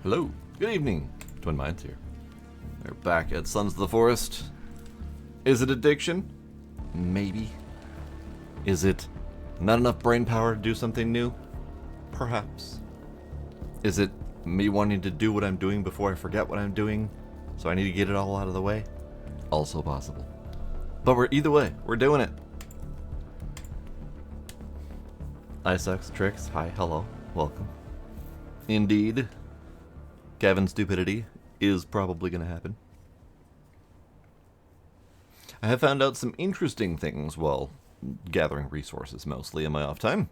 Hello, good evening, Twin Minds here. We're back at Sons of the Forest. Is it addiction? Maybe. Is it not enough brain power to do something new? Perhaps. Is it me wanting to do what I'm doing before I forget what I'm doing, so I need to get it all out of the way? Also possible. But either way, we're doing it. Isex, Trix, hi, hello, welcome. Indeed, Kevin's stupidity is probably going to happen. I have found out some interesting things while gathering resources, mostly in my off time.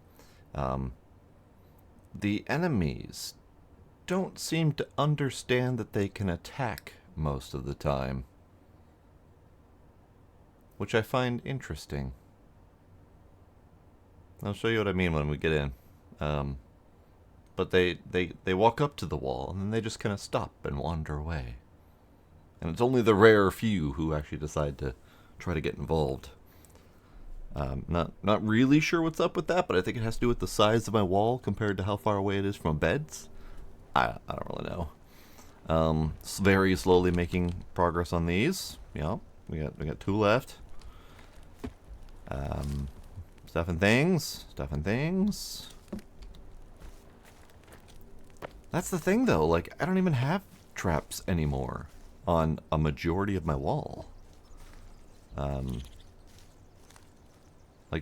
The enemies don't seem to understand that they can attack most of the time, which I find interesting. I'll show you what I mean when we get in. But they walk up to the wall, and then they just kind of stop and wander away. And it's only the rare few who actually decide to try to get involved. Not really sure what's up with that, but I think it has to do with the size of my wall compared to how far away it is from beds. I don't really know. Very slowly making progress on these. Yeah, we got 2 left. Stuff and things. That's the thing, though. Like, I don't even have traps anymore on a majority of my wall. Like,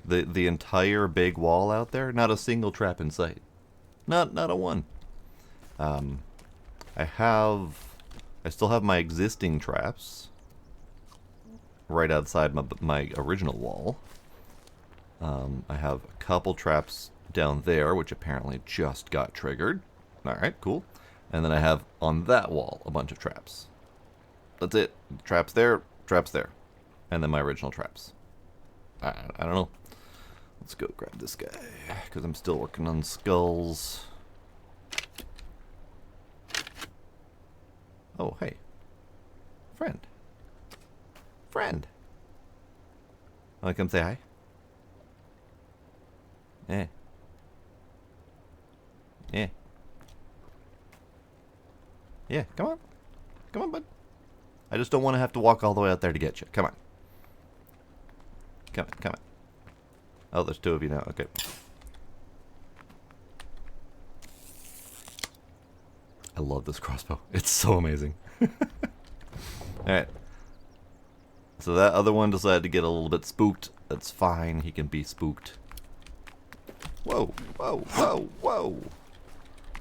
the entire big wall out there, not a single trap in sight. Not a one. I still have my existing traps right outside my original wall. I have a couple traps down there, which apparently just got triggered. Alright, cool. And then I have on that wall a bunch of traps. That's it. Traps there. And then my original traps. I don't know. Let's go grab this guy, because I'm still working on skulls. Oh, hey. Friend. Wanna come say hi? Yeah. Yeah, come on, bud. I just don't want to have to walk all the way out there to get you. Come on. Oh, there's 2 of you now. Okay. I love this crossbow. It's so amazing. Alright. So that other one decided to get a little bit spooked. That's fine. He can be spooked. Whoa.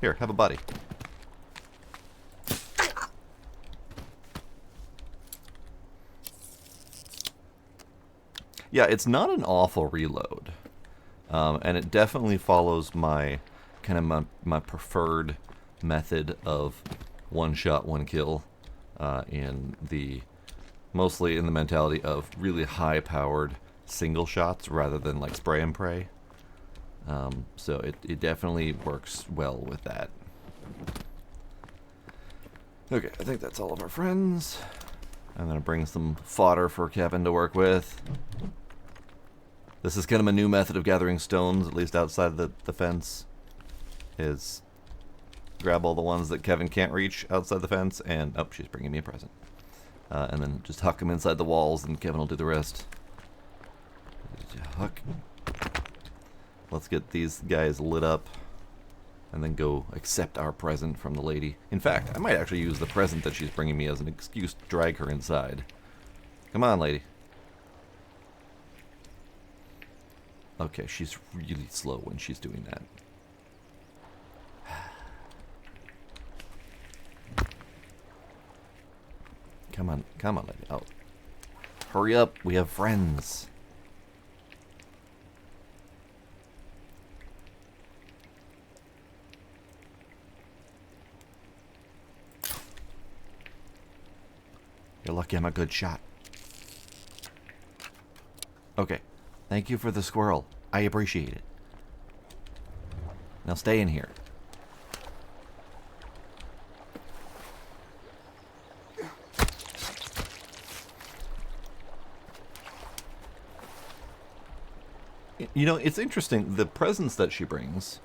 Here, have a buddy. Yeah, it's not an awful reload. And it definitely follows my my preferred method of one shot, one kill, mostly in the mentality of really high powered single shots rather than like spray and pray. So it definitely works well with that. Okay, I think that's all of our friends. I'm gonna bring some fodder for Kevin to work with. This is kind of a new method of gathering stones, at least outside the fence, is grab all the ones that Kevin can't reach outside the fence, and, oh, she's bringing me a present. And then just huck them inside the walls, and Kevin will do the rest. Huck. Let's get these guys lit up, and then go accept our present from the lady. In fact, I might actually use the present that she's bringing me as an excuse to drag her inside. Come on, lady. Okay, she's really slow when she's doing that. Come on, lady. Oh. Hurry up, we have friends. You're lucky I'm a good shot. Okay. Thank you for the squirrel. I appreciate it. Now stay in here. You know, it's interesting. The presents that she brings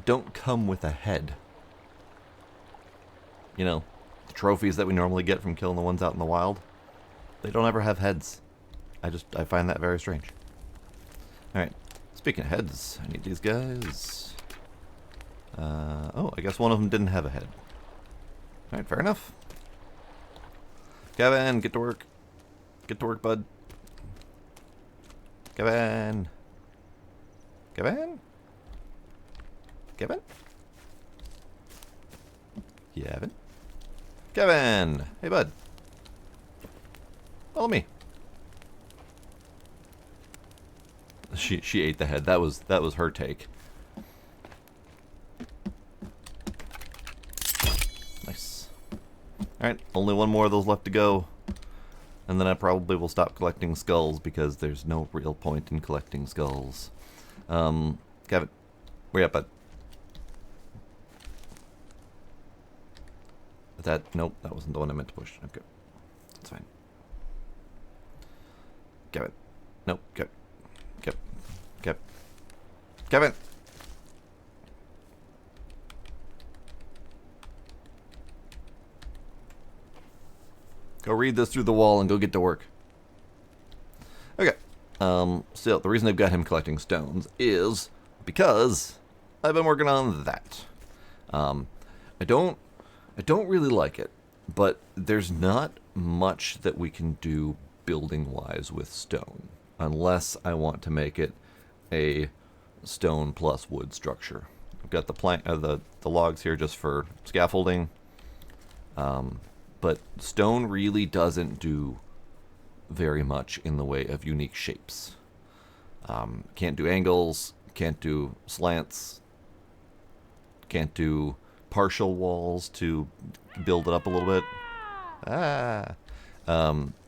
don't come with a head. you know, the trophies that we normally get from killing the ones out in the wild, they don't ever have heads. I find that very strange. Alright, speaking of heads, I need these guys. Oh, I guess one of them didn't have a head. Alright, fair enough. Kevin, get to work. Get to work, bud. Kevin. Kevin? Kevin? Kevin? Kevin! Hey, bud. Follow me. She ate the head. That was her take. Nice. Alright, only one more of those left to go. And then I probably will stop collecting skulls because there's no real point in collecting skulls. Kevin, where you at, bud? Nope, that wasn't the one I meant to push. Okay, that's fine. Kevin, nope, Kevin. Go read this through the wall and go get to work. Okay. So the reason I've got him collecting stones is because I've been working on that. I don't really like it, but there's not much that we can do building-wise with stone, unless I want to make it a stone plus wood structure. I've got the logs here just for scaffolding. But stone really doesn't do very much in the way of unique shapes. Can't do angles, can't do slants, can't do partial walls to build it up a little bit.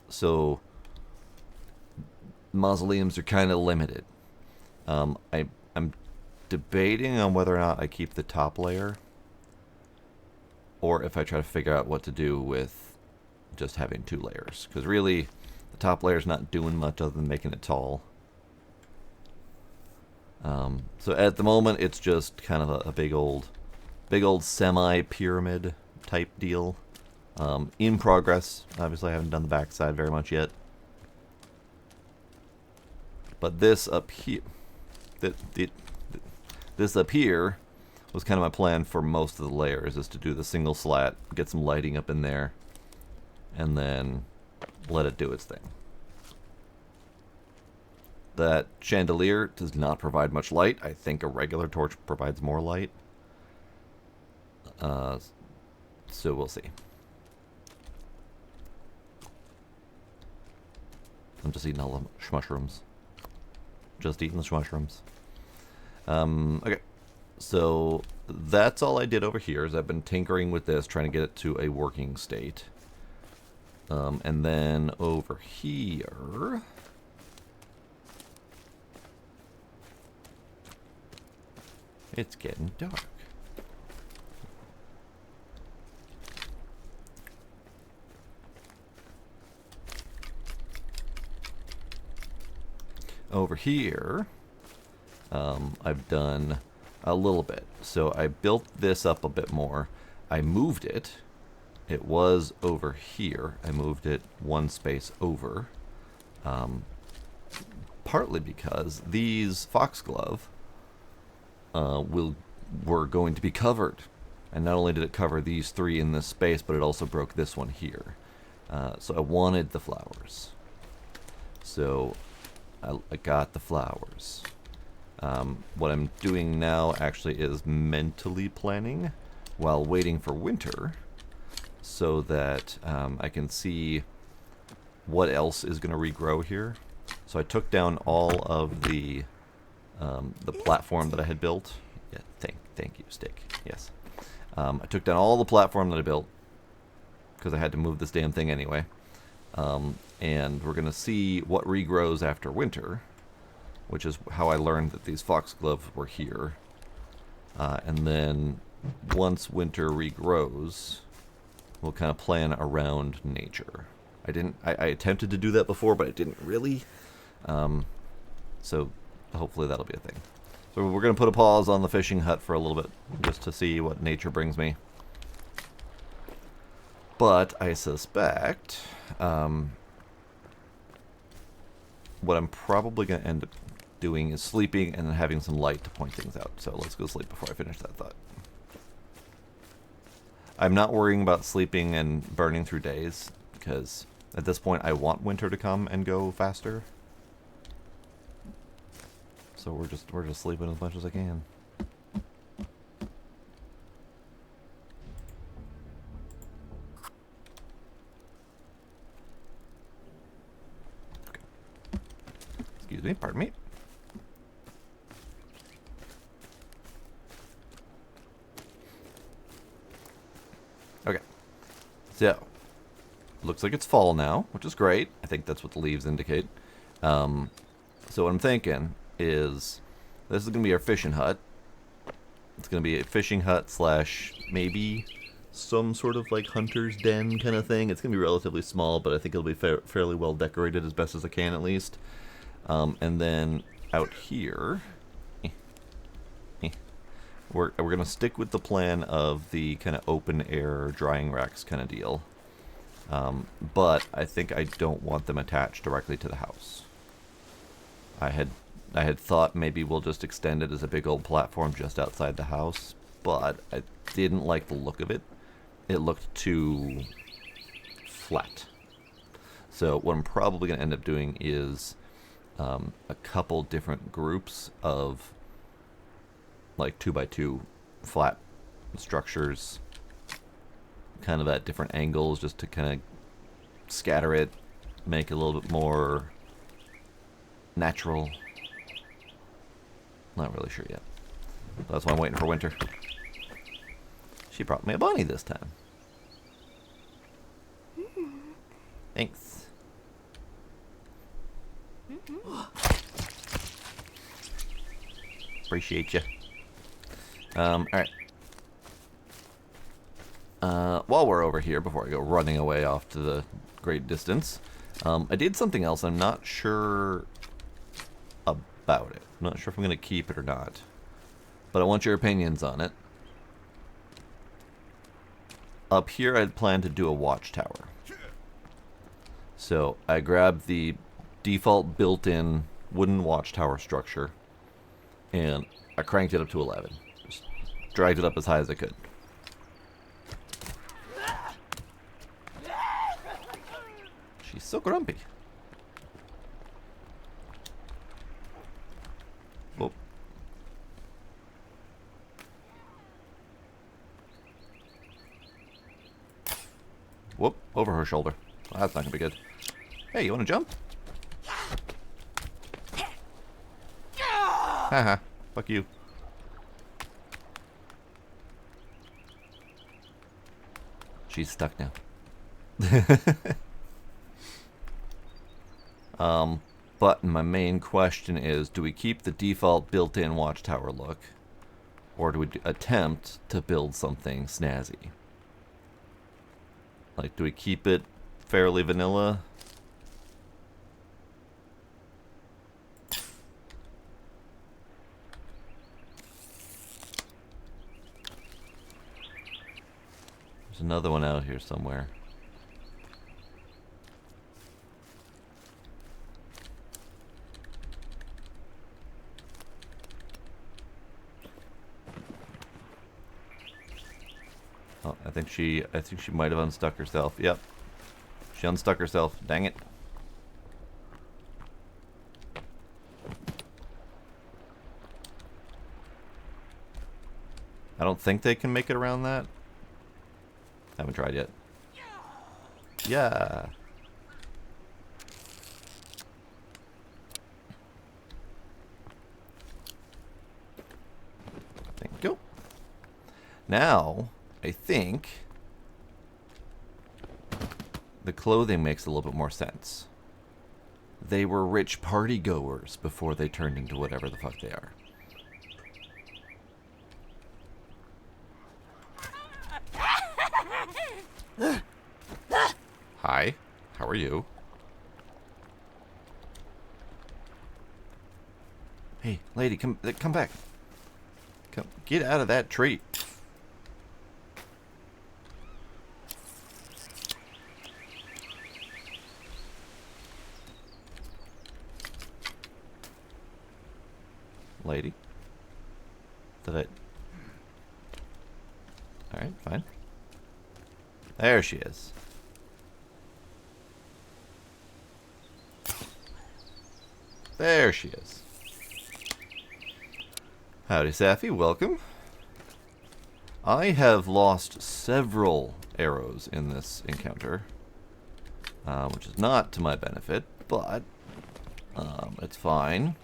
So mausoleums are kind of limited. I'm debating on whether or not I keep the top layer, or if I try to figure out what to do with just having 2 layers. Because really, the top layer's not doing much other than making it tall. So at the moment, it's just kind of a big old semi-pyramid type deal. In progress. Obviously, I haven't done the backside very much yet. But this up here, this up here was kind of my plan for most of the layers, is to do the single slat, get some lighting up in there, and then let it do its thing. That chandelier does not provide much light. I think a regular torch provides more light. So we'll see. I'm just eating all the mushrooms. Just eating the mushrooms. Okay. So that's all I did over here, is I've been tinkering with this, trying to get it to a working state. And then over here, it's getting dark. Over here, I've done a little bit. So I built this up a bit more. I moved it. It was over here. I moved it one space over. Partly because these foxglove were going to be covered. And not only did it cover these 3 in this space, but it also broke this one here. So I wanted the flowers. So I got the flowers. What I'm doing now actually is mentally planning while waiting for winter, so that I can see what else is going to regrow here. So I took down all of the platform that I had built. Yeah, thank you, stick. Yes. I took down all the platform that I built because I had to move this damn thing anyway. And we're going to see what regrows after winter, which is how I learned that these foxglove were here. And then once winter regrows, we'll kind of plan around nature. I attempted to do that before, but I didn't really. So hopefully that'll be a thing. So we're going to put a pause on the fishing hut for a little bit, just to see what nature brings me. But I suspect what I'm probably going to end up doing is sleeping and then having some light to point things out. So let's go sleep before I finish that thought. I'm not worrying about sleeping and burning through days, because at this point I want winter to come and go faster. So we're just sleeping as much as I can. Okay. Excuse me, pardon me. Okay. So, looks like it's fall now, which is great. I think that's what the leaves indicate. So what I'm thinking is this is going to be our fishing hut. It's going to be a fishing hut slash maybe some sort of like hunter's den kind of thing. It's going to be relatively small, but I think it'll be fairly well decorated as best as I can at least. And then out here, we're going to stick with the plan of the kind of open air drying racks kind of deal. But I think I don't want them attached directly to the house. I had thought maybe we'll just extend it as a big old platform just outside the house, but I didn't like the look of it. It looked too flat. So what I'm probably going to end up doing is a couple different groups of like 2x2 flat structures, kind of at different angles, just to kind of scatter it, make it a little bit more natural. Not really sure yet. That's why I'm waiting for winter. She brought me a bunny this time. Thanks. Appreciate you. Alright. While we're over here, before I go running away off to the great distance, I did something else. I'm not sure about it. I'm not sure if I'm going to keep it or not. But I want your opinions on it. Up here, I'd planned to do a watchtower. So I grabbed the default built-in wooden watchtower structure, and I cranked it up to 11. Just dragged it up as high as I could. She's so grumpy. Whoop. Whoop, over her shoulder. Well, that's not gonna be good. Hey, you wanna jump? Haha, fuck you. She's stuck now. But my main question is, do we keep the default built-in watchtower look, or do we attempt to build something snazzy? Like, do we keep it fairly vanilla? There's another one out here somewhere. Oh, I think she might have unstuck herself. Yep. She unstuck herself. Dang it. I don't think they can make it around that. Haven't tried yet. Yeah. Thank you. Now, I think the clothing makes a little bit more sense. They were rich party goers before they turned into whatever the fuck they are. Hi, how are you? Hey, lady, come back. Come, get out of that tree. lady? Did I... Alright, fine. There she is. There she is. Howdy, Safi. Welcome. I have lost several arrows in this encounter, which is not to my benefit, but it's fine.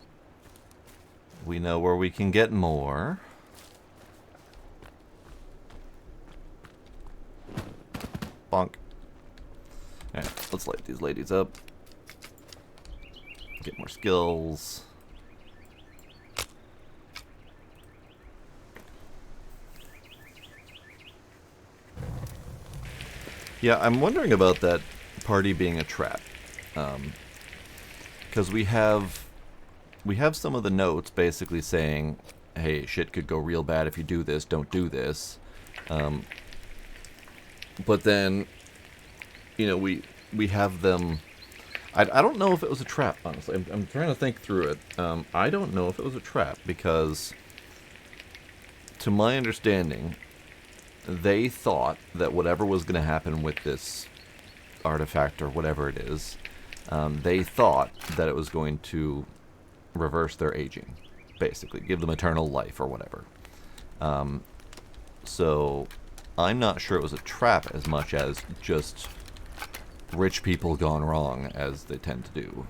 We know where we can get more. Bonk. Alright, let's light these ladies up. Get more skills. Yeah, I'm wondering about that party being a trap. Because we have some of the notes basically saying, hey, shit could go real bad if you do this, don't do this. But then, you know, we have them... I don't know if it was a trap, honestly. I'm trying to think through it. I don't know if it was a trap, because to my understanding, they thought that whatever was going to happen with this artifact or whatever it is, they thought that it was going to reverse their aging, basically. Give them eternal life or whatever. So I'm not sure it was a trap as much as just rich people gone wrong, as they tend to do.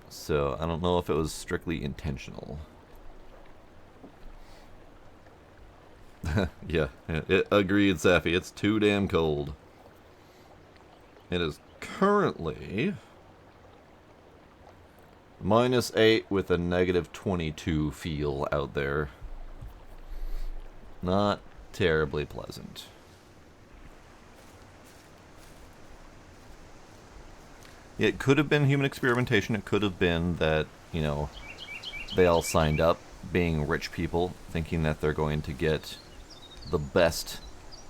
So I don't know if it was strictly intentional. Yeah, agreed, Safi. It's too damn cold. It is currently -8 with a -22 feel out there. Not terribly pleasant. It could have been human experimentation. It could have been that, you know, they all signed up being rich people, thinking that they're going to get the best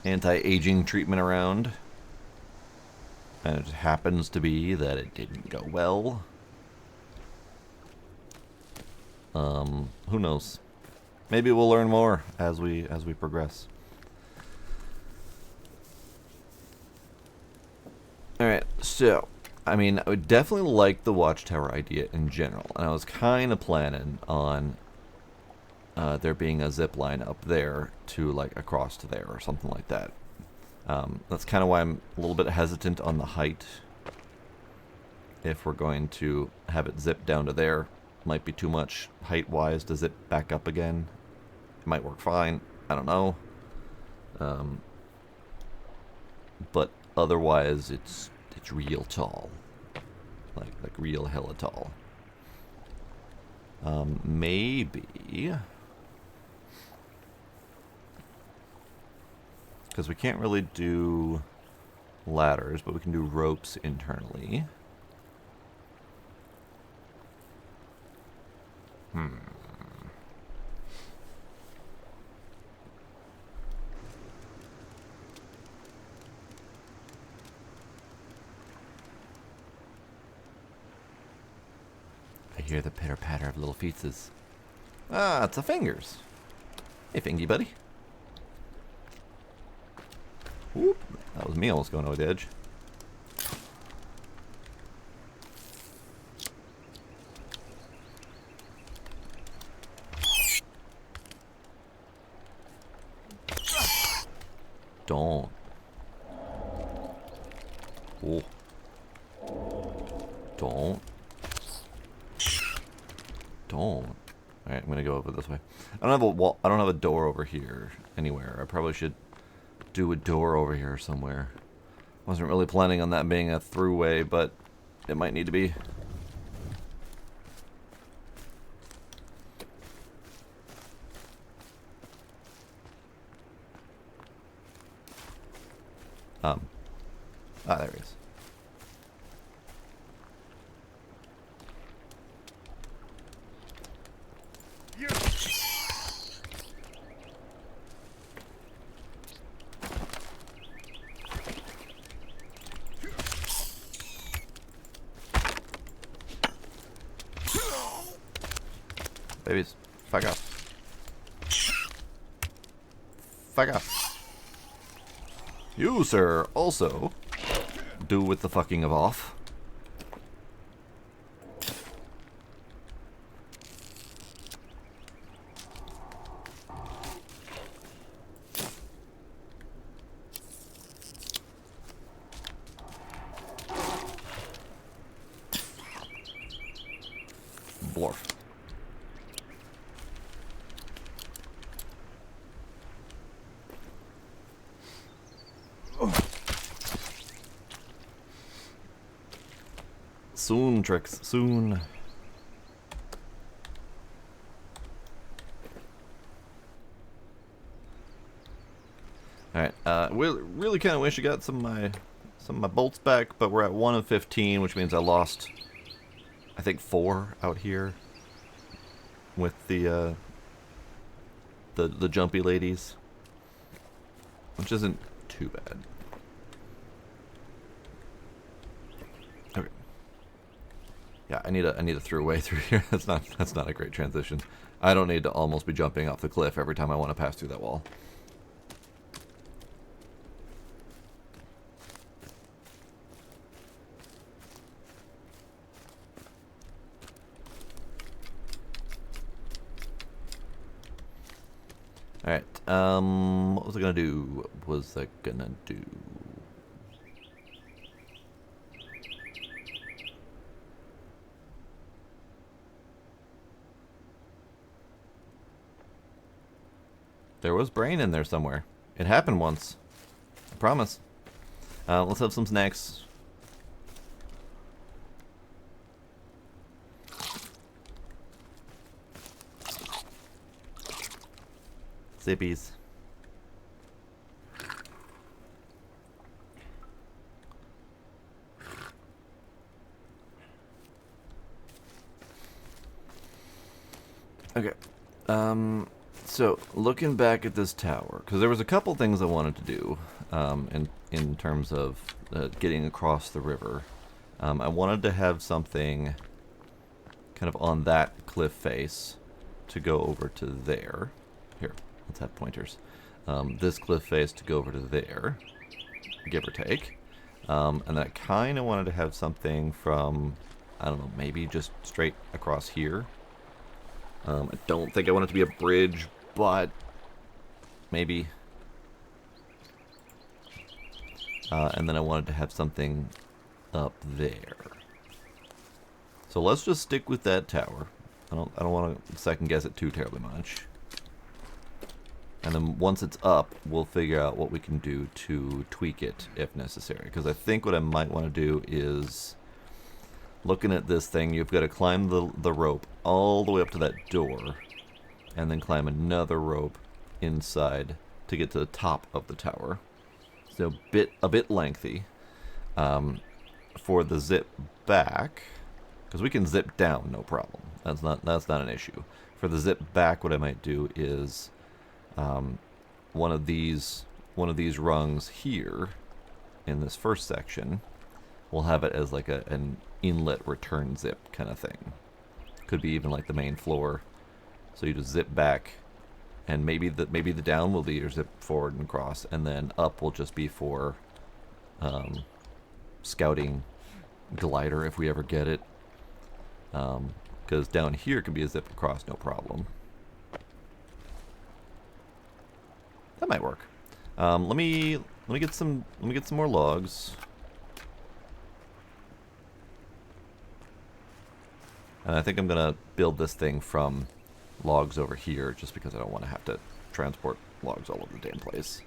anti-aging treatment around. And it happens to be that it didn't go well. Who knows? Maybe we'll learn more as we progress. Alright, so I mean, I would definitely like the watchtower idea in general, and I was kind of planning on there being a zip line up there to, like, across to there or something like that. That's kind of why I'm a little bit hesitant on the height. If we're going to have it zip down to there, might be too much height-wise to zip back up again. It might work fine. I don't know. But otherwise, it's real tall, like real hella tall. Maybe because we can't really do ladders, but we can do ropes internally. I hear the pitter-patter of little feetses. Ah, it's a fingers. Hey, fingy buddy. Whoop. That was me almost going over the edge. Don't. Oh. Don't. Don't. Alright, I'm gonna go over this way. I don't have a wall. I don't have a door over here anywhere. I probably should do a door over here somewhere. Wasn't really planning on that being a throughway, but it might need to be. There he is. Babies, fuck off. Fuck off. You, sir, also do with the fucking of off. Blorf. Soon, Tricks, soon. Alright, really kind of wish I got some of my bolts back, but we're at 1 of 15, which means I lost, I think, 4 out here with the jumpy ladies, which isn't too bad. Okay. Yeah, I need a throughway through here. That's not a great transition. I don't need to almost be jumping off the cliff every time I want to pass through that wall. Alright, what was I gonna do? There was brain in there somewhere. It happened once. I promise. Let's have some snacks. Zippies. Okay. So looking back at this tower, because there was a couple things I wanted to do, in terms of getting across the river. I wanted to have something kind of on that cliff face to go over to there. Here, let's have pointers. This cliff face to go over to there, give or take. And then I kind of wanted to have something from, I don't know, maybe just straight across here. I don't think I want it to be a bridge, but maybe. And then I wanted to have something up there. So let's just stick with that tower. I don't want to second guess it too terribly much. And then once it's up, we'll figure out what we can do to tweak it if necessary. Because I think what I might want to do is, looking at this thing, you've got to climb the rope all the way up to that door, and then climb another rope inside to get to the top of the tower. So a bit lengthy. For the zip back, because we can zip down, no problem. That's not an issue. For the zip back, what I might do is one of these rungs here in this first section. We'll have it as like an inlet return zip kind of thing. Could be even like the main floor. So you just zip back, and maybe the down will be your zip forward and across, and then up will just be for scouting glider if we ever get it. Because down here can be a zip across, no problem. That might work. Let me get some more logs. And I think I'm gonna build this thing from logs over here, just because I don't want to have to transport logs all over the damn place.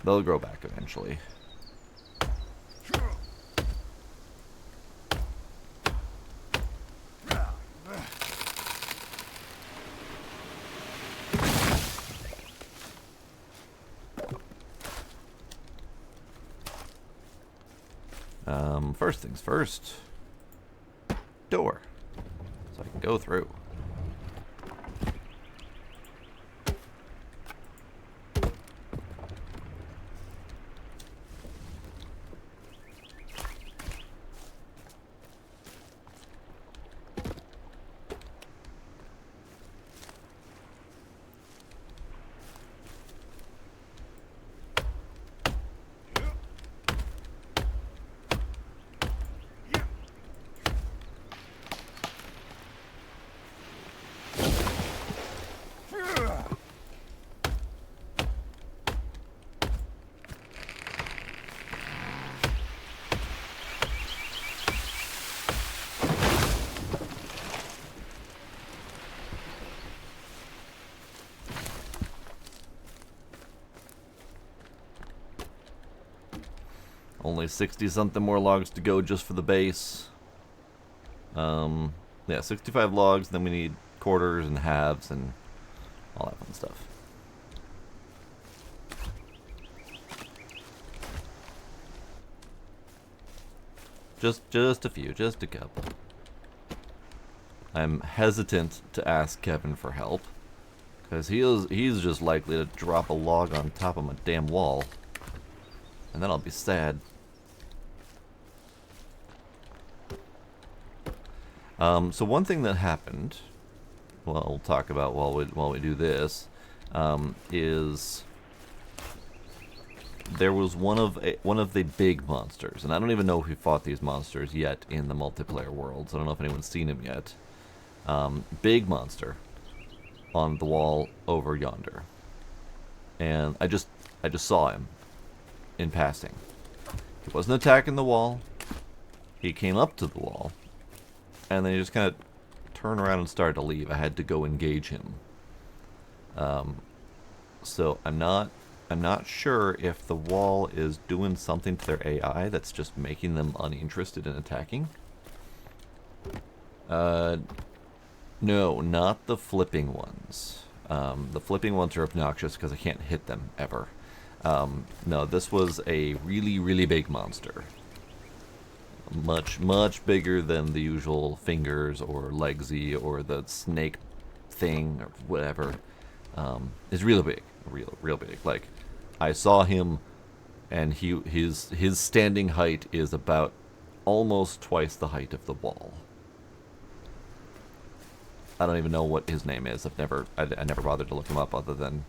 They'll grow back eventually. First things first. Door. So I can go through. Only 60-something more logs to go just for the base. Yeah, 65 logs, then we need quarters and halves and all that fun stuff. Just a few, just a couple. I'm hesitant to ask Kevin for help, because he's just likely to drop a log on top of my damn wall, and then I'll be sad. So one thing that happened, well, we'll talk about while we do this, is there was one of the big monsters, and I don't even know if we fought these monsters yet in the multiplayer world, so I don't know if anyone's seen him yet. Big monster on the wall over yonder, and I just saw him in passing. He wasn't attacking the wall. He came up to the wall, and then he just kind of turned around and started to leave. I had to go engage him. So I'm not sure if the wall is doing something to their AI that's just making them uninterested in attacking. No, not the flipping ones. The flipping ones are obnoxious because I can't hit them ever. No, this was a really, really big monster. Much, much bigger than the usual fingers or legsy or the snake thing or whatever. It's real big, real big. Like, I saw him, and his standing height is about almost twice the height of the wall. I don't even know what his name is. I never bothered to look him up other than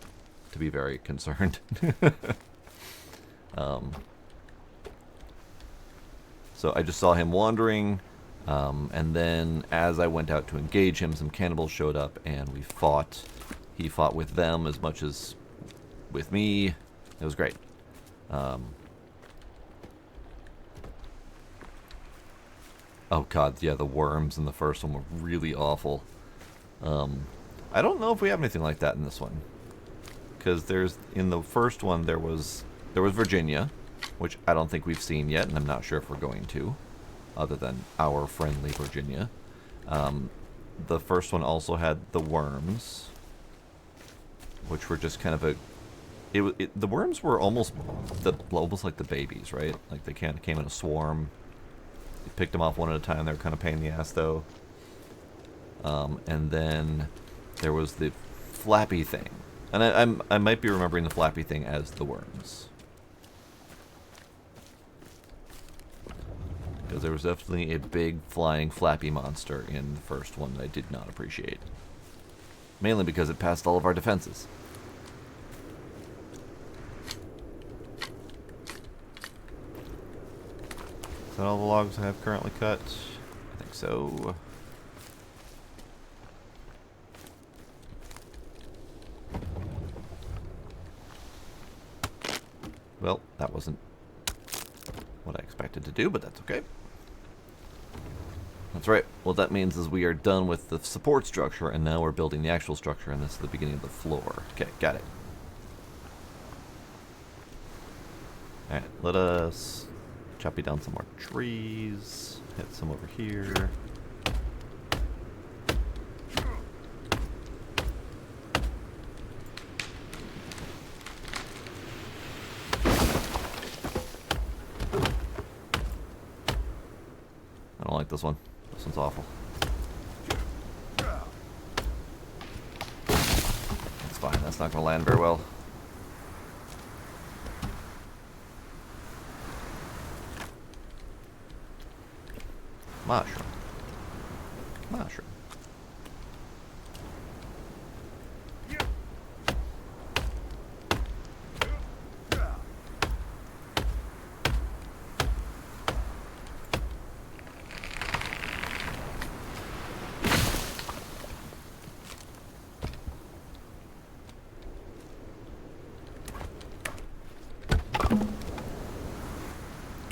to be very concerned. So I just saw him wandering, and then as I went out to engage him, some cannibals showed up, and we fought. He fought with them as much as with me. It was great. Oh god, yeah, the worms in the first one were really awful. I don't know if we have anything like that in this one, because in the first one there was Virginia, which I don't think we've seen yet, and I'm not sure if we're going to, other than our friendly Virginia. The first one also had the worms, which were just kind of the worms were almost like the babies, right? Like they came in a swarm. You picked them off one at a time. They were kind of pain in the ass, though. And then there was the flappy thing, and I might be remembering the flappy thing as the worms, because there was definitely a big flying flappy monster in the first one that I did not appreciate, mainly because it passed all of our defenses. Is that all the logs I have currently cut? I think so. Well, that wasn't what I expected to do, but that's okay. That's right. What that means is we are done with the support structure, and now we're building the actual structure, and this is the beginning of the floor. Okay, got it. Alright, let us choppy down some more trees. Hit some over here. I don't like this one. This one's awful. That's fine. That's not going to land very well. Mushroom. Mushroom.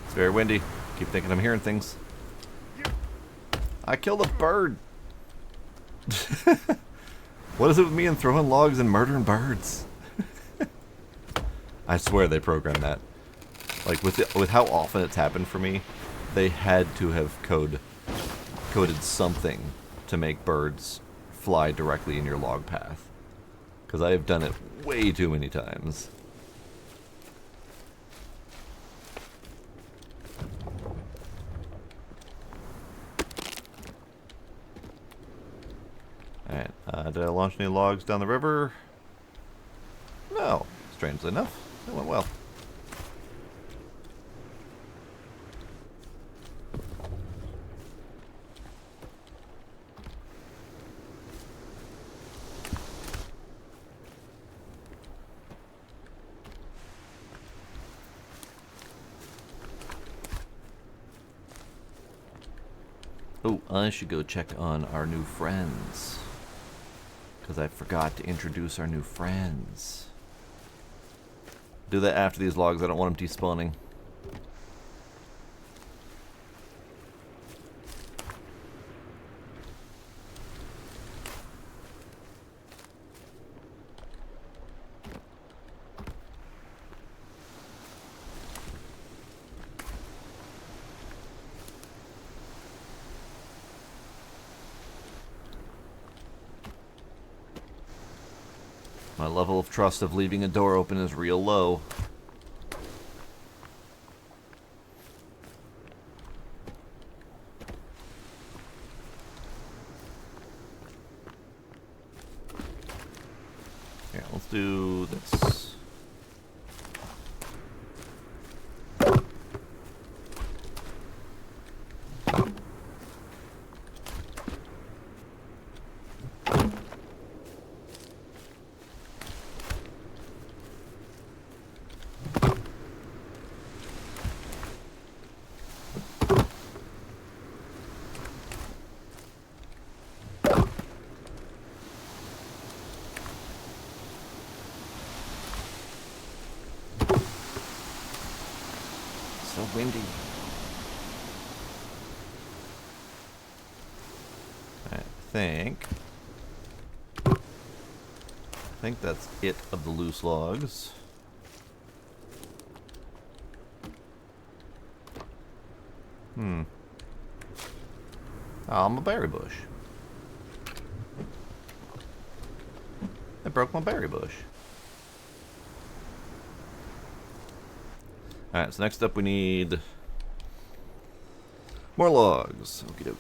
It's very windy. Keep thinking I'm hearing things. I killed a bird. What is it with me and throwing logs and murdering birds? I swear they programmed that. Like, with how often it's happened for me, they had to have coded something to make birds fly directly in your log path. Because I have done it way too many times. Alright, did I launch any logs down the river? No, strangely enough, it went well. Oh, I should go check on our new friends. Because I forgot to introduce our new friends. Do that after these logs, I don't want them despawning. My level of trust of leaving a door open is real low. Here, let's do this. So windy. I think that's it of the loose logs. Oh, I'm a berry bush. I broke my berry bush. Alright, so next up we need more logs. Okie dokie.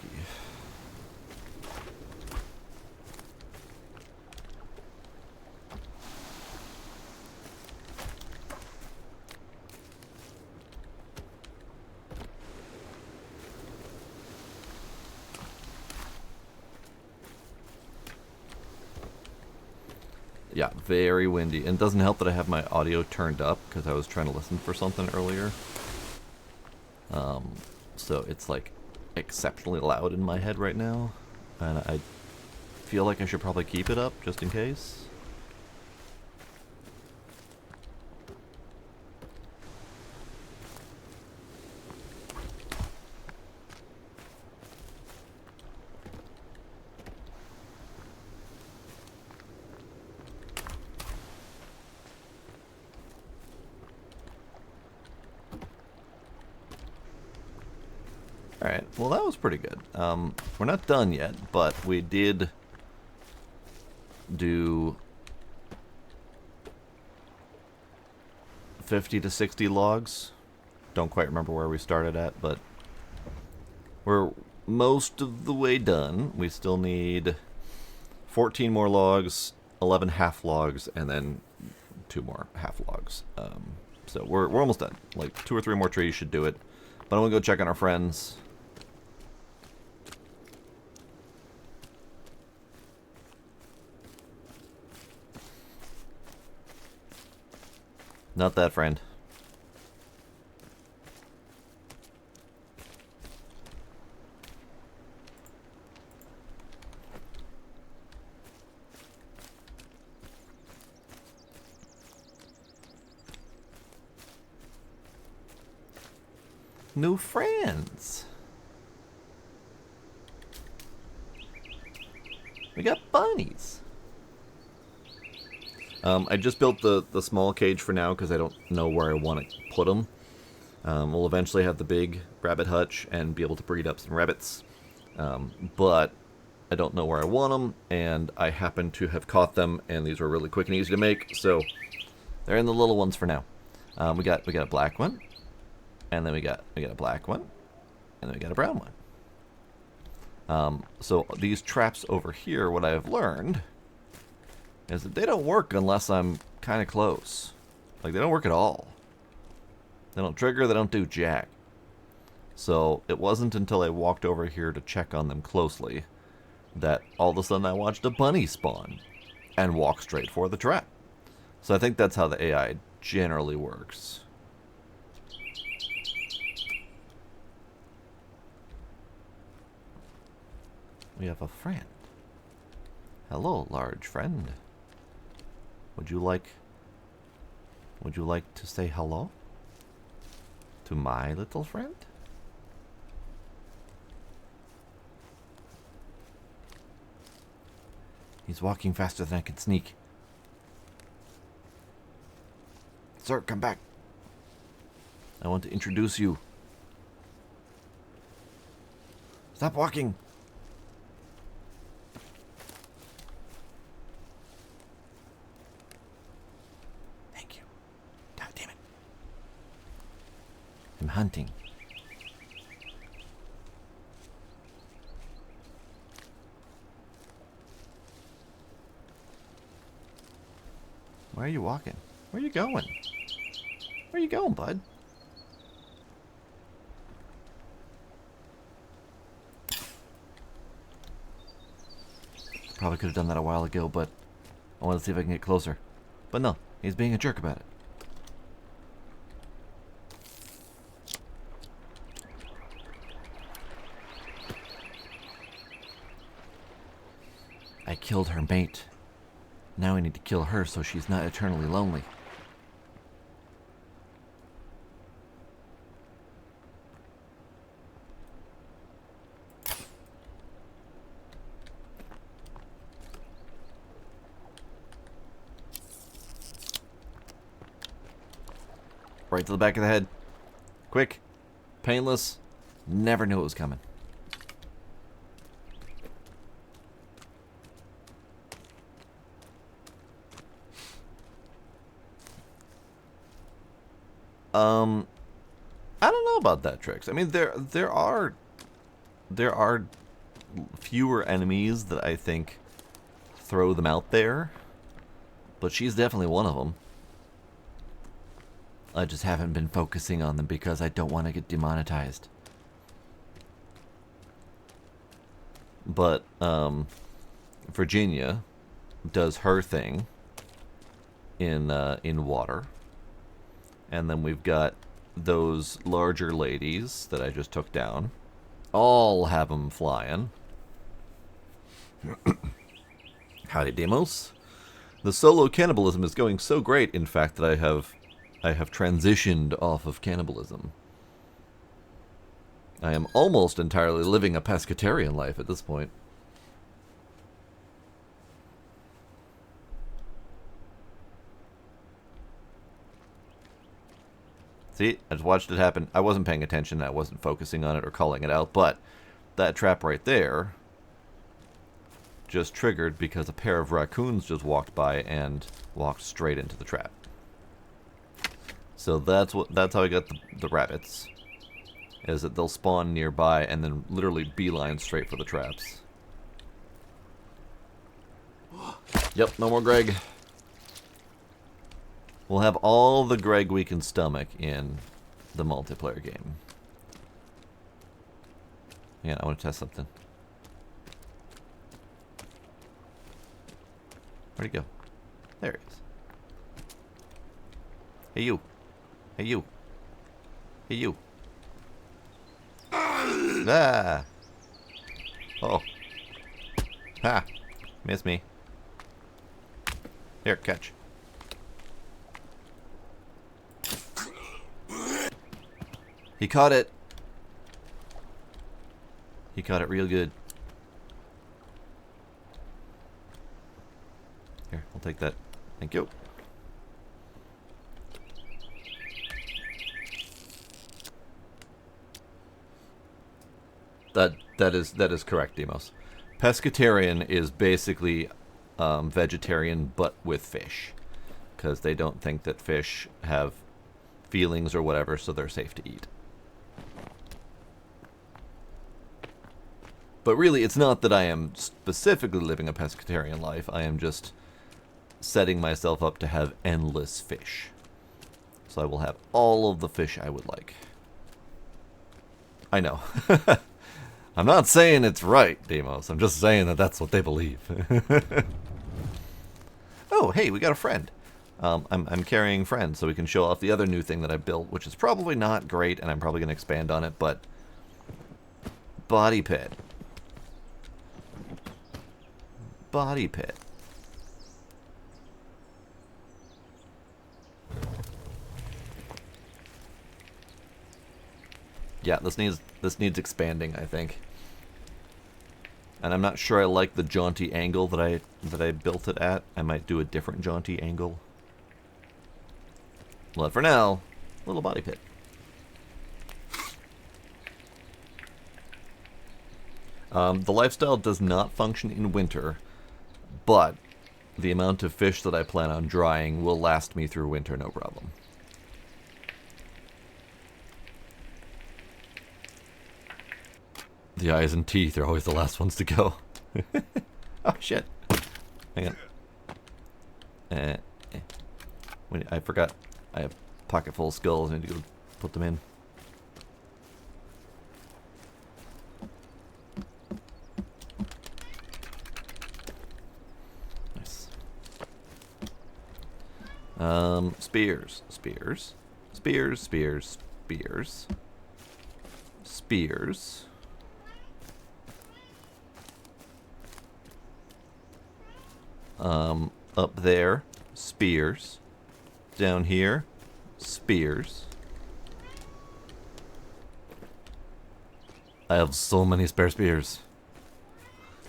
Yeah, very windy. And it doesn't help that I have my audio turned up because I was trying to listen for something earlier. So it's like exceptionally loud in my head right now. And I feel like I should probably keep it up just in case. Alright, well that was pretty good. We're not done yet, but we did do 50 to 60 logs. Don't quite remember where we started at, but we're most of the way done. We still need 14 more logs, 11 half logs, and then 2 more half logs. So we're almost done. Like 2 or 3 more trees should do it. But I'm gonna go check on our friends. Not that friend. New friends. We got bunnies. I just built the small cage for now because I don't know where I want to put them. We'll eventually have the big rabbit hutch and be able to breed up some rabbits. But I don't know where I want them, and I happen to have caught them, and these were really quick and easy to make, so they're in the little ones for now. We got a black one, and then we got a black one, and then we got a brown one. So these traps over here, what I have learned is that they don't work unless I'm kind of close. Like, they don't work at all. They don't trigger, they don't do jack. So it wasn't until I walked over here to check on them closely that all of a sudden I watched a bunny spawn and walk straight for the trap. So I think that's how the AI generally works. We have a friend. Hello, large friend. Would you like to say hello to my little friend? He's walking faster than I can sneak. Sir, come back. I want to introduce you. Stop walking. Thank you. God damn it. I'm hunting. Where are you walking? Where are you going? Where are you going, bud? Probably could have done that a while ago, but I want to see if I can get closer. But no, he's being a jerk about it. I killed her mate. Now I need to kill her so she's not eternally lonely. Right to the back of the head. Quick. Painless. Never knew it was coming. I don't know about that, Trix. I mean, there are fewer enemies that I think throw them out there, but she's definitely one of them. I just haven't been focusing on them because I don't want to get demonetized. But Virginia does her thing in water. And then we've got those larger ladies that I just took down. All have them flying. Howdy, Demos. The solo cannibalism is going so great, in fact, that I have transitioned off of cannibalism. I am almost entirely living a pescatarian life at this point. See, I just watched it happen. I wasn't paying attention. I wasn't focusing on it or calling it out. But that trap right there just triggered because a pair of raccoons just walked by and walked straight into the trap. So that's how I got the rabbits. Is that they'll spawn nearby and then literally beeline straight for the traps. Yep, no more Greg. We'll have all the Greg we can stomach in the multiplayer game. Yeah, I want to test something. Where'd he go? There he is. Hey you. Hey you. Hey you. Ah! Oh. Ha! Miss me. Here, catch. He caught it. He caught it real good. Here, I'll take that. Thank you. That is correct, Demos. Pescatarian is basically vegetarian, but with fish, because they don't think that fish have feelings or whatever, so they're safe to eat. But really, it's not that I am specifically living a pescatarian life. I am just setting myself up to have endless fish. So I will have all of the fish I would like. I know. I'm not saying it's right, Demos. I'm just saying that that's what they believe. Oh, hey, we got a friend. I'm carrying friend, so we can show off the other new thing that I built, which is probably not great, and I'm probably going to expand on it, but... Body pit. Body pit. Yeah, this needs expanding, I think. And I'm not sure I like the jaunty angle that I built it at. I might do a different jaunty angle. But for now, little body pit. The lifestyle does not function in winter, but the amount of fish that I plan on drying will last me through winter, no problem. The eyes and teeth are always the last ones to go. Oh, shit. Hang on. I forgot. I have a pocket full of skulls. I need to go put them in. Nice. Spears. Spears. Spears, spears, spears. Spears. Up there, spears. Down here, spears. I have so many spare spears.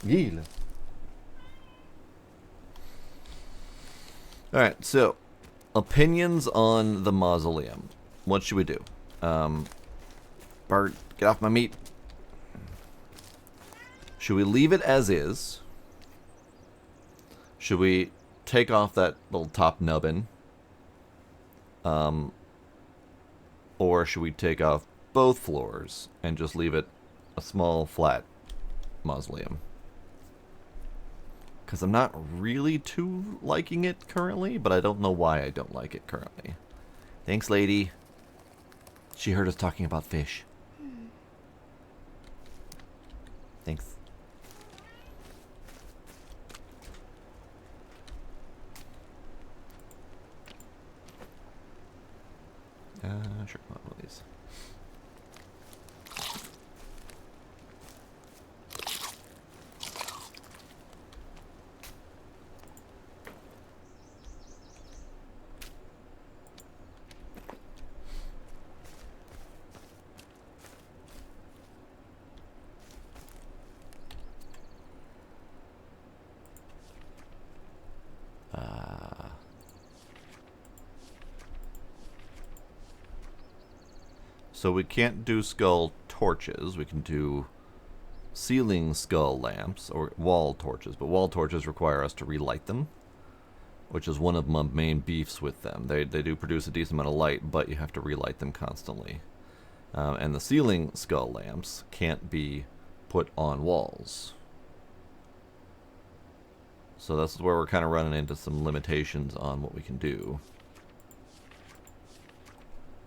Gila. Alright, so, opinions on the mausoleum. What should we do? Bart, get off my meat. Should we leave it as is? Should we take off that little top nubbin? Or should we take off both floors and just leave it a small, flat mausoleum? Because I'm not really too liking it currently, but I don't know why I don't like it currently. Thanks, lady. She heard us talking about fish. Thanks. Sure, one of these. So we can't do skull torches. We can do ceiling skull lamps or wall torches, but wall torches require us to relight them, which is one of my main beefs with them. They do produce a decent amount of light, but you have to relight them constantly. And the ceiling skull lamps can't be put on walls. So that's where we're kind of running into some limitations on what we can do.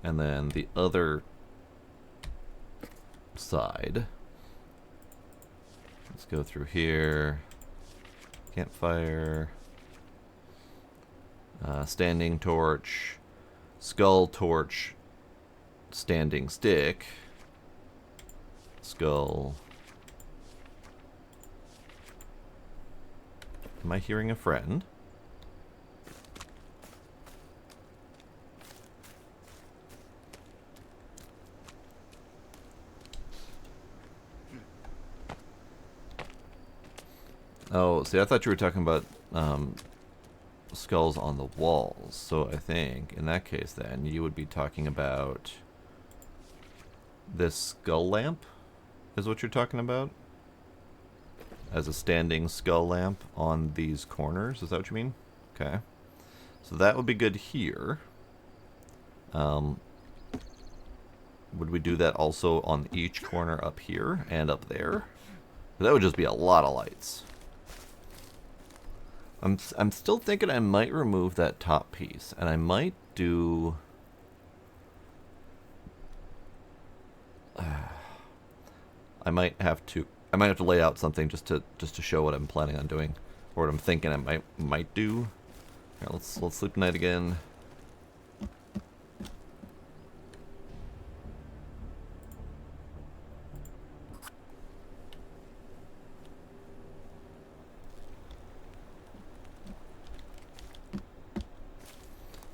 And then the other side. Let's go through here. Campfire. Standing torch. Skull torch. Standing stick. Skull. Am I hearing a friend? Oh, see, I thought you were talking about skulls on the walls. So I think, in that case then, you would be talking about this skull lamp? is what you're talking about? As a standing skull lamp on these corners, is that what you mean? Okay. So that would be good here. Would we do that also on each corner up here and up there? That would just be a lot of lights. I'm still thinking I might remove that top piece, and I might do... I might have to lay out something just to show what I'm planning on doing, or what I'm thinking I might do. Here, let's sleep tonight again.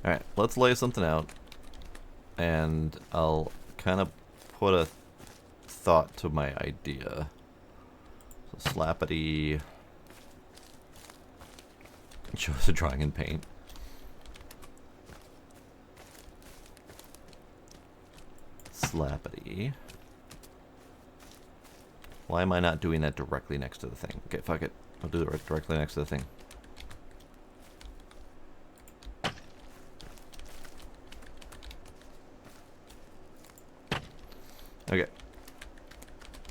Alright, let's lay something out, and I'll kind of put a thought to my idea. So slappity. Show us a drawing in paint. Slappity. Why am I not doing that directly next to the thing? Okay, fuck it. I'll do it directly next to the thing. Okay.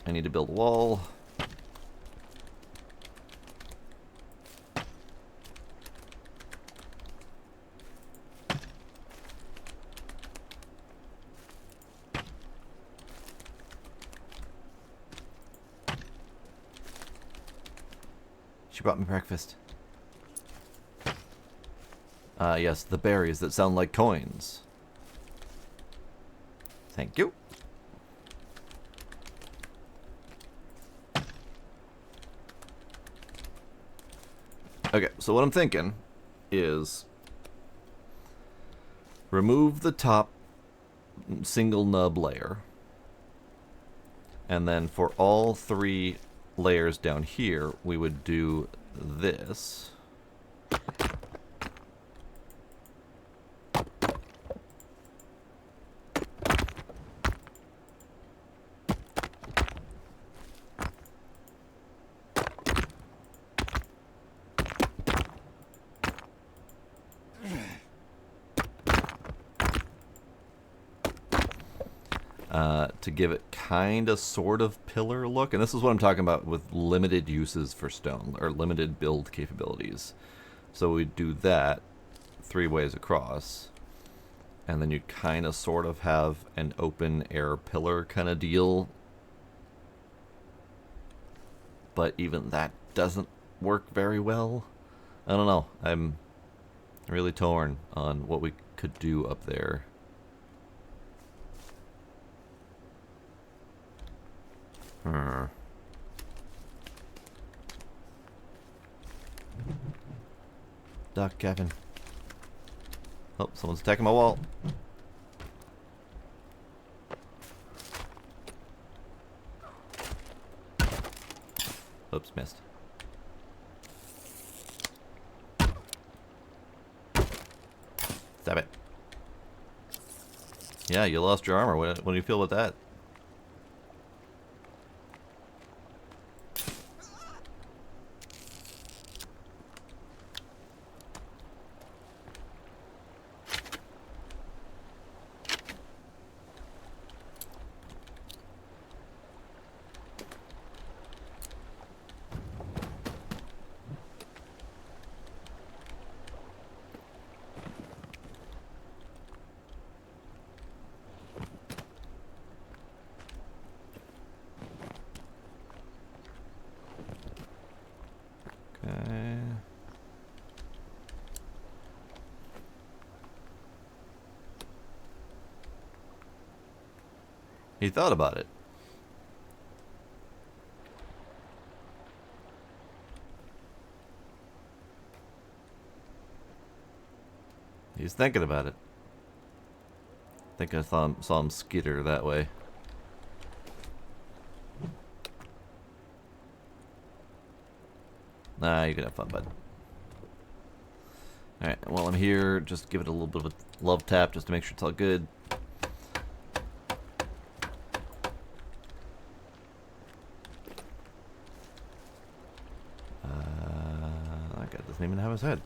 I need to build a wall. She brought me breakfast. Yes, the berries that sound like coins. Thank you. Okay, so what I'm thinking is remove the top single nub layer, and then for all 3 layers down here, we would do this. To give it kind of sort of pillar look, and this is what I'm talking about with limited uses for stone, or limited build capabilities. So we do that 3 ways across, and then you'd kind of sort of have an open air pillar kind of deal, but even that doesn't work very well. I don't know, I'm really torn on what we could do up there. Duck, Kevin. Oh, someone's attacking my wall. Oops, missed. Stop it. Yeah, you lost your armor. What do you feel with that? Okay. He thought about it. He's thinking about it. I think I saw him skitter that way. Nah, you can have fun, bud. Alright, while I'm here, just give it a little bit of a love tap just to make sure it's all good. Doesn't even have his head.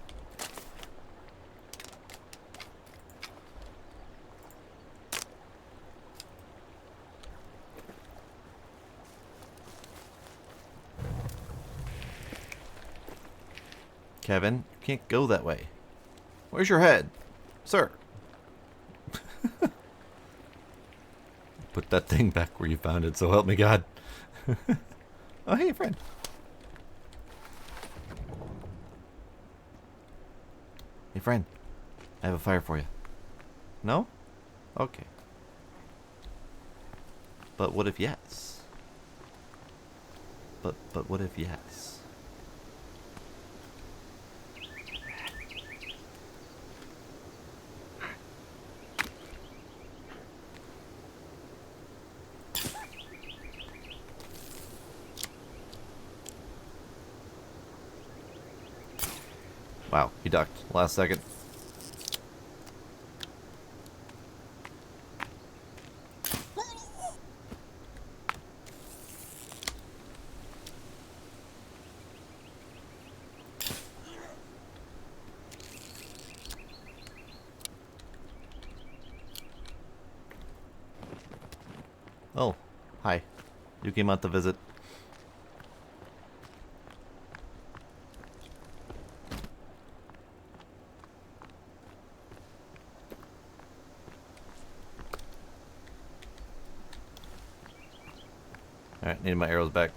Kevin, you can't go that way. Where's your head? Sir. Put that thing back where you found it, so help me God. Oh, hey, friend. Hey, friend. I have a fire for you. No? Okay. But what if yes? But what if yes? Wow, he ducked. Last second. Oh, hi. You came out to visit. Alright, need my arrows back.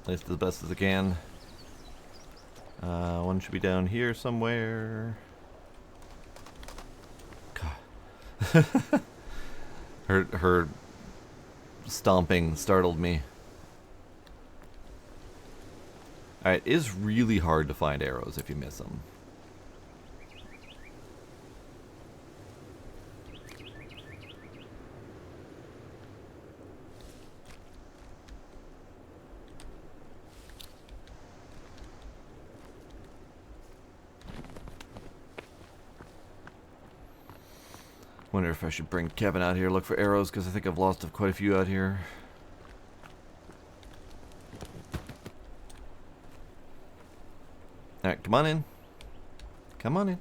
At least as best as I can. One should be down here somewhere. God. Her stomping startled me. Alright, it is really hard to find arrows if you miss them. Wonder if I should bring Kevin out here to look for arrows, because I think I've lost quite a few out here. Alright, come on in. Come on in.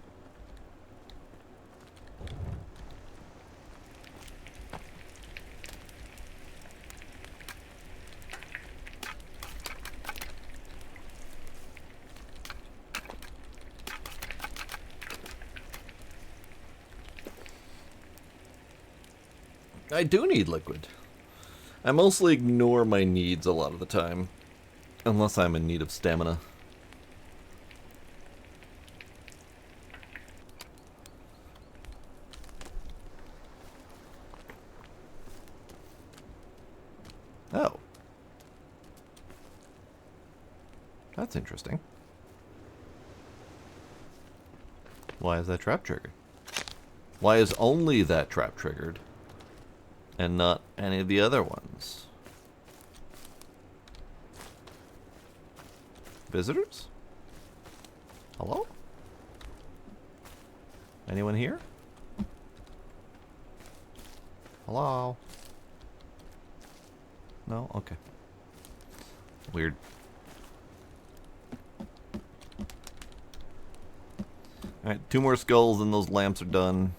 I do need liquid. I mostly ignore my needs a lot of the time. Unless I'm in need of stamina. Oh. That's interesting. Why is that trap triggered? Why is only that trap triggered? And not any of the other ones? Visitors? Hello? Anyone here? Hello? No? Okay. Weird. Alright, 2 more skulls and those lamps are done.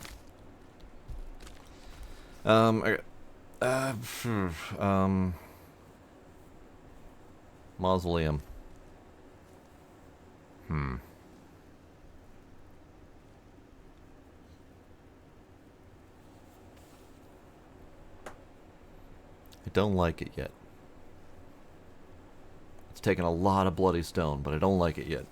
Okay. Mausoleum. I don't like it yet. It's taken a lot of bloody stone, but I don't like it yet.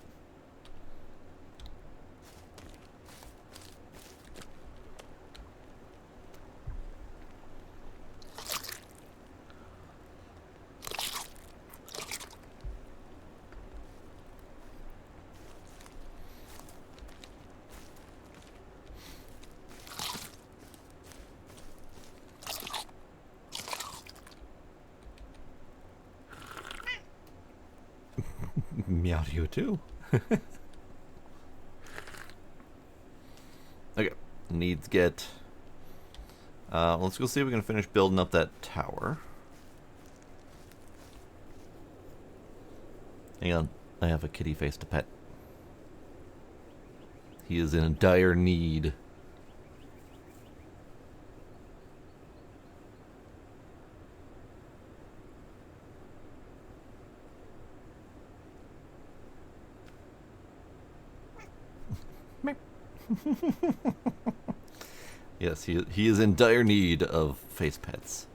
Meow to you too. Okay, needs get. Let's go see if we can finish building up that tower. Hang on, I have a kitty face to pet. He is in dire need. Yes, he is in dire need of face pets.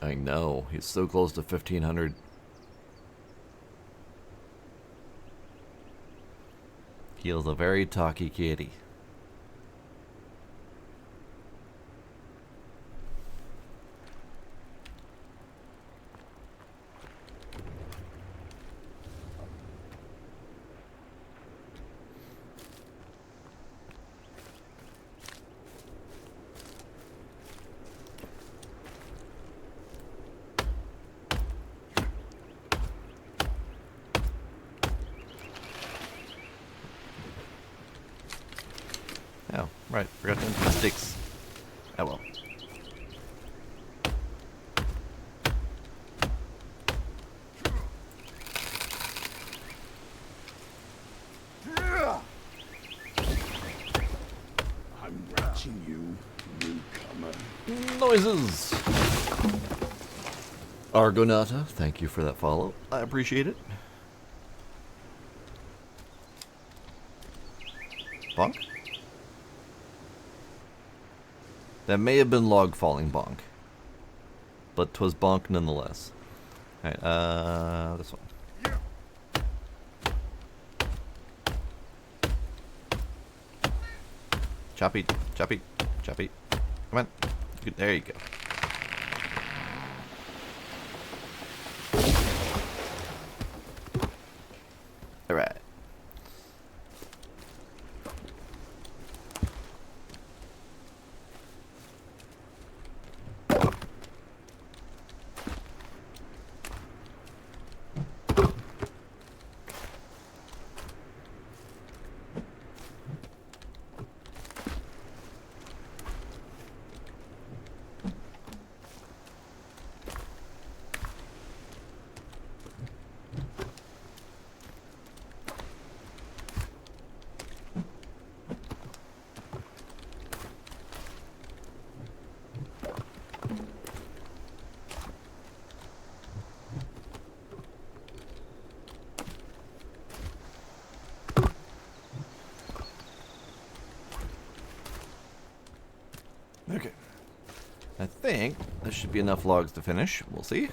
I know, he's so close to 1,500. He is a very talky kitty. Oh, right. Forgot to empty the sticks. Oh well. I'm watching you, newcomer. Noises! Argonauta, thank you for that follow. I appreciate it. Bonk? That may have been log falling bonk. But 'twas bonk nonetheless. Alright, this one. Choppy, choppy, choppy. Come on. There you go. Alright. Okay. I think there should be enough logs to finish. We'll see.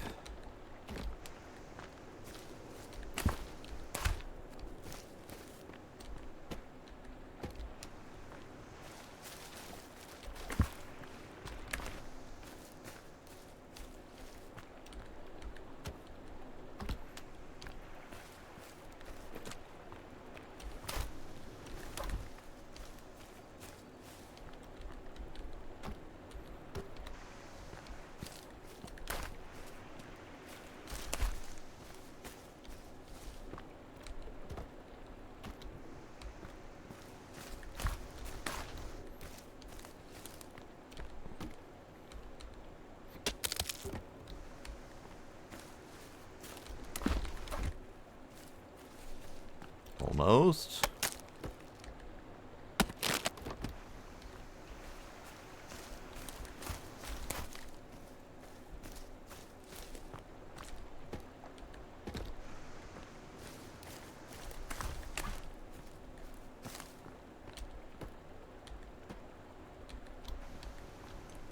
Almost.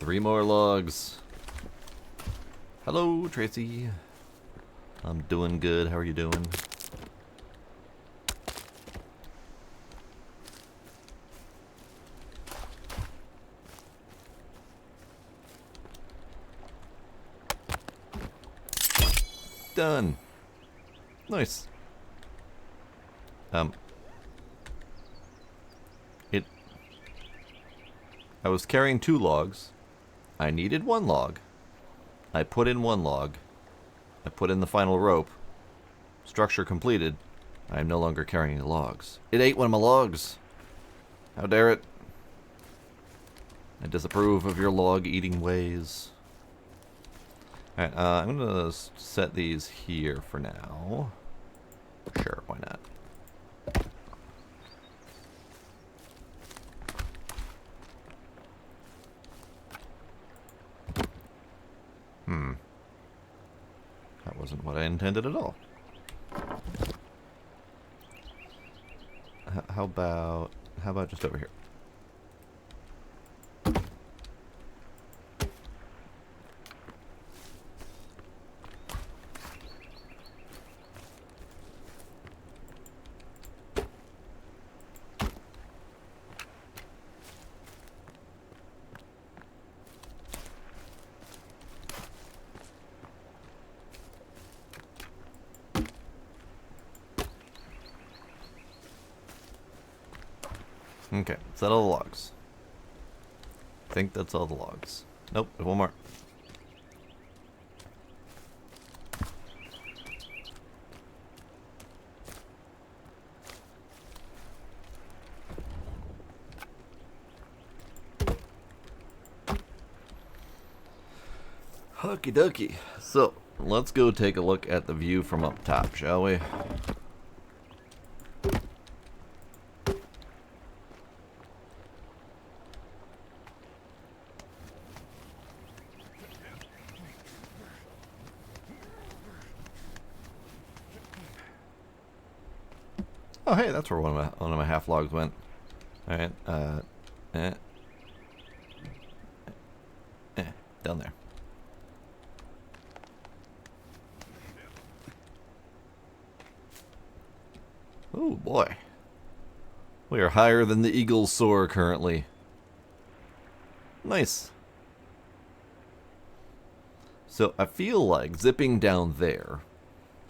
Three more logs. Hello, Tracy. I'm doing good. How are you doing? Done. Nice. I was carrying 2 logs. I needed 1 log. I put in 1 log. I put in the final rope. Structure completed. I am no longer carrying any logs. It ate one of my logs. How dare it? I disapprove of your log-eating ways. Alright, I'm gonna set these here for now. Sure, why not? That wasn't what I intended at all. How about just over here? Okay, is that all the logs? I think that's all the logs. Nope, there's one more. Okie dokie. So, let's go take a look at the view from up top, shall we? Oh, hey, that's where one of my half logs went. All right, down there. Oh boy, we are higher than the eagles soar currently. Nice. So I feel like zipping down there,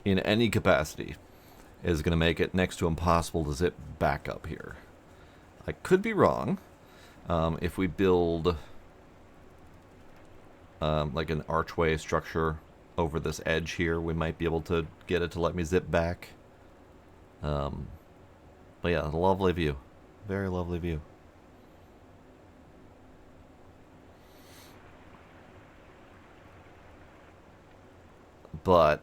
in any capacity, is going to make it next to impossible to zip back up here. I could be wrong. If we build like an archway structure over this edge here, we might be able to get it to let me zip back. But yeah, a lovely view. Very lovely view. But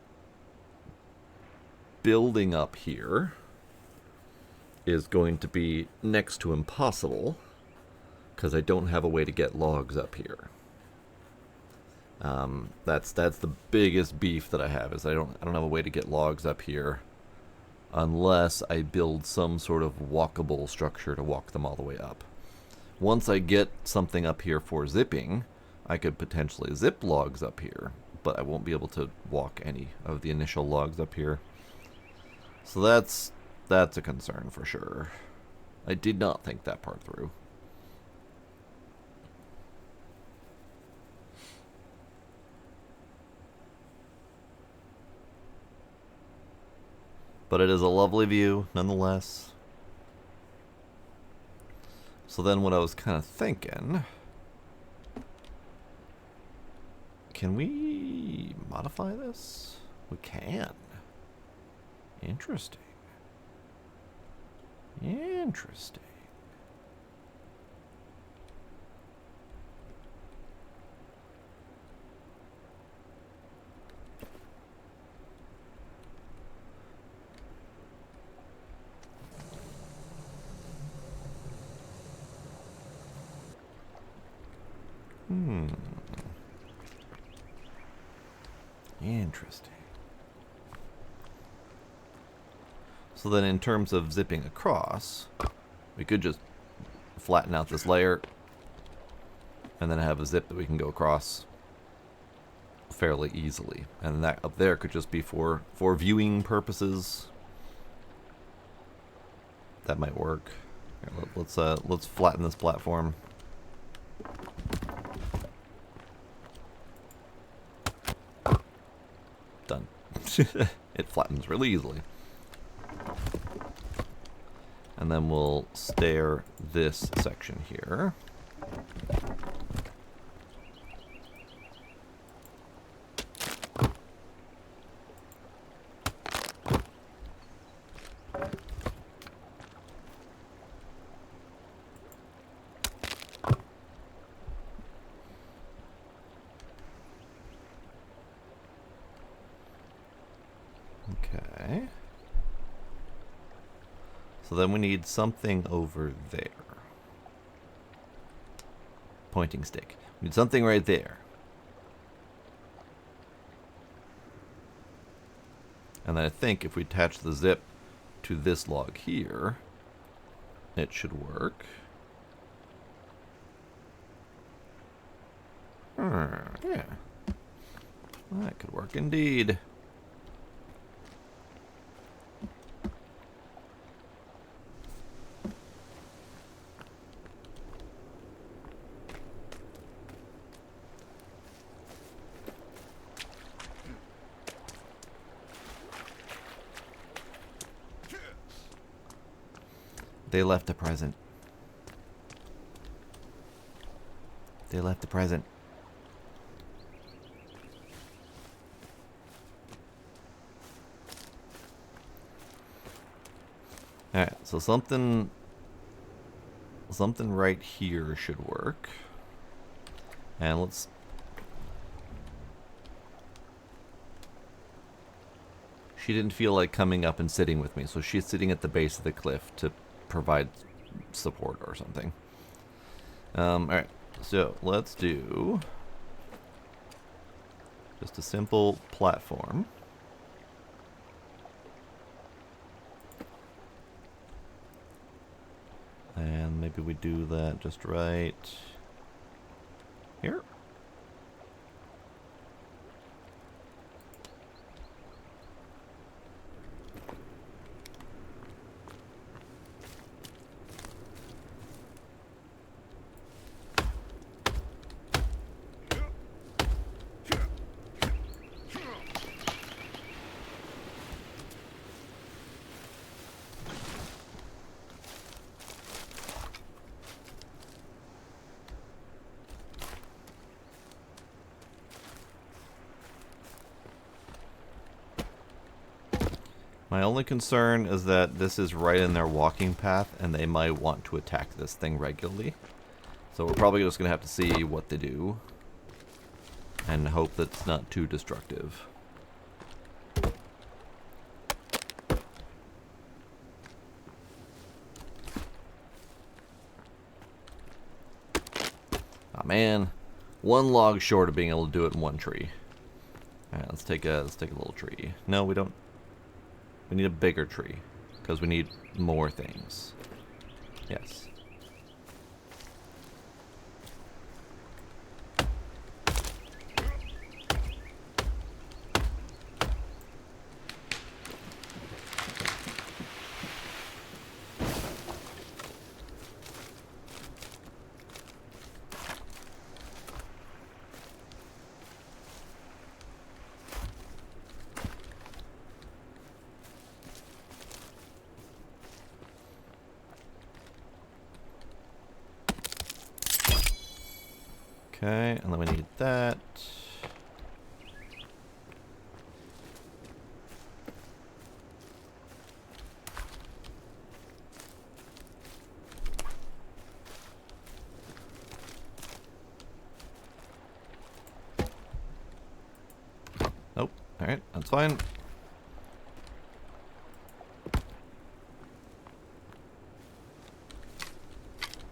building up here is going to be next to impossible because I don't have a way to get logs up here. That's the biggest beef that I have, is I don't have a way to get logs up here unless I build some sort of walkable structure to walk them all the way up. Once I get something up here for zipping, I could potentially zip logs up here, but I won't be able to walk any of the initial logs up here. So that's a concern for sure. I did not think that part through. But it is a lovely view, nonetheless. So then what I was kind of thinking... Can we modify this? We can. Interesting. Interesting. Interesting. So then in terms of zipping across, we could just flatten out this layer and then have a zip that we can go across fairly easily. And that up there could just be for viewing purposes. That might work. Here, let's flatten this platform. Done. It flattens really easily. And then we'll stair this section here. Okay. So then we need something over there. Pointing stick. We need something right there. And then I think if we attach the zip to this log here, it should work. Yeah. That could work indeed. They left a present. They left a present. Alright, so something right here should work. And let's... She didn't feel like coming up and sitting with me, so she's sitting at the base of the cliff to provide support or something. Alright, so let's do just a simple platform. And maybe we do that just right here. My only concern is that this is right in their walking path, and they might want to attack this thing regularly. So we're probably just going to have to see what they do, and hope that it's not too destructive. Ah man, one log short of being able to do it in one tree. Alright, let's take a little tree. No, we don't. We need a bigger tree, because we need more things. Yes. Okay, and then we need that. Nope, alright, that's fine.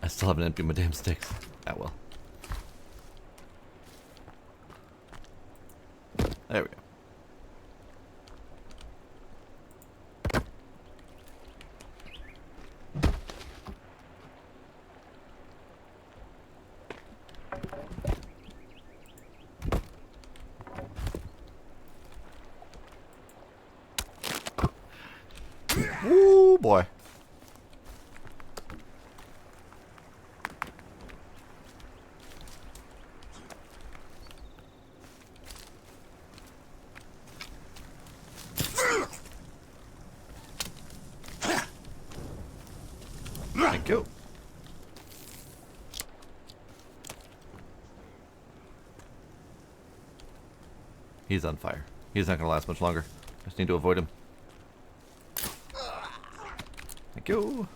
I still haven't emptied my damn sticks. Ah well. There we go. Ooh, boy. Thank you. He's on fire. He's not gonna last much longer. Just need to avoid him. Thank you.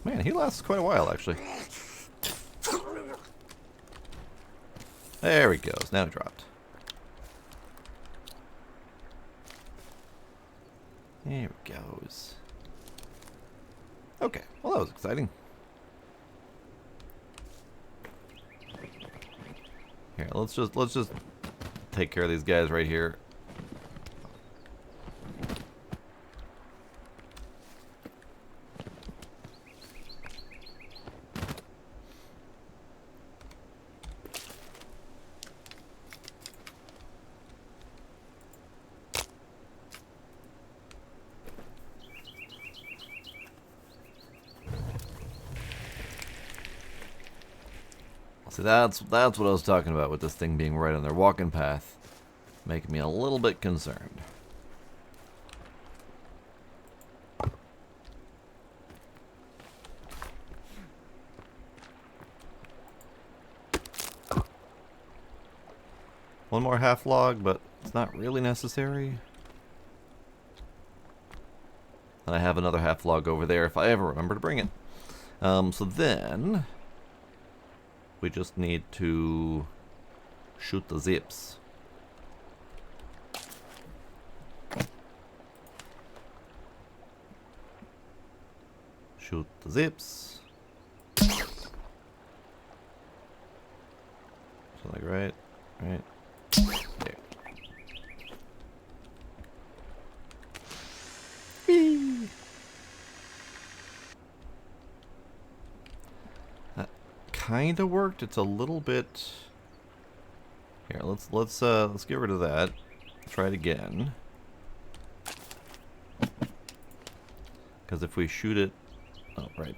Man, he lasts quite a while, actually. There he goes. Now he dropped. There it goes. Okay, well that was exciting. Here, let's just take care of these guys right here. See, that's what I was talking about with this thing being right on their walking path, making me a little bit concerned. One more half log, but it's not really necessary. And I have another half log over there if I ever remember to bring it. So then we just need to shoot the zips. Shoot the zips. So like right. There. Whee! That kind of worked. It's a little bit. Here, let's get rid of that. Try it again. Because if we shoot it, oh right,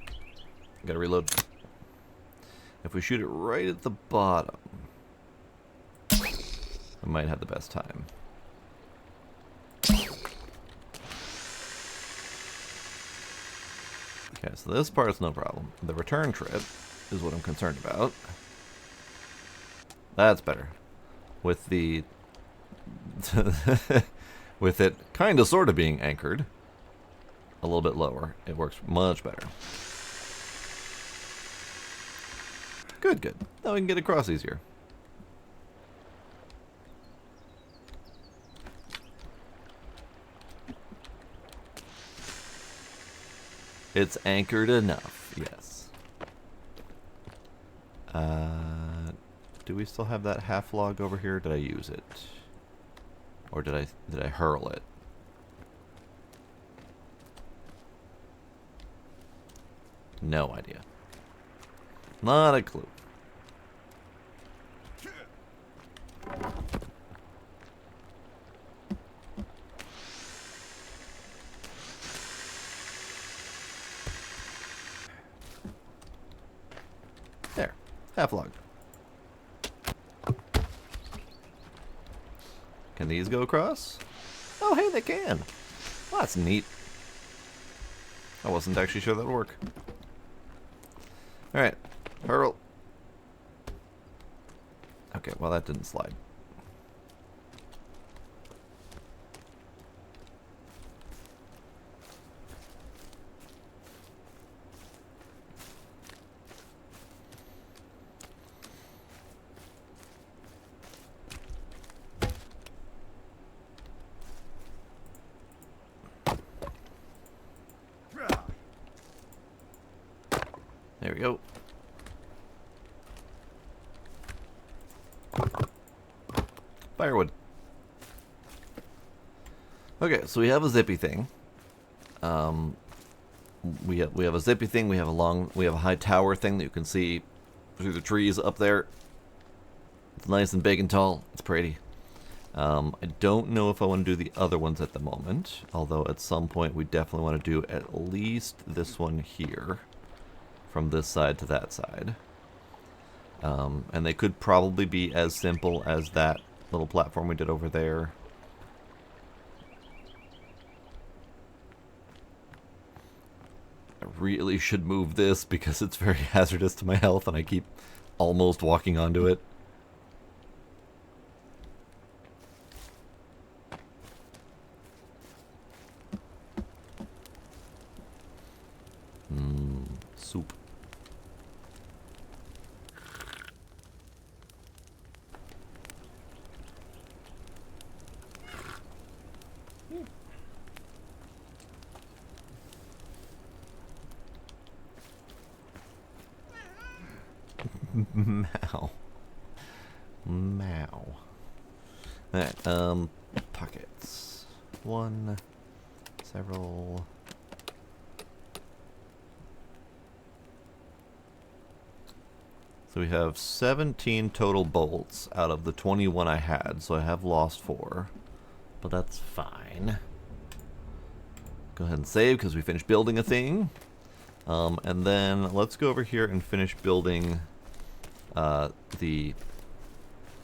gotta reload. If we shoot it right at the bottom, I might have the best time. Okay, so this part's no problem. The return trip is what I'm concerned about. That's better. With the with it kind of sort of being anchored a little bit lower, it works much better. Good. Now we can get across easier. It's anchored enough, yes. Do we still have that half log over here? Did I use it? Or did I hurl it? No idea. Not a clue. There. Half log. Can these go across? Oh, hey, they can. Well, that's neat. I wasn't actually sure that would work. Alright. Hurl. Okay, well, that didn't slide. There we go. Firewood. Okay, so we have a zippy thing. We have a zippy thing. We have a high tower thing that you can see through the trees up there. It's nice and big and tall. It's pretty. I don't know if I want to do the other ones at the moment, although at some point we definitely want to do at least this one here, from this side to that side. And they could probably be as simple as that little platform we did over there. I really should move this because it's very hazardous to my health and I keep almost walking onto it. Soup. Mow. Mow. Alright, pockets. One, several. So we have 17 total bolts out of the 21 I had, so I have lost 4. But that's fine. Go ahead and save because we finished building a thing. And then let's go over here and finish building the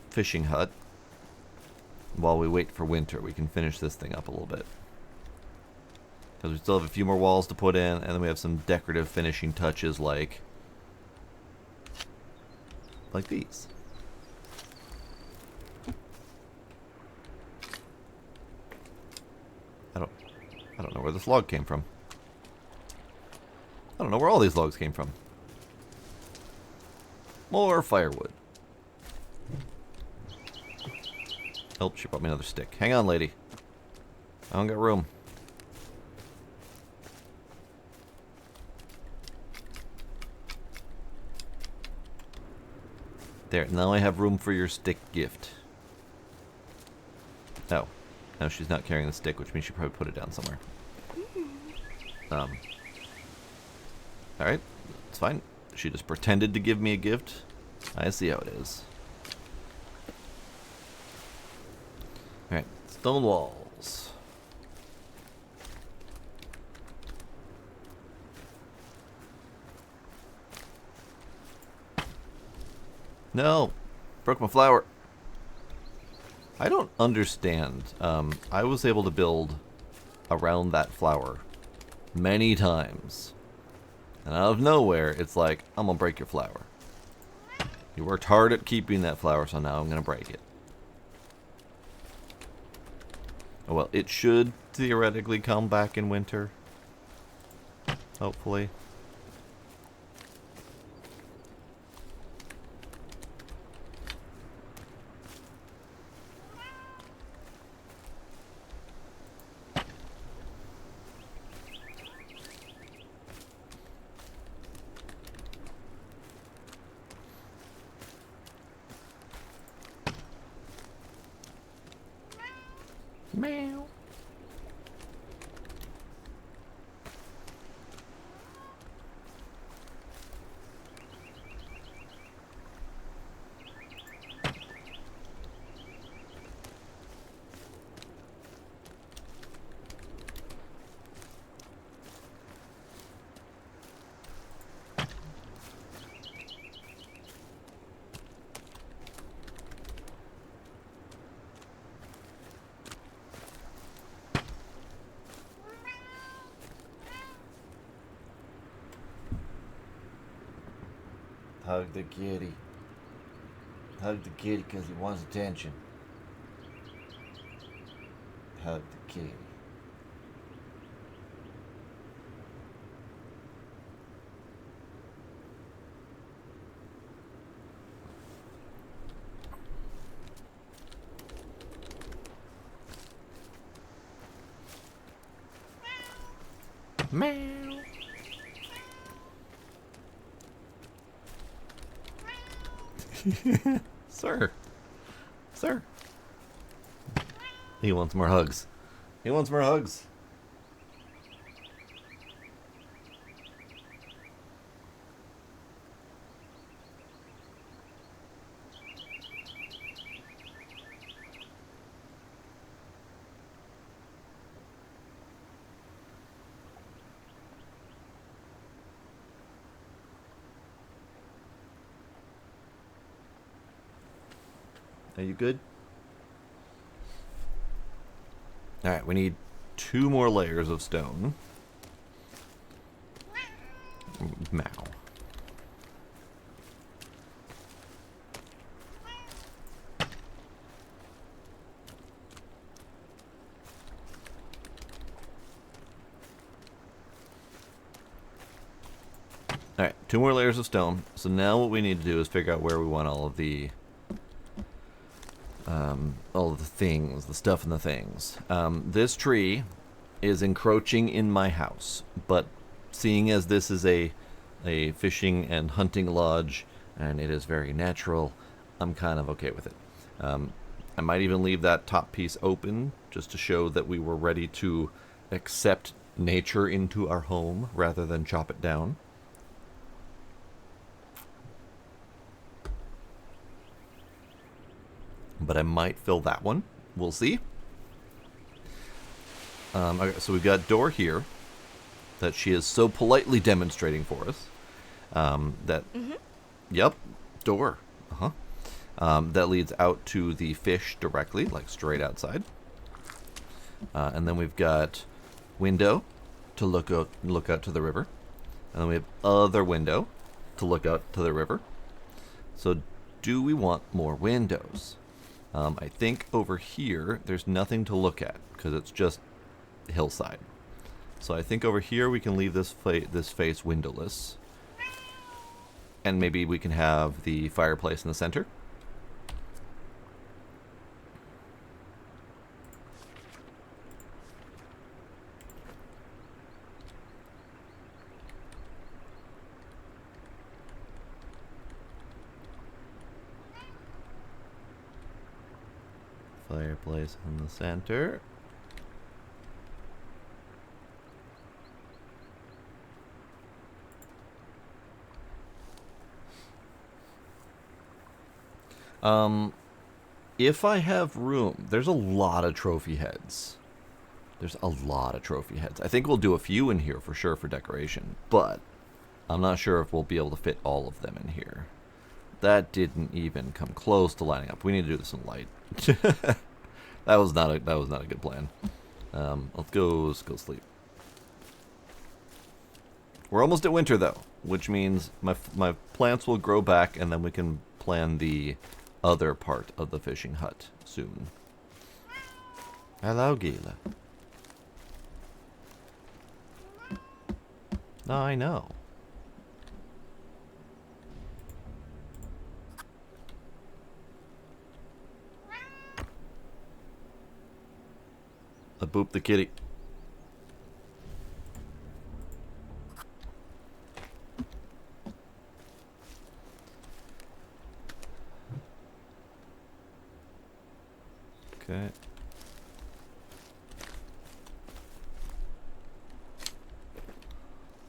fishing hut. While we wait for winter, we can finish this thing up a little bit. Because we still have a few more walls to put in, and then we have some decorative finishing touches like these. I don't know where this log came from. I don't know where all these logs came from. More firewood. Oh, she brought me another stick. Hang on, lady. I don't got room. There, now I have room for your stick gift. Oh. No, she's not carrying the stick, which means she probably put it down somewhere. Alright, it's fine. She just pretended to give me a gift. I see how it is. Alright, stone walls. No! Broke my flower. I don't understand. I was able to build around that flower many times. And out of nowhere, it's like, I'm gonna break your flower. You worked hard at keeping that flower, so now I'm gonna break it. Oh, well, it should theoretically come back in winter. Hopefully. Meow. Hug the kitty. Hug the kitty because he wants attention. Hug the kitty. Meow. Sir. Sir. He wants more hugs. He wants more hugs. Are you good? Alright, we need 2 more layers of stone. Mow. Alright, 2 more layers of stone. So now what we need to do is figure out where we want all of the things, the stuff and the things. This tree is encroaching in my house, but seeing as this is a fishing and hunting lodge, and it is very natural, I'm kind of okay with it. I might even leave that top piece open just to show that we were ready to accept nature into our home rather than chop it down. But I might fill that one. We'll see. Okay, so we've got door here that she is so politely demonstrating for us. Yep, door. That leads out to the fish directly, like straight outside. And then we've got window to look out to the river. And then we have other window to look out to the river. So do we want more windows? I think over here there's nothing to look at because it's just hillside. So I think over here we can leave this face windowless. And maybe we can have the fireplace in the center. Fireplace in the center. If I have room, there's a lot of trophy heads. There's a lot of trophy heads. I think we'll do a few in here for sure for decoration, but I'm not sure if we'll be able to fit all of them in here. That didn't even come close to lining up. We need to do this in light. That was not a good plan. Let's go sleep. We're almost at winter though, which means my plants will grow back, and then we can plan the other part of the fishing hut soon. Hello, Gila. I know. I booped the kitty. Okay.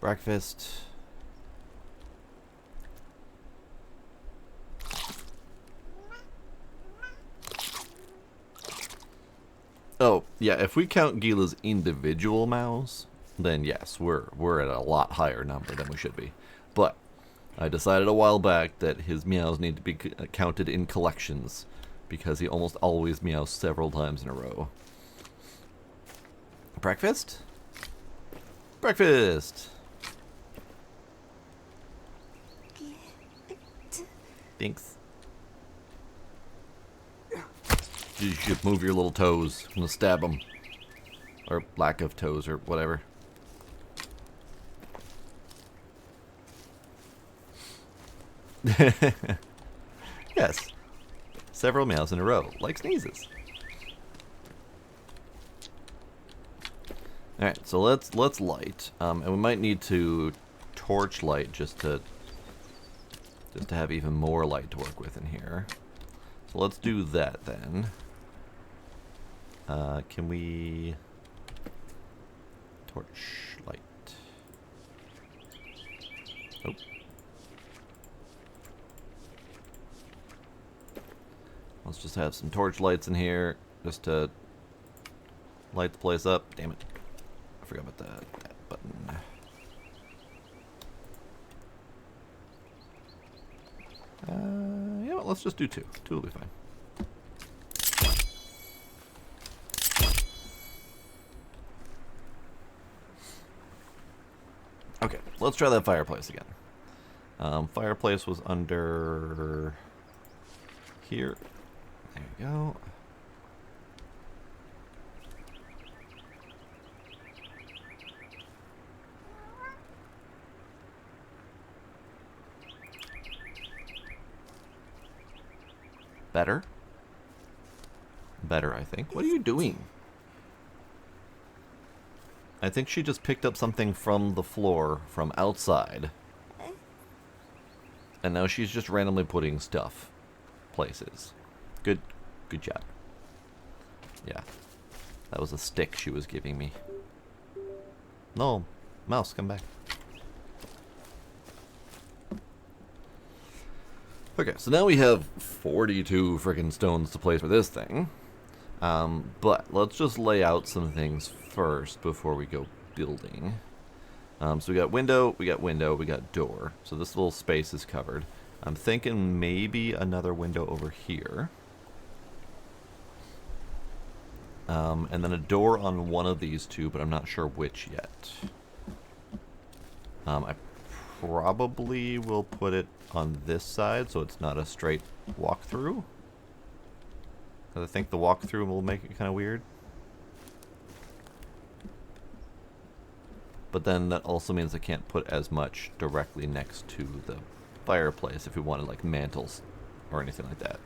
Breakfast. Oh, yeah, if we count Gila's individual mouse, then yes, we're at a lot higher number than we should be. But I decided a while back that his meows need to be counted in collections, because he almost always meows several times in a row. Breakfast? Breakfast! Thanks. You should move your little toes. I'm gonna stab them. Or lack of toes, or whatever. Yes. Several meows in a row, like sneezes. Alright, so let's light. And we might need to torch light just to have even more light to work with in here. So let's do that then. Can we torch light? Oh. Let's just have some torch lights in here just to light the place up. Damn it. I forgot about that button. You know what, let's just do two. Two will be fine. Okay, let's try that fireplace again. Fireplace was under here. There you go. Better? Better, I think. What are you doing? I think she just picked up something from the floor from outside. And now she's just randomly putting stuff places. Good job. Yeah. That was a stick she was giving me. No, mouse, come back. Okay, so now we have 42 freaking stones to place for this thing. But let's just lay out some things first before we go building. So we got window, we got door. So this little space is covered. I'm thinking maybe another window over here. And then a door on one of these two, but I'm not sure which yet. I probably will put it on this side so it's not a straight walkthrough. Because I think the walkthrough will make it kind of weird. But then that also means I can't put as much directly next to the fireplace if we wanted like mantles or anything like that.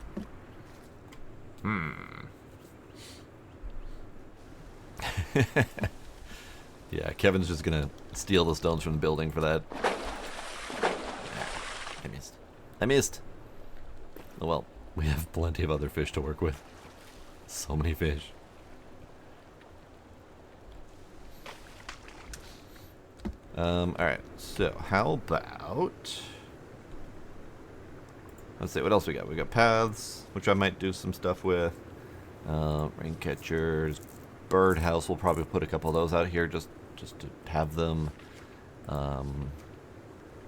Yeah, Kevin's just gonna steal the stones from the building for that. I missed. Oh well, we have plenty of other fish to work with. So many fish. Alright, so how about... Let's see, what else we got? We got paths, which I might do some stuff with. Rain catchers. Birdhouse, we'll probably put a couple of those out here just to have them.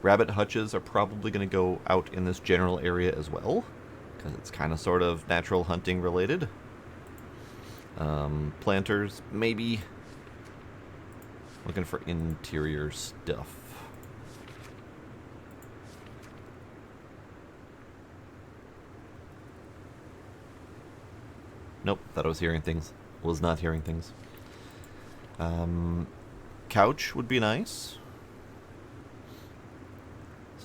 Rabbit hutches are probably going to go out in this general area as well, because it's kind of sort of natural hunting related. Planters, maybe. Looking for interior stuff. Nope, thought I was hearing things. Was not hearing things. Couch would be nice.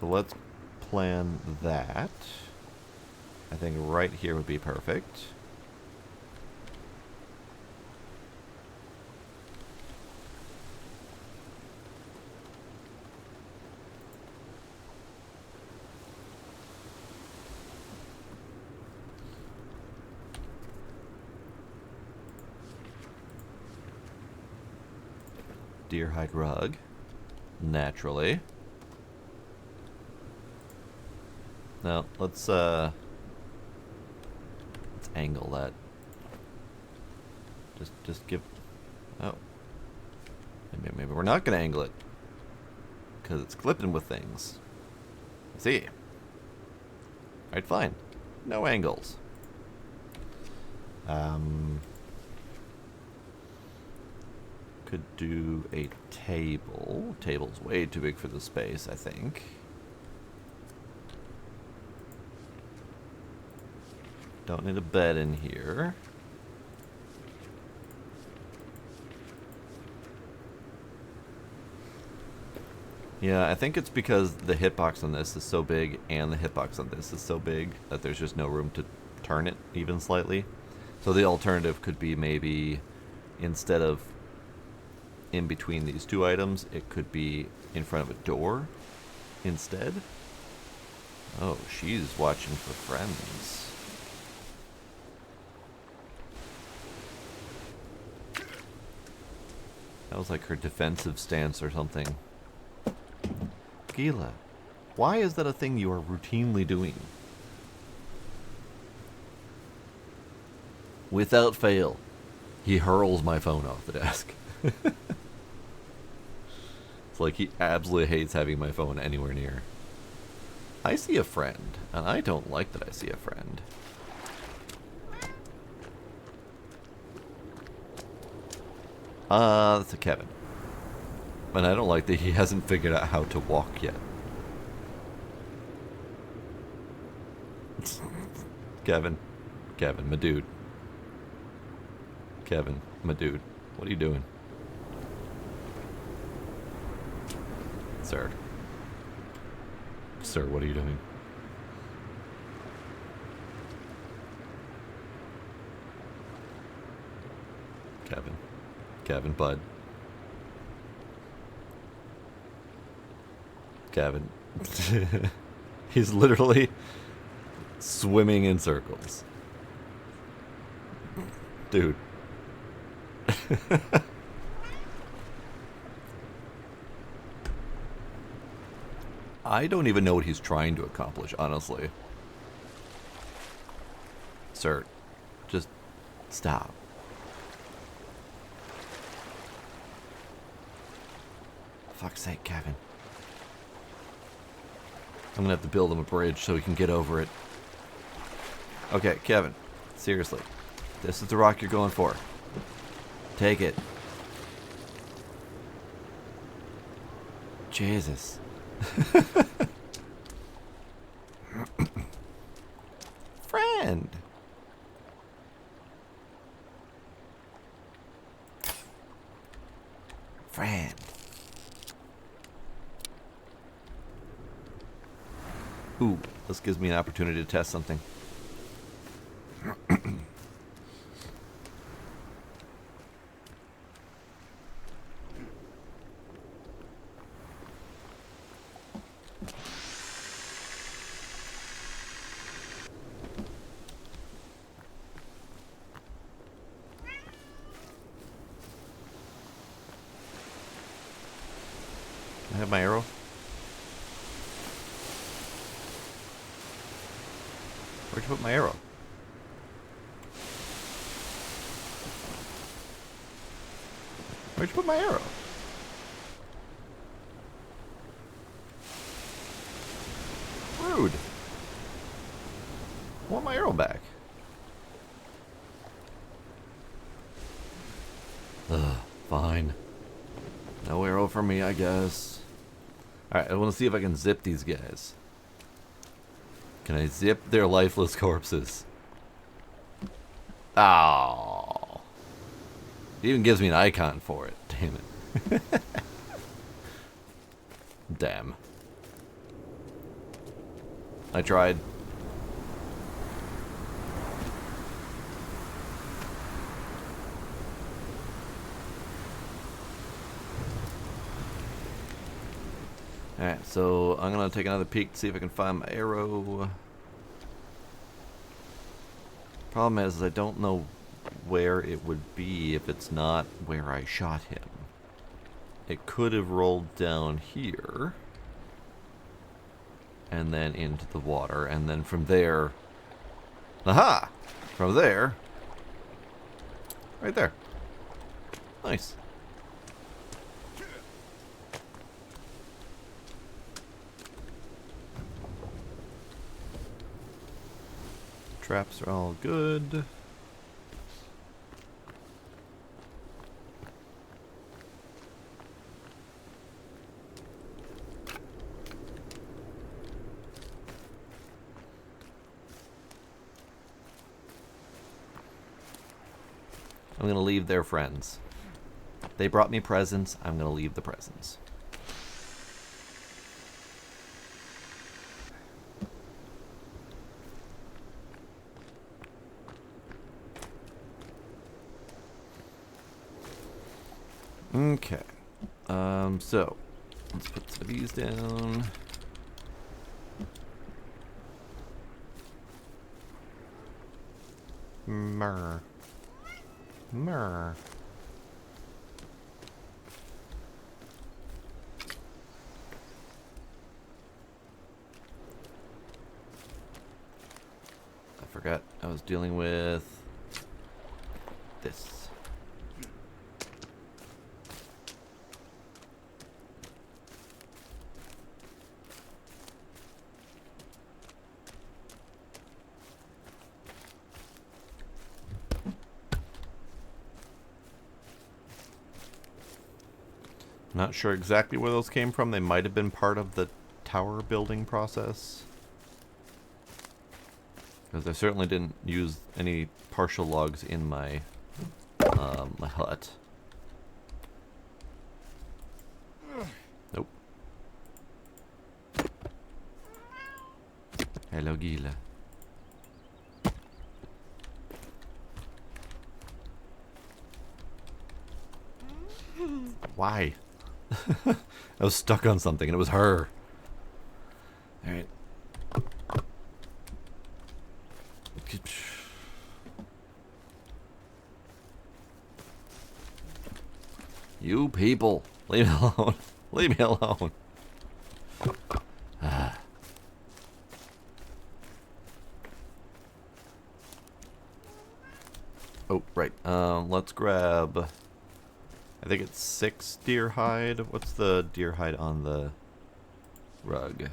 So let's plan that. I think right here would be perfect. Deer hide rug. Naturally. Now, let's angle that. Just give... Oh. Maybe we're not going to angle it. Because it's clipping with things. See? Alright, fine. No angles. Could do a table. Table's way too big for the space, I think. Don't need a bed in here. Yeah, I think it's because the hitbox on this is so big and the hitbox on this is so big that there's just no room to turn it even slightly. So the alternative could be maybe instead of in between these two items, it could be in front of a door instead. Oh, she's watching for friends. That was like her defensive stance or something. Gila, why is that a thing you are routinely doing? Without fail, he hurls my phone off the desk. It's like he absolutely hates having my phone anywhere near. I see a friend, and I don't like that I see a friend. That's a Kevin. And I don't like that he hasn't figured out how to walk yet. Kevin, my dude. Kevin, my dude. What are you doing? Sir. Sir, what are you doing? Kevin, bud. Kevin. He's literally swimming in circles. Dude. I don't even know what he's trying to accomplish, honestly. Sir, just stop. Fuck's sake, Kevin. I'm gonna have to build him a bridge so he can get over it. Okay, Kevin. Seriously. This is the rock you're going for. Take it. Jesus. Friend. Friend. Ooh, this gives me an opportunity to test something. I have my arrow. Where'd you put my arrow? Where'd you put my arrow? Rude. I want my arrow back. Ugh, fine. No arrow for me, I guess. Alright, I want to see if I can zip these guys. Can I zip their lifeless corpses? Oh. It even gives me an icon for it. Damn it. Damn. I tried. Alright, so I'm gonna take another peek to see if I can find my arrow. Problem is I don't know where it would be if it's not where I shot him. It could have rolled down here and then into the water, and then from there, aha! From there, right there. Nice. Traps are all good. I'm gonna leave their friends. They brought me presents. I'm gonna leave the presents. Okay. So let's put some of these down. Myrrh. Myrrh. I forgot I was dealing with this. Not sure exactly where those came from. They might have been part of the tower building process. Because I certainly didn't use any partial logs in my my hut. Nope. Hello, Gila. Why? I was stuck on something and it was her. Alright. You people, leave me alone. Leave me alone. Oh, right. Let's grab... I think it's 6 deer hide. What's the deer hide on the rug?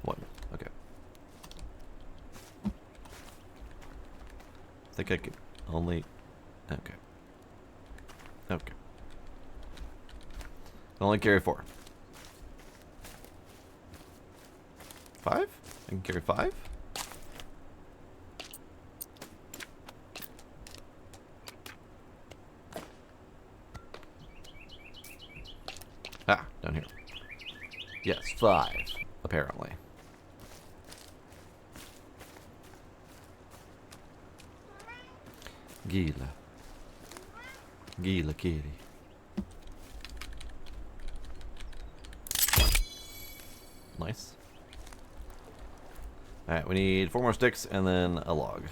1. Okay. I think I could only... Okay. Okay. Only carry 4. 5? I can carry 5? Ah, down here. Yes, 5, apparently. Gila. Gila kitty. Nice. Alright, we need 4 more sticks and then a log.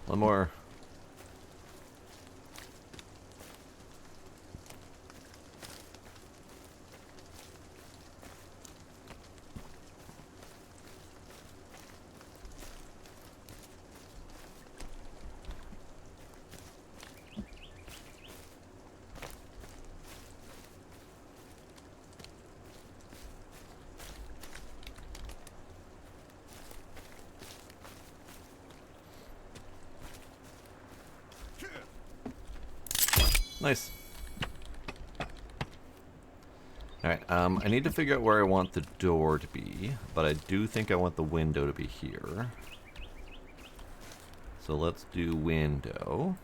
One more. Nice. Alright, I need to figure out where I want the door to be, but I do think I want the window to be here. So let's do window.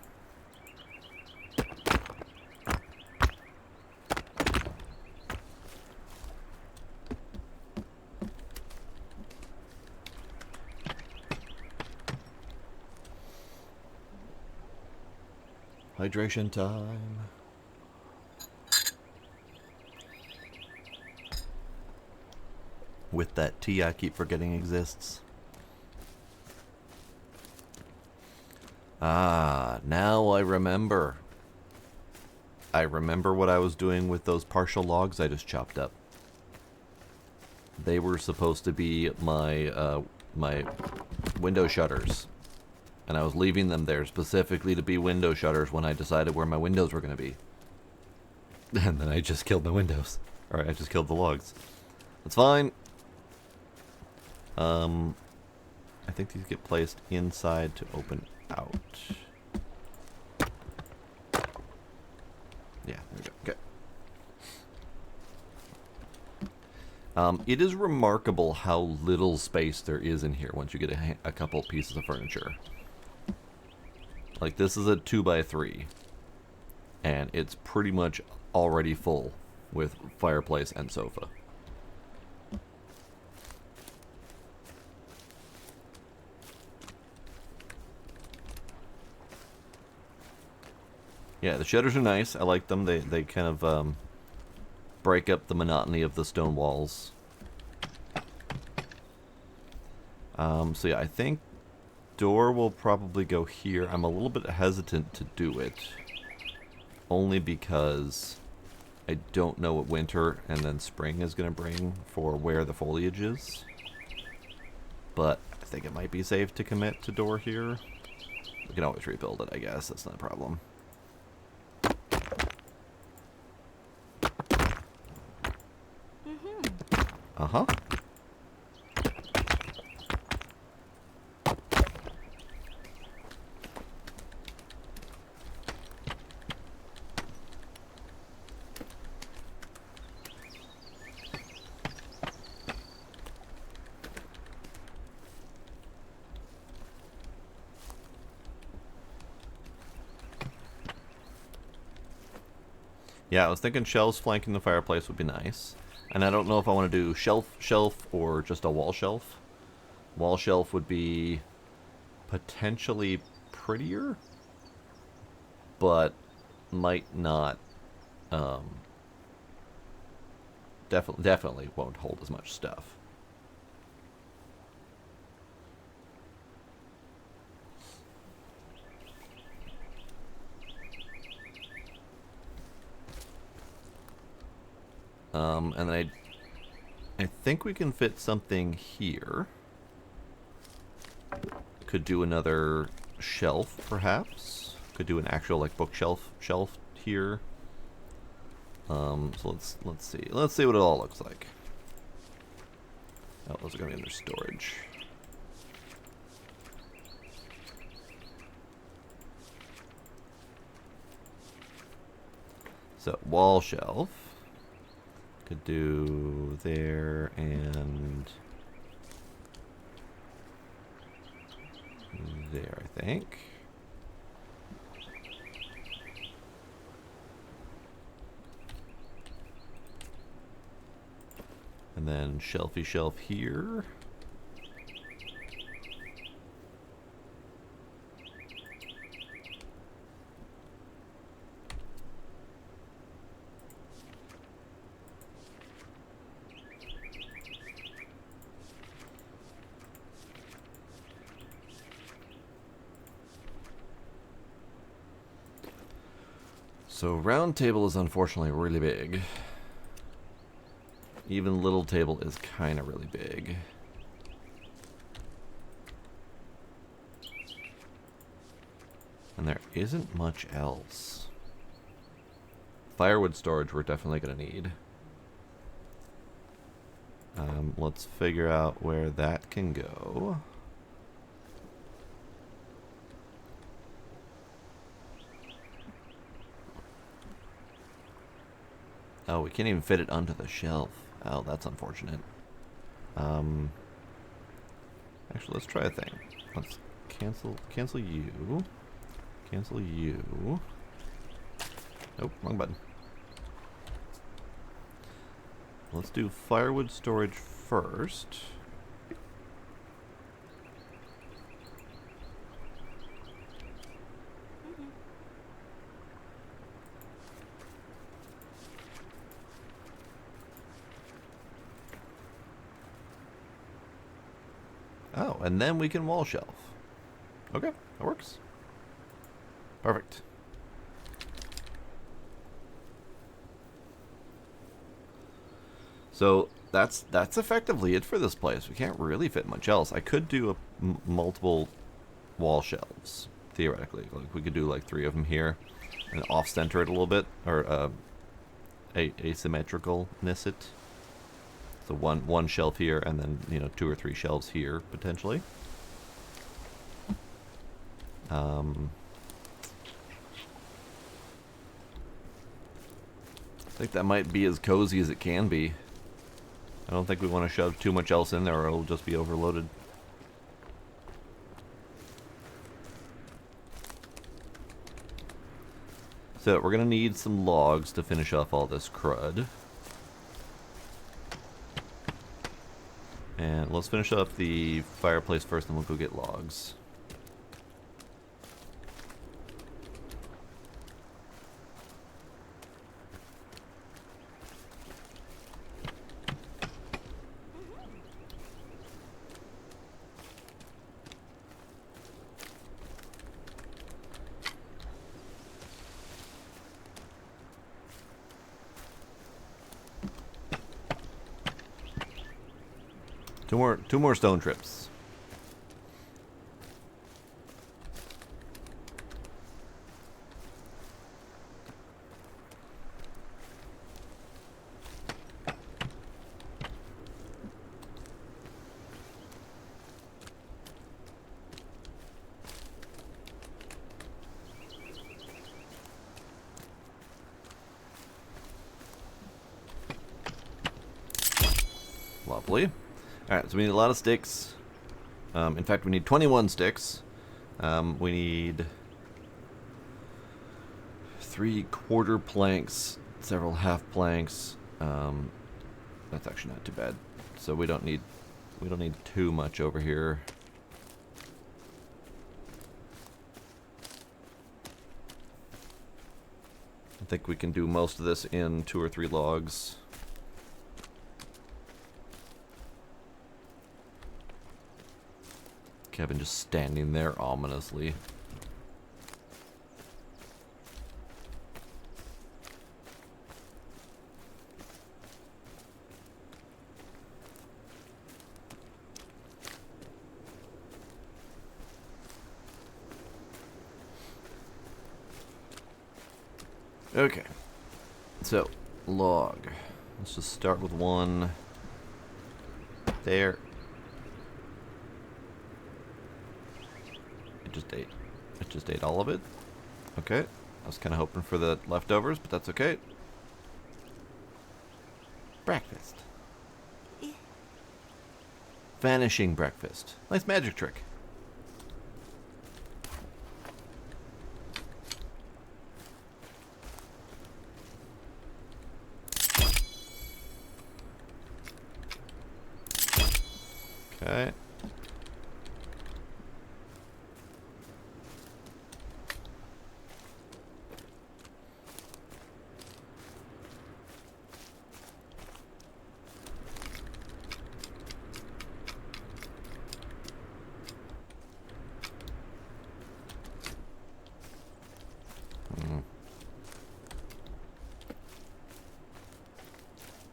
Hydration time. With that tea I keep forgetting exists. Ah, now I remember. I remember what I was doing with those partial logs I just chopped up. They were supposed to be my my window shutters. And I was leaving them there specifically to be window shutters when I decided where my windows were going to be. And then I just killed the windows. Alright, I just killed the logs. That's fine. I think these get placed inside to open out. Yeah, there we go. Okay. It is remarkable how little space there is in here once you get a couple pieces of furniture. Like, this is a 2x3, and it's pretty much already full with fireplace and sofa. Yeah, the shutters are nice. I like them. They kind of break up the monotony of the stone walls. So yeah, I think door will probably go here. I'm a little bit hesitant to do it, only because I don't know what winter and then spring is going to bring for where the foliage is. But I think it might be safe to commit to door here. We can always rebuild it, I guess. That's not a problem. Uh-huh. Yeah, I was thinking shelves flanking the fireplace would be nice. And I don't know if I want to do shelf or just a wall shelf. Wall shelf would be potentially prettier, but might not. Definitely won't hold as much stuff. And then I think we can fit something here. Could do another shelf, perhaps. Could do an actual like bookshelf here. So let's see. Let's see what it all looks like. Oh, those are gonna be under storage. So wall shelf. Could do there and there, I think. And then shelfy shelf here. So round table is unfortunately really big. Even little table is kind of really big. And there isn't much else. Firewood storage we're definitely going to need. Let's figure out where that can go. Oh, we can't even fit it onto the shelf. Oh, that's unfortunate. Actually, let's try a thing. Let's cancel you. Cancel you. Nope, wrong button. Let's do firewood storage first. Oh, and then we can wall shelf. Okay, that works. Perfect. So that's effectively it for this place. We can't really fit much else. I could do multiple wall shelves theoretically. Like we could do like 3 of them here, and off center it a little bit, or asymmetricalness it. So one shelf here, and then 2 or 3 shelves here potentially. I think that might be as cozy as it can be. I don't think we want to shove too much else in there or it'll just be overloaded. So we're going to need some logs to finish off all this crud. And let's finish up the fireplace first, and we'll go get logs. Two more stone trips. Lovely. Alright, so we need a lot of sticks. In fact, we need 21 sticks. We need 3/4 planks several half planks. That's actually not too bad. So we don't need too much over here. I think we can do most of this in 2 or 3 logs. Kevin just standing there ominously. Okay, so log. Let's just start with one there. It just ate all of it. Okay, I was kind of hoping for the leftovers, but that's okay. Breakfast. Vanishing breakfast. Nice magic trick. Okay.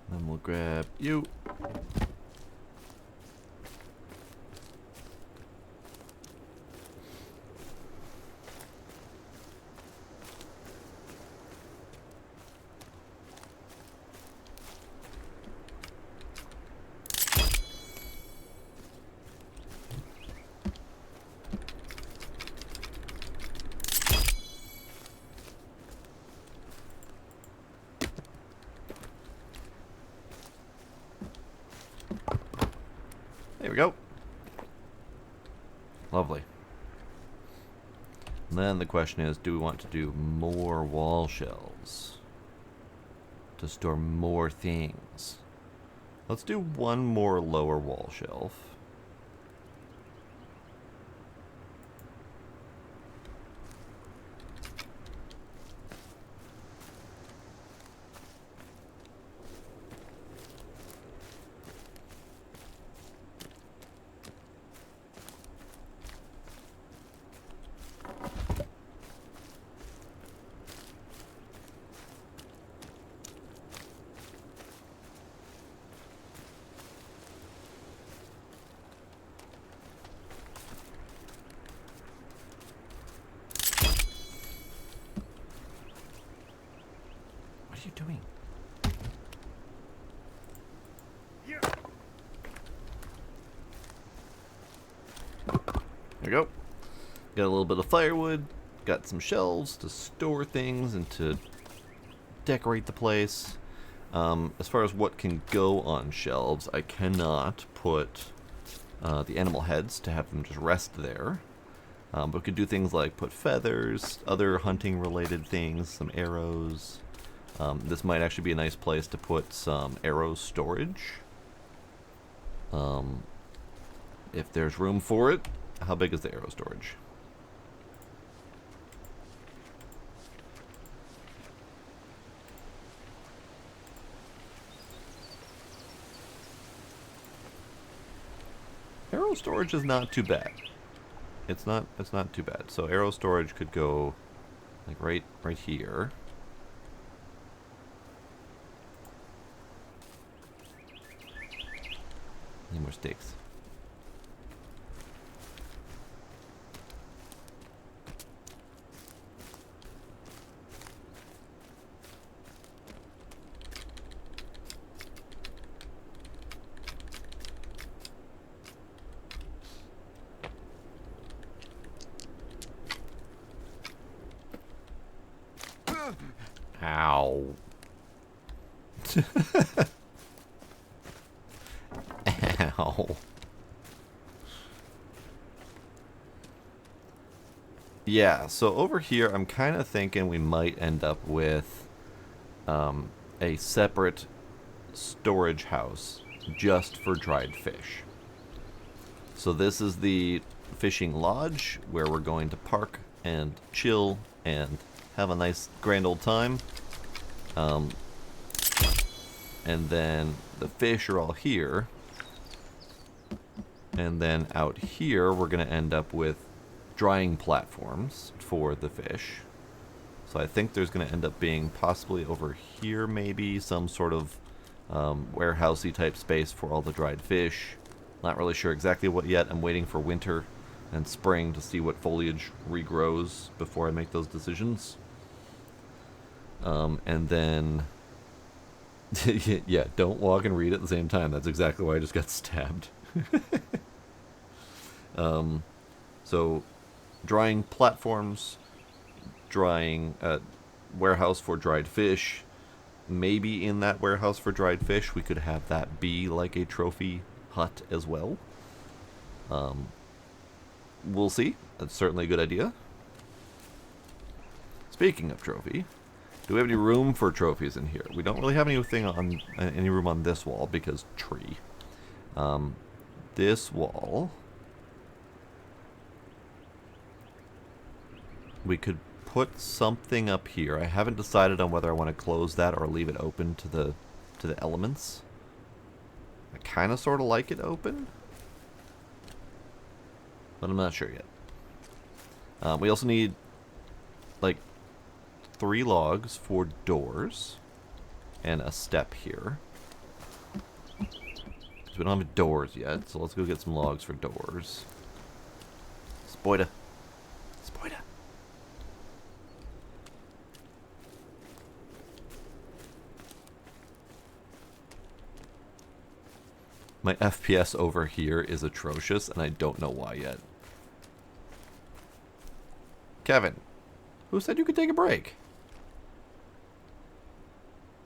Then we'll grab you. There we go. Lovely. And then the question is, do we want to do more wall shelves to store more things? Let's do one more lower wall shelf. What are you doing? There we go. Got a little bit of firewood. Got some shelves to store things and to decorate the place. As far as what can go on shelves, I cannot put the animal heads to have them just rest there. But we could do things like put feathers, other hunting related things, some arrows. This might actually be a nice place to put some arrow storage. If there's room for it. How big is the arrow storage? Arrow storage is not too bad. It's not too bad. So arrow storage could go like right here. Need more sticks. Ow. Ow. Yeah, so over here I'm kind of thinking we might end up with a separate storage house just for dried fish. So this is the fishing lodge where we're going to park and chill and have a nice grand old time. And then the fish are all here. And then out here we're going to end up with drying platforms for the fish. So I think there's going to end up being possibly over here maybe some sort of warehousey type space for all the dried fish. Not really sure exactly what yet. I'm waiting for winter and spring to see what foliage regrows before I make those decisions. And then... yeah, don't walk and read at the same time. That's exactly why I just got stabbed. So, drying platforms, drying warehouse for dried fish. Maybe in that warehouse for dried fish, we could have that be like a trophy hut as well. We'll see. That's certainly a good idea. Speaking of trophy, do we have any room for trophies in here? We don't really have anything on any room on this wall because tree. This wall, we could put something up here. I haven't decided on whether I want to close that or leave it open to the elements. I kind of sort of like it open, but I'm not sure yet. We also need like 3 logs for doors and a step here. We don't have doors yet, so let's go get some logs for doors. Spoida. Spoida. My FPS over here is atrocious, and I don't know why yet. Kevin, who said you could take a break?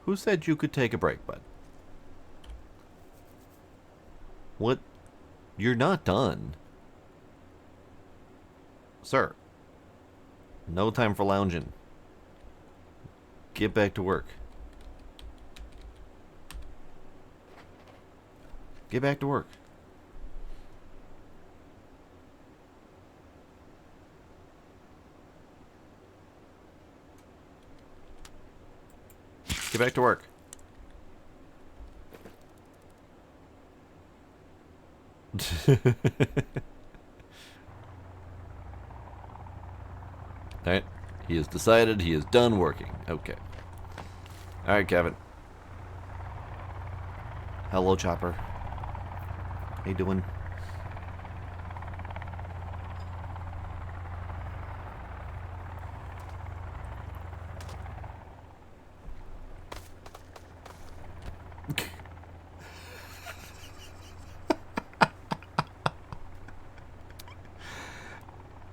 Who said you could take a break, bud? What? You're not done. Sir. No time for lounging. Get back to work. Get back to work. Get back to work. Alright. He has decided he is done working. Okay. Alright, Kevin. Hello, Chopper. How you doing?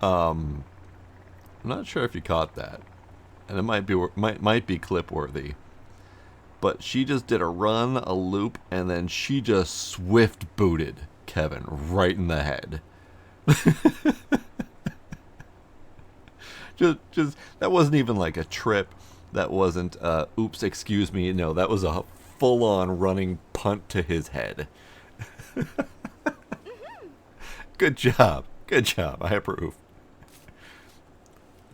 I'm not sure if you caught that, and it might be clip worthy, but she just did a run, a loop, and then she just swift booted Kevin right in the head. just that wasn't even like a trip. That wasn't oops, excuse me. No, that was a full-on running punt to his head. Good job. Good job. I approve.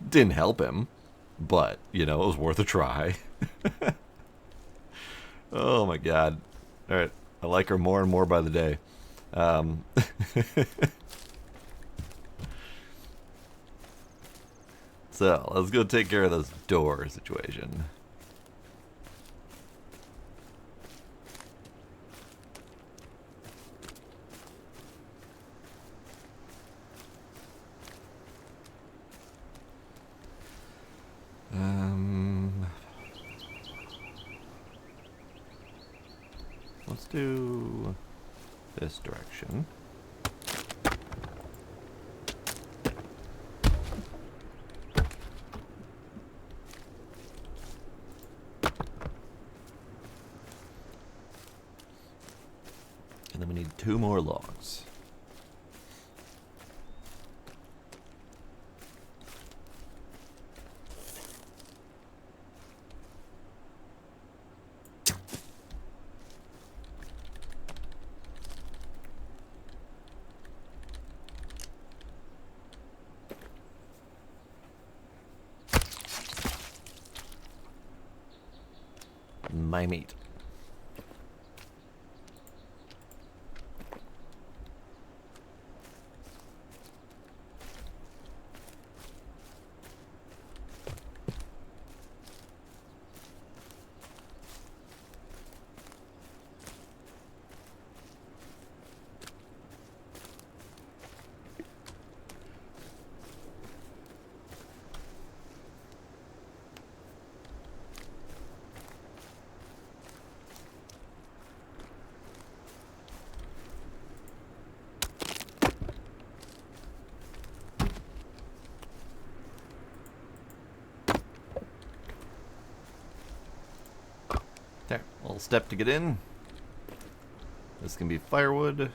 Didn't help him, but, you know, it was worth a try. Oh my god. Alright, I like her more and more by the day. So, let's go take care of this door situation. Let's do this direction. And then we need 2 more logs. my meat. There, little step to get in. This can be firewood.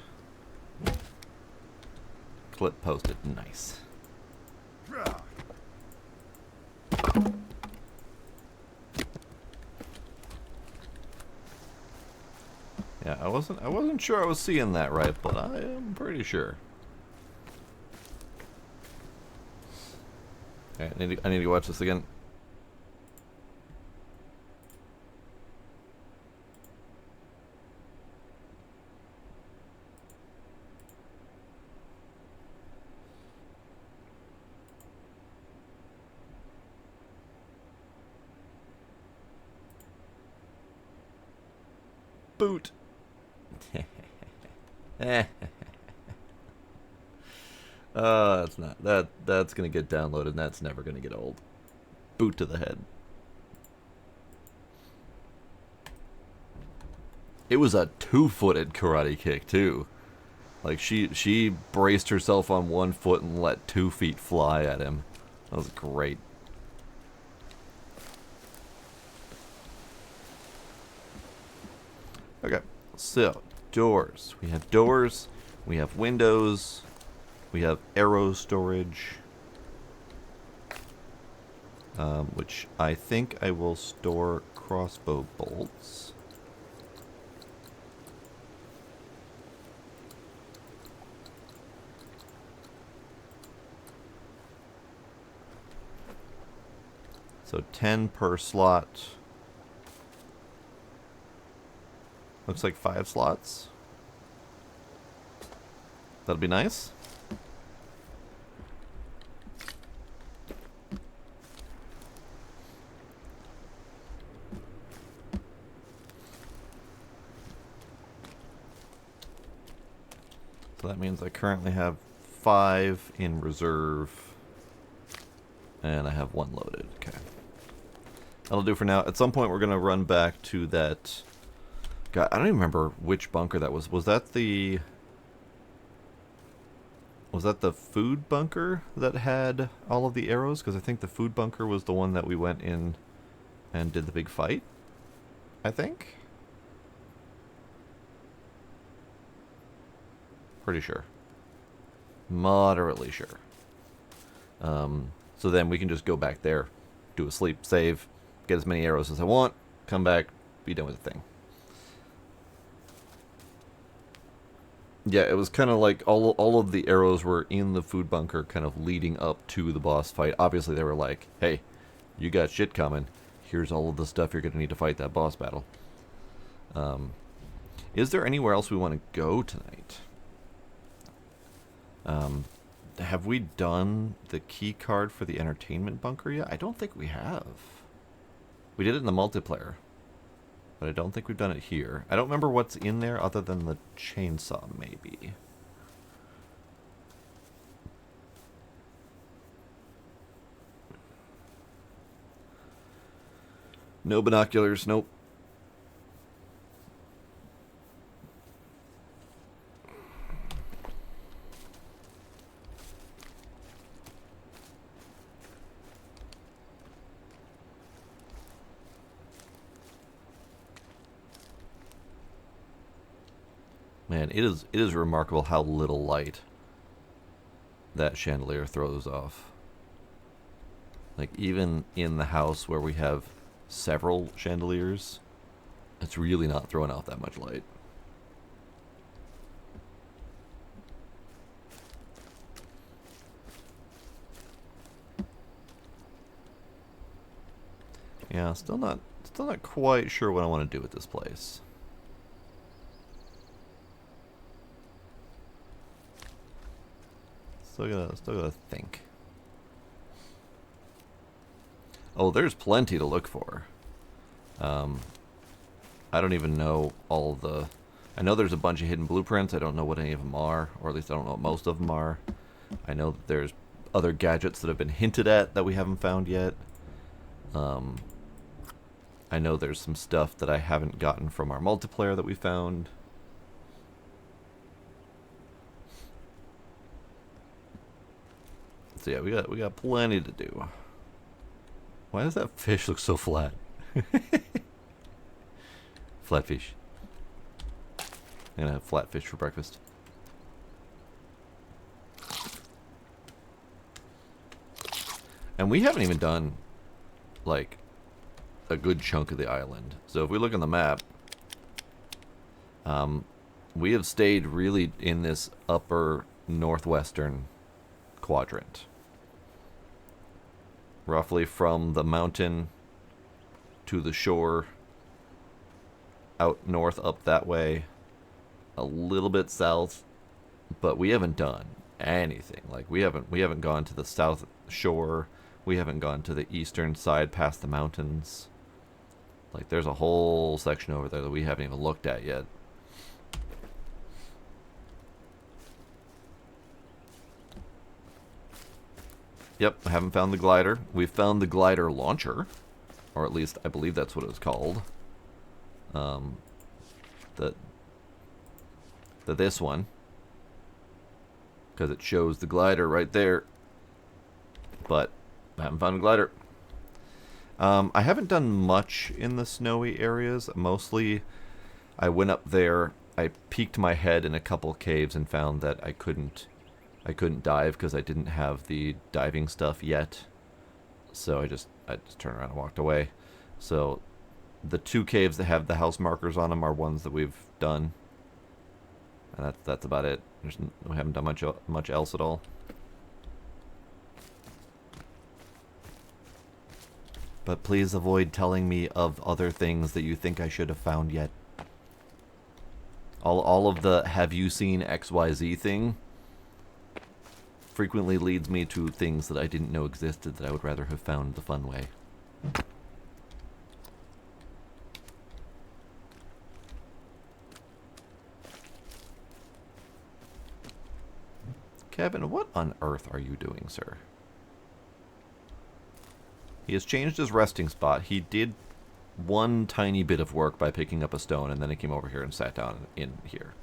Clip posted, nice. Yeah, I wasn't sure I was seeing that right, but I am pretty sure. Okay, I need to watch this again. Boot. That's not that's gonna get downloaded and that's never gonna get old. Boot to the head. It was a two-footed karate kick too. Like she braced herself on one foot and let 2 feet fly at him. That was great. Okay, so doors. We have doors. We have windows. We have arrow storage. Which I think I will store crossbow bolts. So 10 per slot. Looks like 5 slots. That'll be nice. So that means I currently have 5 in reserve. And I have 1 loaded. Okay. That'll do for now. At some point we're going to run back to that... God, I don't even remember which bunker that was. Was that the food bunker that had all of the arrows? Because I think the food bunker was the one that we went in and did the big fight. I think. Pretty sure. Moderately sure. So then we can just go back there, do a sleep, save, get as many arrows as I want, come back, be done with the thing. Yeah, it was kind of like all of the arrows were in the food bunker kind of leading up to the boss fight. Obviously, they were like, hey, you got shit coming. Here's all of the stuff you're going to need to fight that boss battle. Is there anywhere else we want to go tonight? Have we done the key card for the entertainment bunker yet? I don't think we have. We did it in the multiplayer. But I don't think we've done it here. I don't remember what's in there other than the chainsaw, maybe. No binoculars, nope. Man, it is remarkable how little light that chandelier throws off. Like, even in the house where we have several chandeliers, it's really not throwing out that much light. Yeah, still not quite sure what I want to do with this place. Still gotta think. Oh, there's plenty to look for. I don't even know all the... I know there's a bunch of hidden blueprints. I don't know what any of them are, or at least I don't know what most of them are. I know that there's other gadgets that have been hinted at that we haven't found yet. I know there's some stuff that I haven't gotten from our multiplayer that we found. So yeah, we got plenty to do. Why does that fish look so flat? Flat fish. I'm gonna have flat fish for breakfast. And we haven't even done, like, a good chunk of the island. So if we look on the map, we have stayed really in this upper northwestern quadrant. Roughly from the mountain to the shore, out north up that way, a little bit south, but we haven't done anything. Like we haven't gone to the south shore, we haven't gone to the eastern side past the mountains. Like there's a whole section over there that we haven't even looked at yet. Yep, I haven't found the glider. We've found the glider launcher, or at least I believe that's what it was called. This one, because it shows the glider right there, but I haven't found a glider. I haven't done much in the snowy areas. Mostly, I went up there, I peeked my head in a couple caves and found that I couldn't dive because I didn't have the diving stuff yet. So I just turned around and walked away. So the two caves that have the house markers on them are ones that we've done. And that's about it. We haven't done much else at all. But please avoid telling me of other things that you think I should have found yet. All of the have you seen XYZ thing frequently leads me to things that I didn't know existed that I would rather have found the fun way. Kevin, what on earth are you doing, sir? He has changed his resting spot. He did one tiny bit of work by picking up a stone, and then he came over here and sat down in here.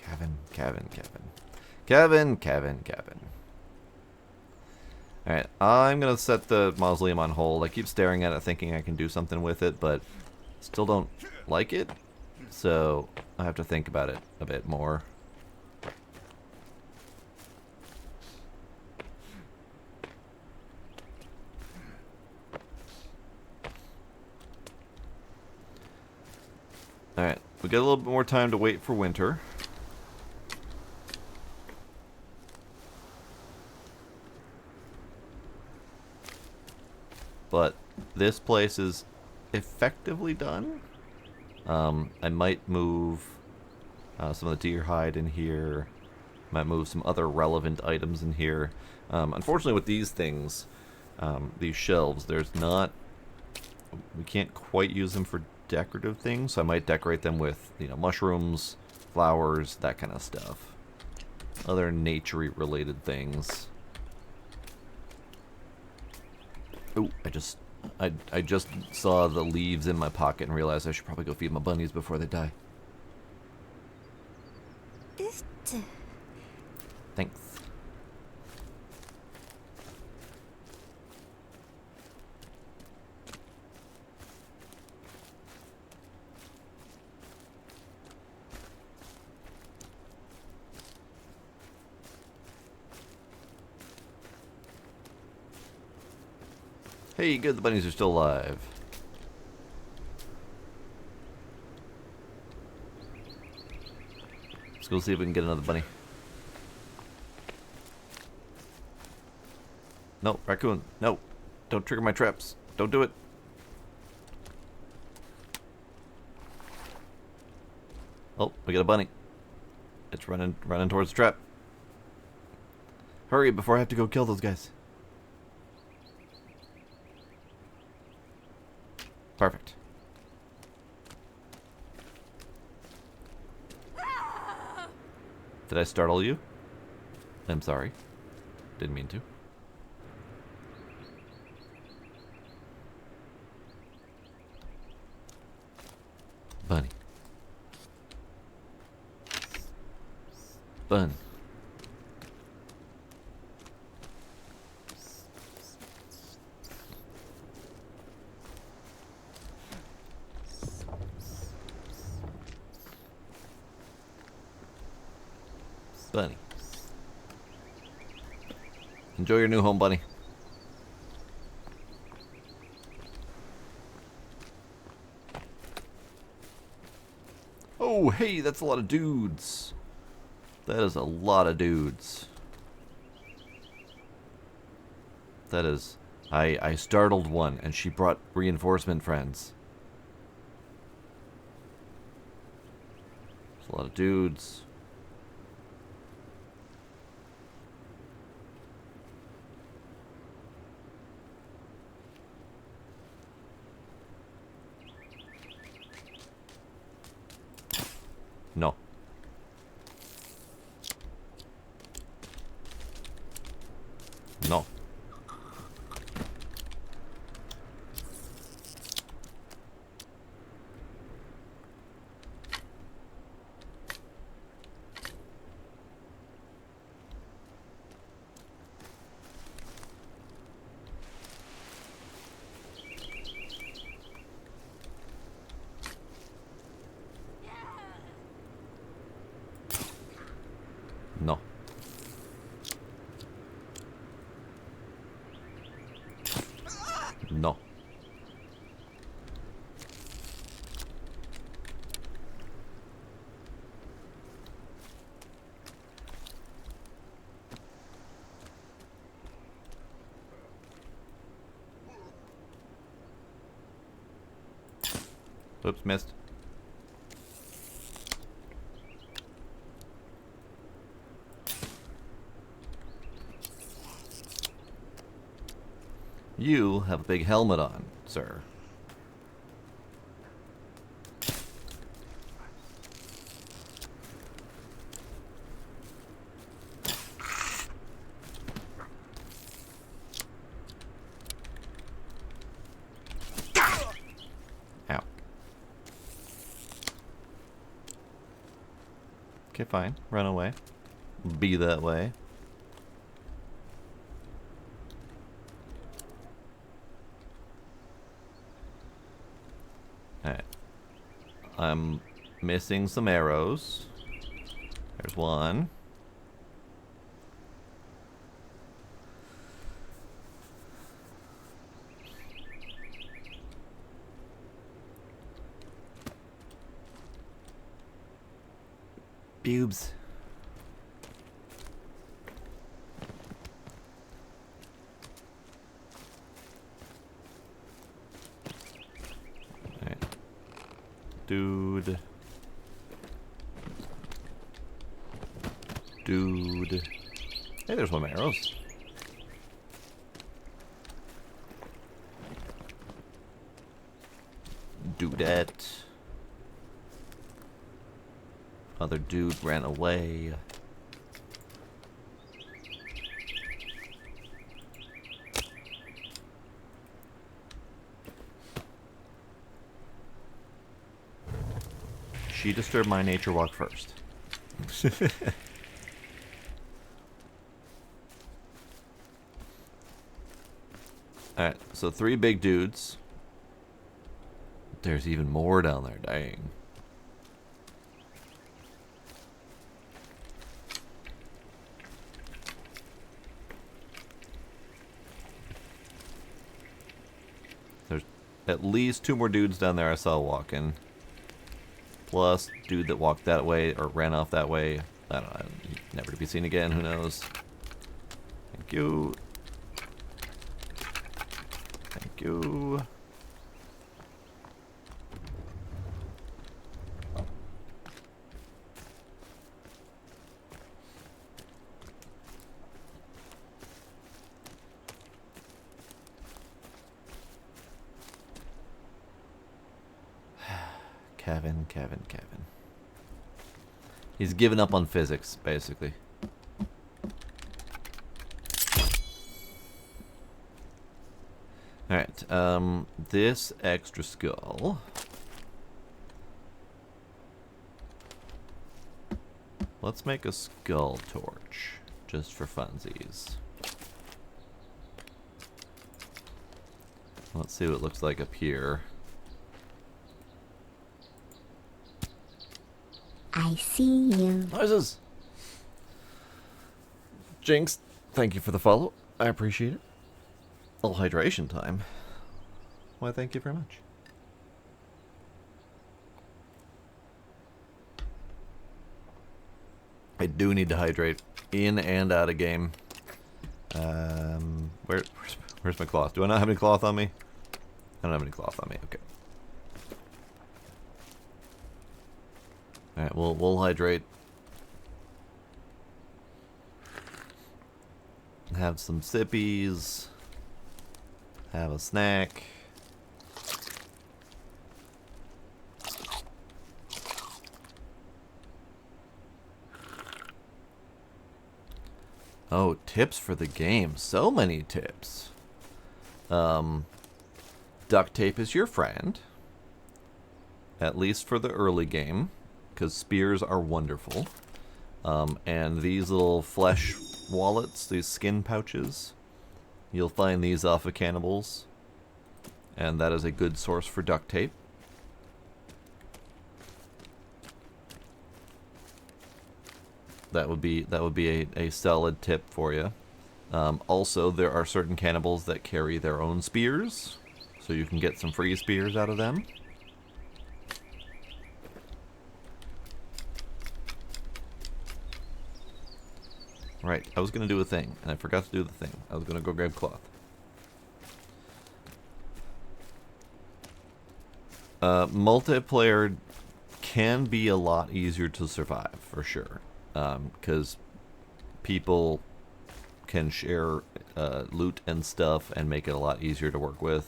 Kevin. Alright, I'm going to set the mausoleum on hold. I keep staring at it thinking I can do something with it, but still don't like it. So I have to think about it a bit more. Alright, we got a little bit more time to wait for winter. But this place is effectively done. I might move some of the deer hide in here. Might move some other relevant items in here. Unfortunately with these things, these shelves, we can't quite use them for decorative things, so I might decorate them with, mushrooms, flowers, that kind of stuff. Other nature-y related things. Oh, I just saw the leaves in my pocket and realized I should probably go feed my bunnies before they die. Thanks. Hey, good, the bunnies are still alive. Let's go see if we can get another bunny. No, raccoon. No. Don't trigger my traps. Don't do it. Oh, we got a bunny. It's running towards the trap. Hurry before I have to go kill those guys. Perfect. Did I startle you? I'm sorry. Didn't mean to. Bunny. Bun. Bunny. Enjoy your new home, Bunny. Oh, hey, that's a lot of dudes. That is a lot of dudes. That is... I startled one, and she brought reinforcement friends. There's a lot of dudes. No. No. No. No. Oops, missed. You have a big helmet on, sir. Ow. Okay, fine. Run away. Be that way. Alright. I'm missing some arrows. There's one. Boobs. Alright. Dude. Dude. Hey, there's one of my arrows. Dudette. Other dude ran away. She disturbed my nature walk first. Alright, so 3 big dudes. There's even more down there, dang. There's at least 2 more dudes down there I saw walking. Plus, dude that walked that way or ran off that way. I don't know. Never to be seen again. Who knows? Thank you. you. Kevin. He's given up on physics, basically. Alright, this extra skull. Let's make a skull torch, just for funsies. Let's see what it looks like up here. I see you. Noises! Jinx, thank you for the follow. I appreciate it. All hydration time. Why, thank you very much. I do need to hydrate in and out of game. Where's my cloth? Do I not have any cloth on me? I don't have any cloth on me. Okay. All right, we'll hydrate. Have some sippies. Have a snack. Oh, tips for the game. So many tips. Duct tape is your friend. At least for the early game. Because spears are wonderful. And these little flesh wallets, these skin pouches, you'll find these off of cannibals. And that is a good source for duct tape. That would be a solid tip for you. Also, there are certain cannibals that carry their own spears, so you can get some free spears out of them. Right, I was going to do a thing, and I forgot to do the thing. I was going to go grab cloth. Multiplayer can be a lot easier to survive, for sure. Because people can share loot and stuff and make it a lot easier to work with.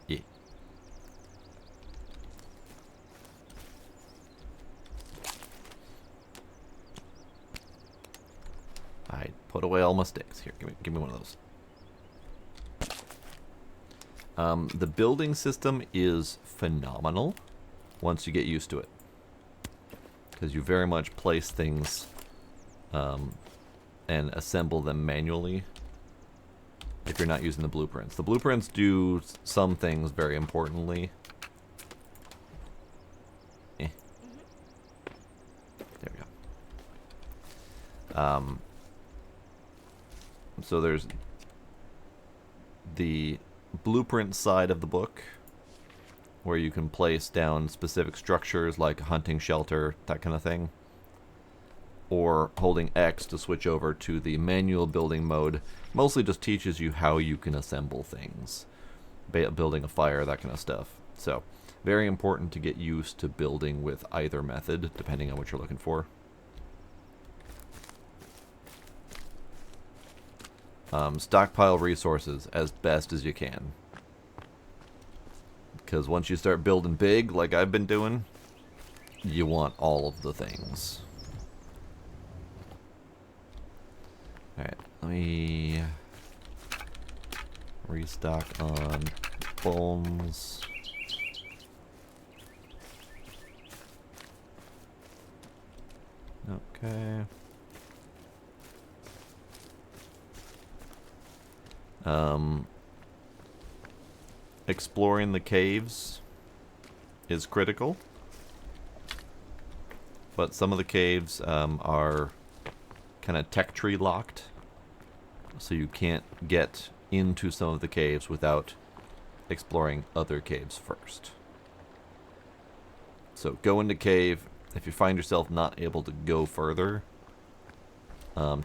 Yeah. I put away all my sticks. Here, give me one of those. The building system is phenomenal once you get used to it. Because you very much place things and assemble them manually if you're not using the blueprints. The blueprints do some things very importantly. There we go. So there's the blueprint side of the book where you can place down specific structures like a hunting shelter, that kind of thing, or holding X to switch over to the manual building mode. Mostly just teaches you how you can assemble things, building a fire, that kind of stuff. So very important to get used to building with either method depending on what you're looking for. Stockpile resources as best as you can. Because once you start building big, like I've been doing, you want all of the things. Alright, let me restock on bones. Okay. Exploring the caves is critical, but some of the caves are kind of tech tree locked, so you can't get into some of the caves without exploring other caves first. So go into cave. If you find yourself not able to go further,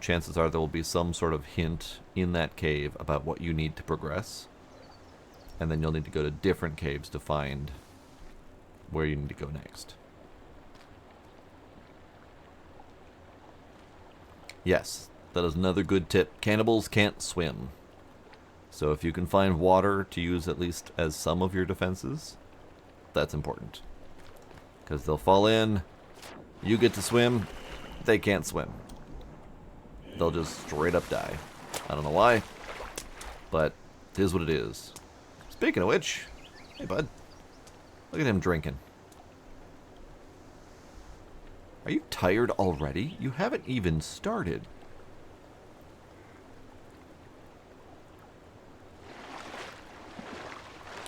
chances are there will be some sort of hint in that cave about what you need to progress. And then you'll need to go to different caves to find where you need to go next. Yes, that is another good tip. Cannibals can't swim. So if you can find water to use at least as some of your defenses, that's important. Because they'll fall in, you get to swim, they can't swim. They'll just straight up die. I don't know why, but it is what it is. Speaking of which, hey bud, look at him drinking. Are you tired already? You haven't even started.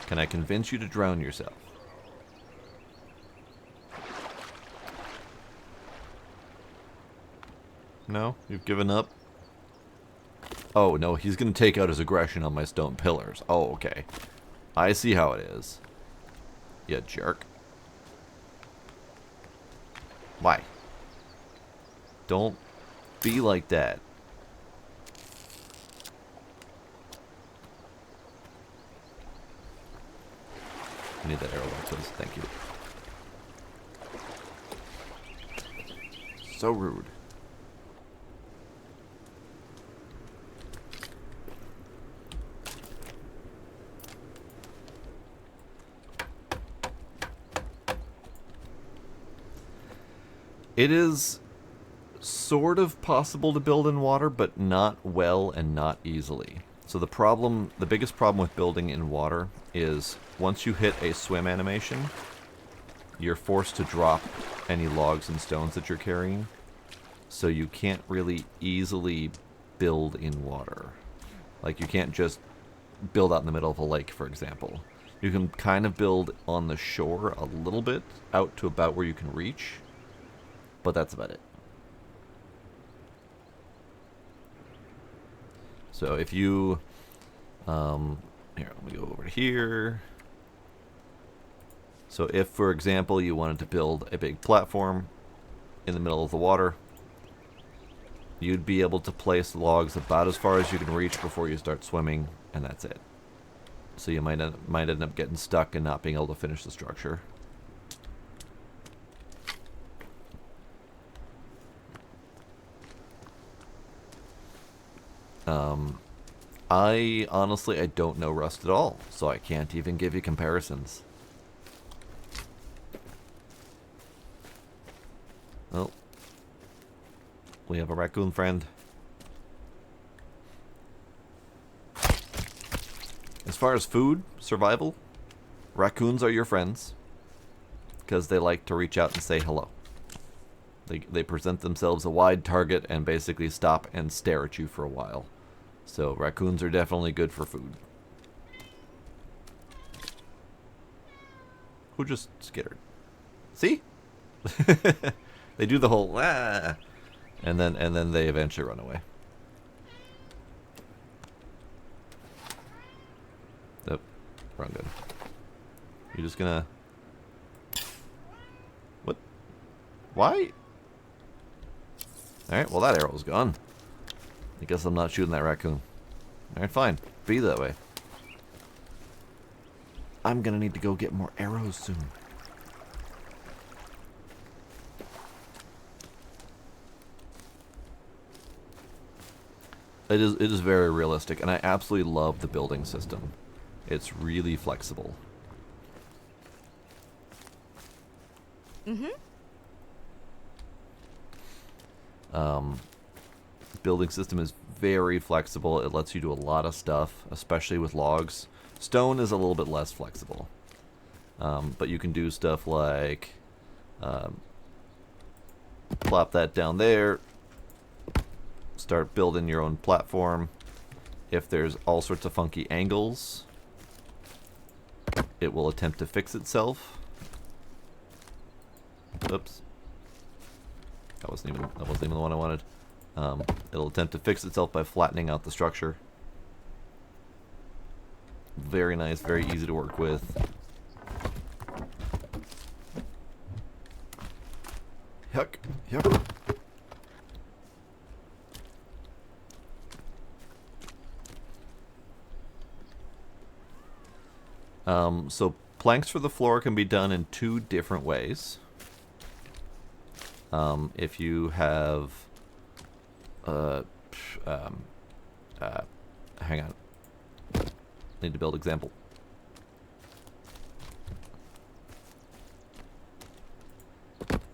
Can I convince you to drown yourself? No? You've given up? Oh, no, he's going to take out his aggression on my stone pillars. Oh, okay. I see how it is. You jerk. Why? Don't be like that. I need that arrow back, please. Thank you. So rude. It is sort of possible to build in water, but not well and not easily. So the biggest problem with building in water is once you hit a swim animation, you're forced to drop any logs and stones that you're carrying. So you can't really easily build in water. Like you can't just build out in the middle of a lake, for example. You can kind of build on the shore a little bit, out to about where you can reach. But that's about it. So if you, here, let me go over here. So if, for example, you wanted to build a big platform in the middle of the water, you'd be able to place logs about as far as you can reach before you start swimming, and that's it. So you might end up getting stuck and not being able to finish the structure. I honestly don't know Rust at all, so I can't even give you comparisons. Oh. We have a raccoon friend. As far as food, survival, raccoons are your friends. Because they like to reach out and say hello. They present themselves a wide target and basically stop and stare at you for a while. So raccoons are definitely good for food. Who just skittered? See? They do the whole ah, and then they eventually run away. Nope, wrong gun. You're just gonna what? Why? All right, well that arrow's gone. I guess I'm not shooting that raccoon. Alright, fine. Be that way. I'm gonna need to go get more arrows soon. It is very realistic, and I absolutely love the building system. It's really flexible. Building system is very flexible. It lets you do a lot of stuff, especially with logs. Stone is a little bit less flexible. But you can do stuff like plop that down there, start building your own platform. If there's all sorts of funky angles, it will attempt to fix itself. Oops. That wasn't even the one I wanted. It'll attempt to fix itself by flattening out the structure. Very nice, very easy to work with. Yuck. Yuck. So planks for the floor can be done in 2 different ways. If you have, hang on, need to build example.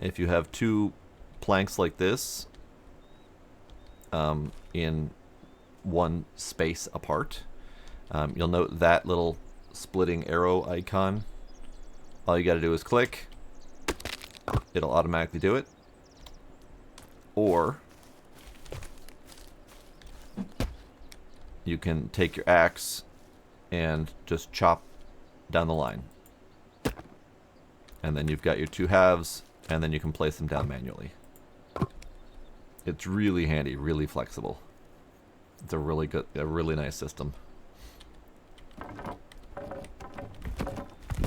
If you have 2 planks like this, in one space apart, you'll note that little splitting arrow icon. All you got to do is click. It'll automatically do it. Or you can take your axe and just chop down the line. And then you've got your 2 halves, and then you can place them down manually. It's really handy, really flexible. It's a really nice system.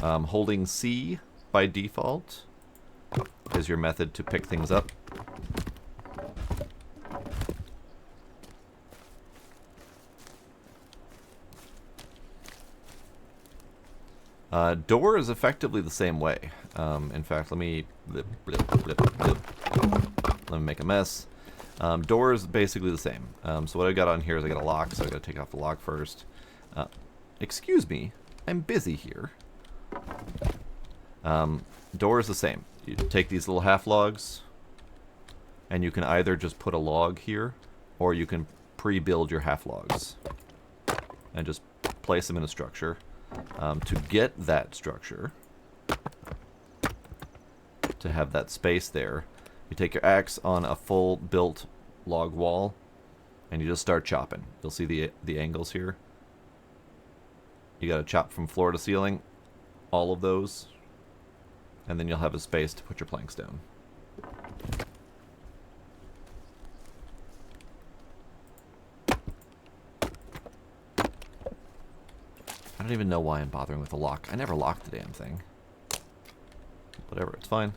Holding C by default is your method to pick things up. Door is effectively the same way. In fact, let me make a mess. Door is basically the same. So what I got on here is I got a lock, so I got to take off the lock first. Excuse me, I'm busy here. Door is the same. You take these little half logs, and you can either just put a log here, or you can pre-build your half logs and just place them in a structure. To get that structure, to have that space there, you take your axe on a full built log wall, and you just start chopping. You'll see the angles here. You gotta chop from floor to ceiling, all of those, and then you'll have a space to put your planks down. I don't even know why I'm bothering with the lock. I never locked the damn thing. Whatever, it's fine.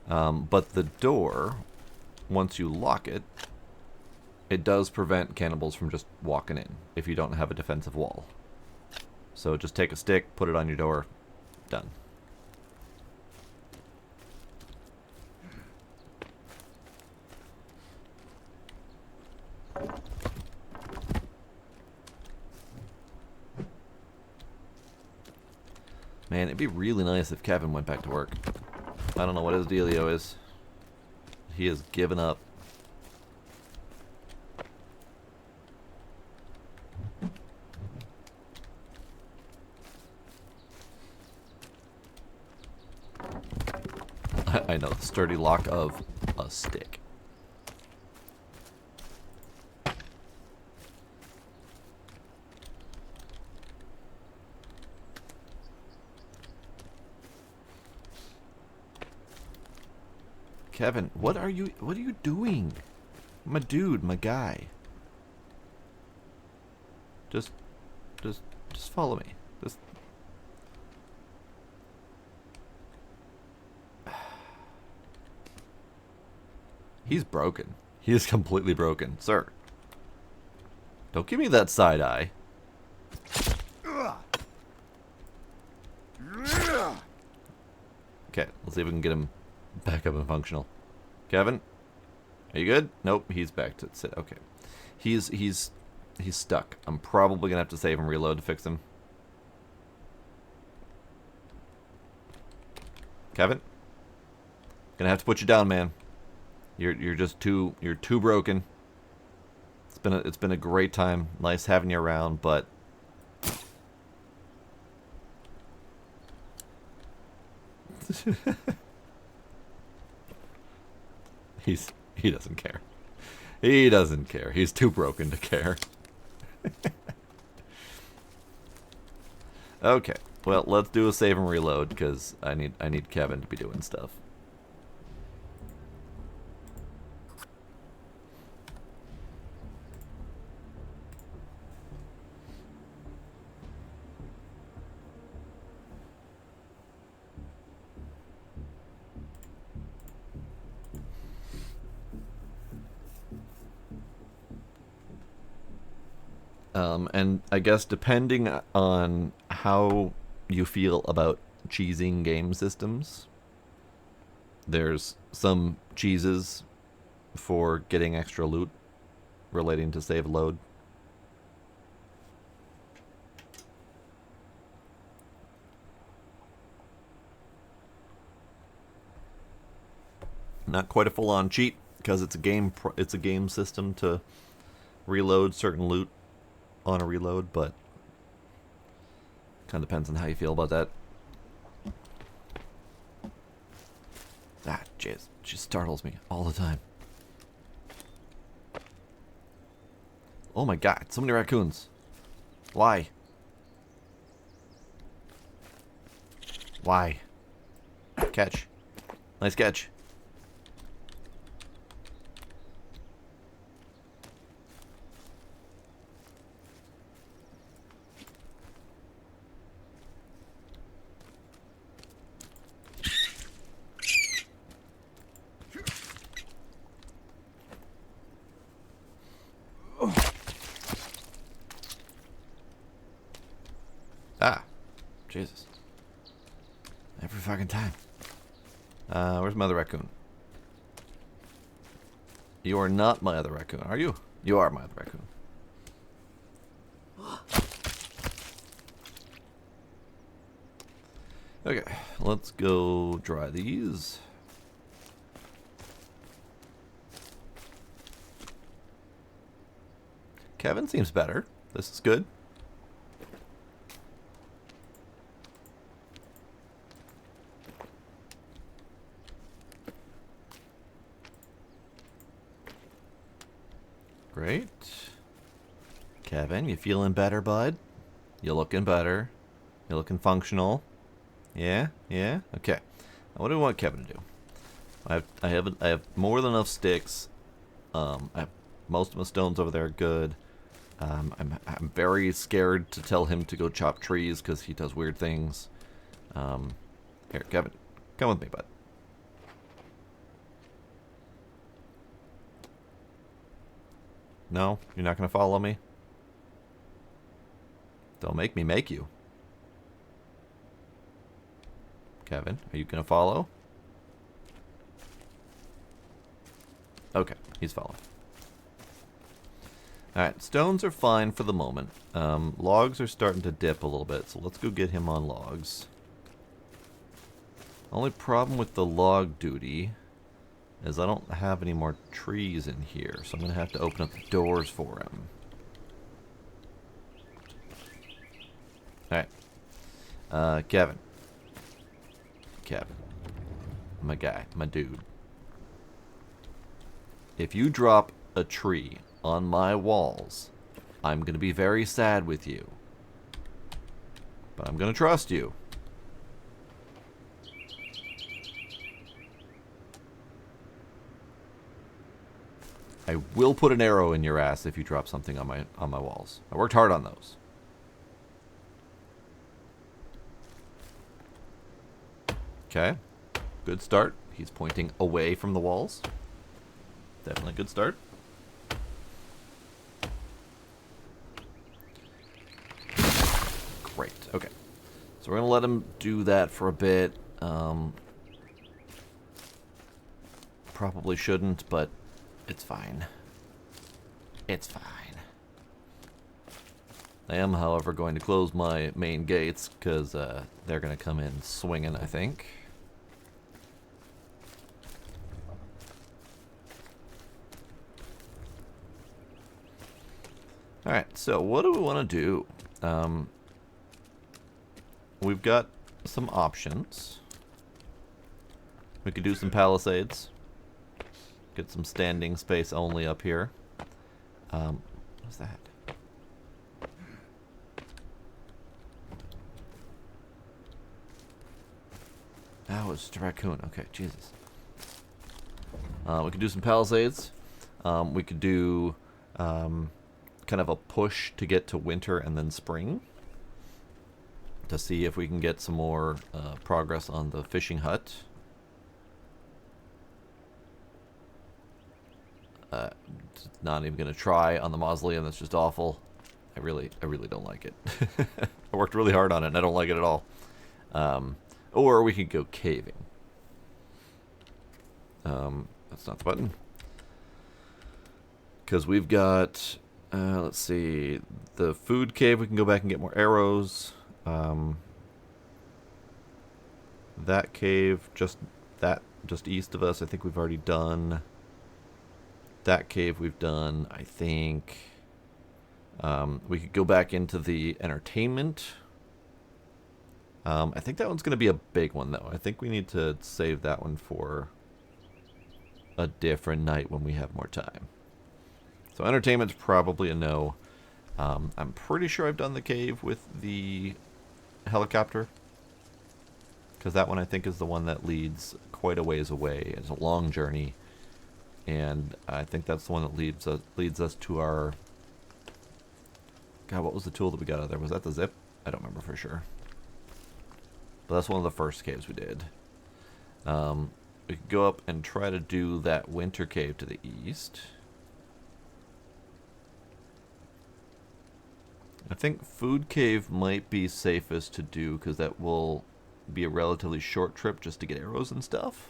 But the door, once you lock it, it does prevent cannibals from just walking in if you don't have a defensive wall. So just take a stick, put it on your door, done. Man, it'd be really nice if Kevin went back to work. I don't know what his dealio is. He has given up. I know, the sturdy lock of a stick. Kevin, what are you doing? My dude, my guy. Just follow me. Just He's broken. He is completely broken, sir. Don't give me that side eye. Okay, let's see if we can get him back up and functional. Kevin, are you good? Nope, he's back to sit. Okay, he's stuck. I'm probably gonna have to save and reload to fix him. Kevin, gonna have to put you down, man. You're just too broken. It's been a great time. Nice having you around, but he doesn't care. He doesn't care. He's too broken to care. Okay. Well, let's do a save and reload because I need Kevin to be doing stuff. And I guess depending on how you feel about cheesing game systems, there's some cheeses for getting extra loot relating to save load. Not quite a full-on cheat because it's a game system to reload certain loot on a reload, but kind of depends on how you feel about that. Ah, jeez, she startles me all the time. Oh my god, so many raccoons. Why? Why? Catch. Nice catch. Ah, Jesus. Every fucking time. Where's my other raccoon? You are not my other raccoon, are you? You are my other raccoon. Okay, let's go dry these. Kevin seems better. This is good. Great. Kevin, you feeling better, bud? You looking better? You looking functional? Yeah? Yeah? Okay. Now, what do we want Kevin to do? I have more than enough sticks. I have most of my stones over there are good. I'm very scared to tell him to go chop trees because he does weird things. Here, Kevin, come with me, bud. No? You're not going to follow me? Don't make me make you. Kevin, are you going to follow? Okay, he's following. Alright, stones are fine for the moment. Logs are starting to dip a little bit, so let's go get him on logs. Only problem with the log duty is I don't have any more trees in here, so I'm going to have to open up the doors for him. Alright. Kevin. Kevin. My guy. My dude. If you drop a tree on my walls, I'm going to be very sad with you. But I'm going to trust you. I will put an arrow in your ass if you drop something on my walls. I worked hard on those. Okay. Good start. He's pointing away from the walls. Definitely a good start. Great. Okay. So we're going to let him do that for a bit. Probably shouldn't, but it's fine. It's fine. I am, however, going to close my main gates because they're going to come in swinging, I think. Alright, so what do we want to do? We've got some options. We could do some palisades. Get some standing space only up here. What's that? Oh, it's just a raccoon. Okay, Jesus. We could do some palisades. We could do kind of a push to get to winter and then spring. To see if we can get some more progress on the fishing hut. Not even going to try on the mausoleum. That's just awful. I really don't like it. I worked really hard on it and I don't like it at all. Or we could go caving. That's not the button. Because we've got, let's see, the food cave, we can go back and get more arrows. That cave, just east of us, I think we've already done. That cave we've done, I think. We could go back into the entertainment. I think that one's going to be a big one, though. I think we need to save that one for a different night when we have more time. So entertainment's probably a no. I'm pretty sure I've done the cave with the helicopter. Because that one I think is the one that leads quite a ways away. It's a long journey. And I think that's the one that leads us to our... God, what was the tool that we got out of there? Was that the zip? I don't remember for sure. But that's one of the first caves we did. We could go up and try to do that winter cave to the east. I think food cave might be safest to do because that will be a relatively short trip just to get arrows and stuff.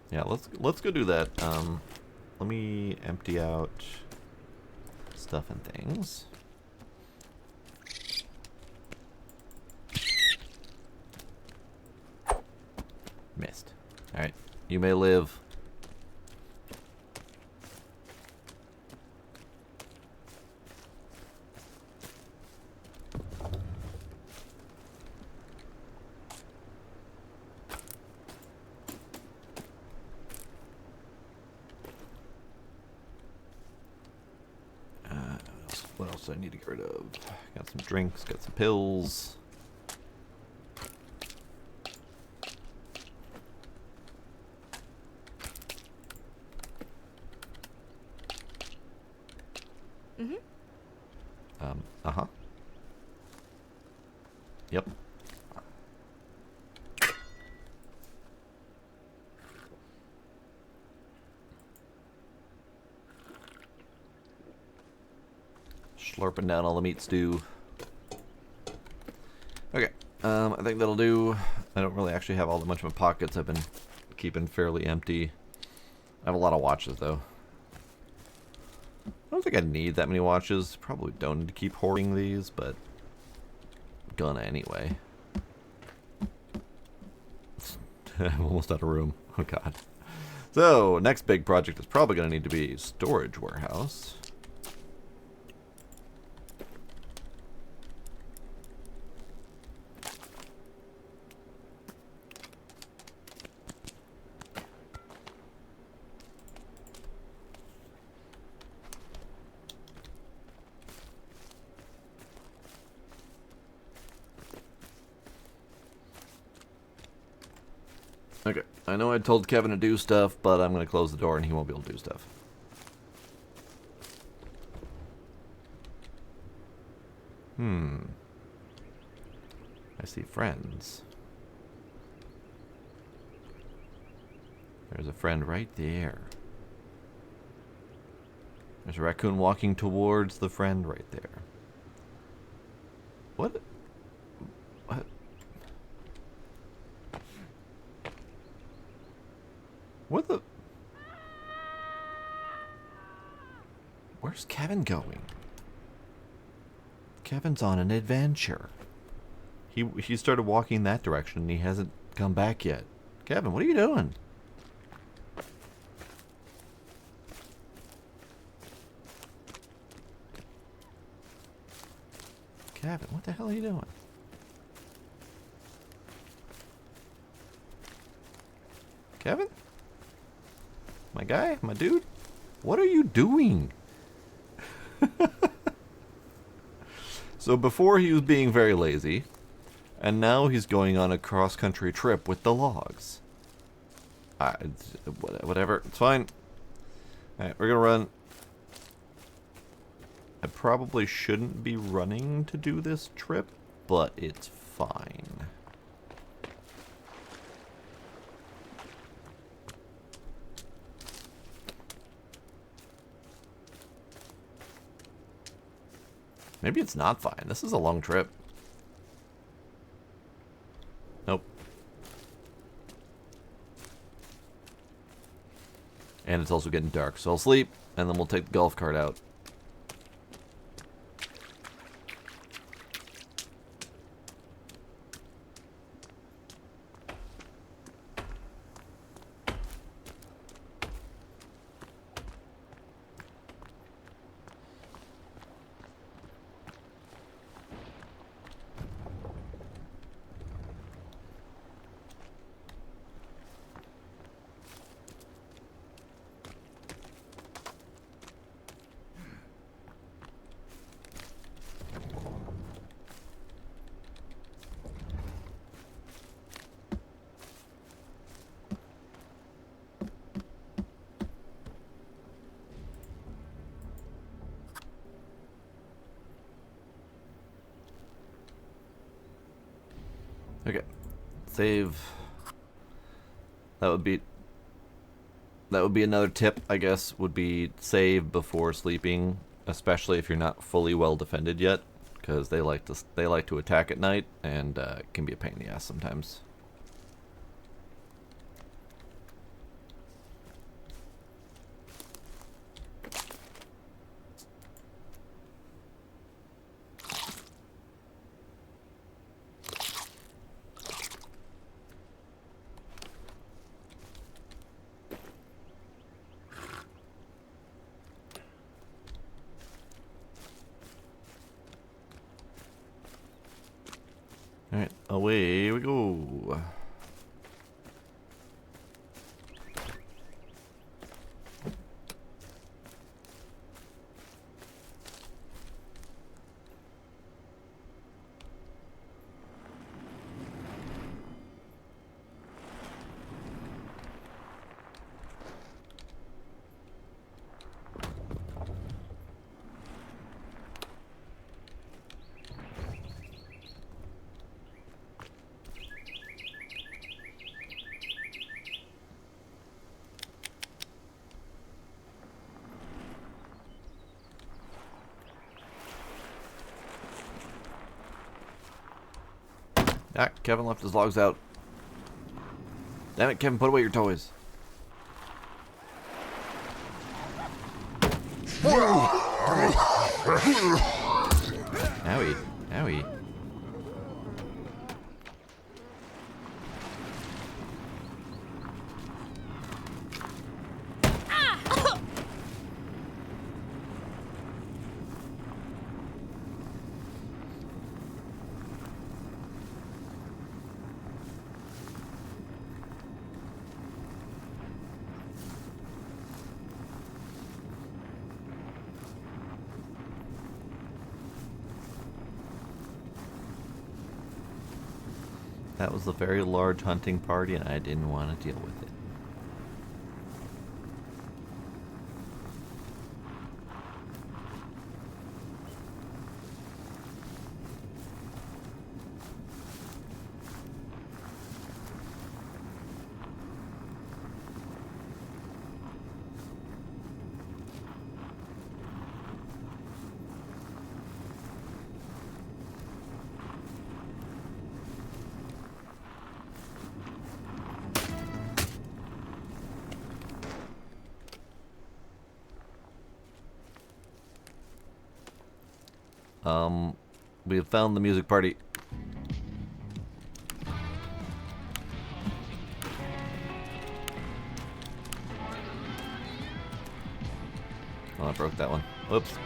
Yeah, let's go do that. Let me empty out stuff and things. Missed. Alright, you may live. What else do I need to get rid of? Got some drinks, got some pills. Uh-huh. Yep. Slurping down all the meat stew. Okay, I think that'll do. I don't really actually have all that much of my pockets. I've been keeping fairly empty. I have a lot of watches, though. I don't think I need that many watches. Probably don't need to keep hoarding these, but gonna anyway. I'm almost out of room. Oh, God. So, next big project is probably going to need to be storage warehouse. Okay, I know I told Kevin to do stuff, but I'm going to close the door and he won't be able to do stuff. I see friends. There's a friend right there. There's a raccoon walking towards the friend right there. What? What? What the? Where's Kevin going? Kevin's on an adventure. He started walking that direction and he hasn't come back yet. Kevin, what are you doing? Kevin, what the hell are you doing? Kevin? My guy? My dude? What are you doing? So before he was being very lazy, and now he's going on a cross-country trip with the logs. Whatever, it's fine. Alright, we're gonna run. I probably shouldn't be running to do this trip, but it's fine. Maybe it's not fine. This is a long trip. Nope. And it's also getting dark, so I'll sleep, and then we'll take the golf cart out. Okay, save. That would be another tip, I guess, would be save before sleeping, especially if you're not fully well defended yet, because they like to attack at night, and it can be a pain in the ass sometimes. Alright, away we go. Ah, Kevin left his logs out. Damn it, Kevin, put away your toys. Owie. Owie. That was a very large hunting party, and I didn't want to deal with it. We have found the music party. Oh, I broke that one. Whoops.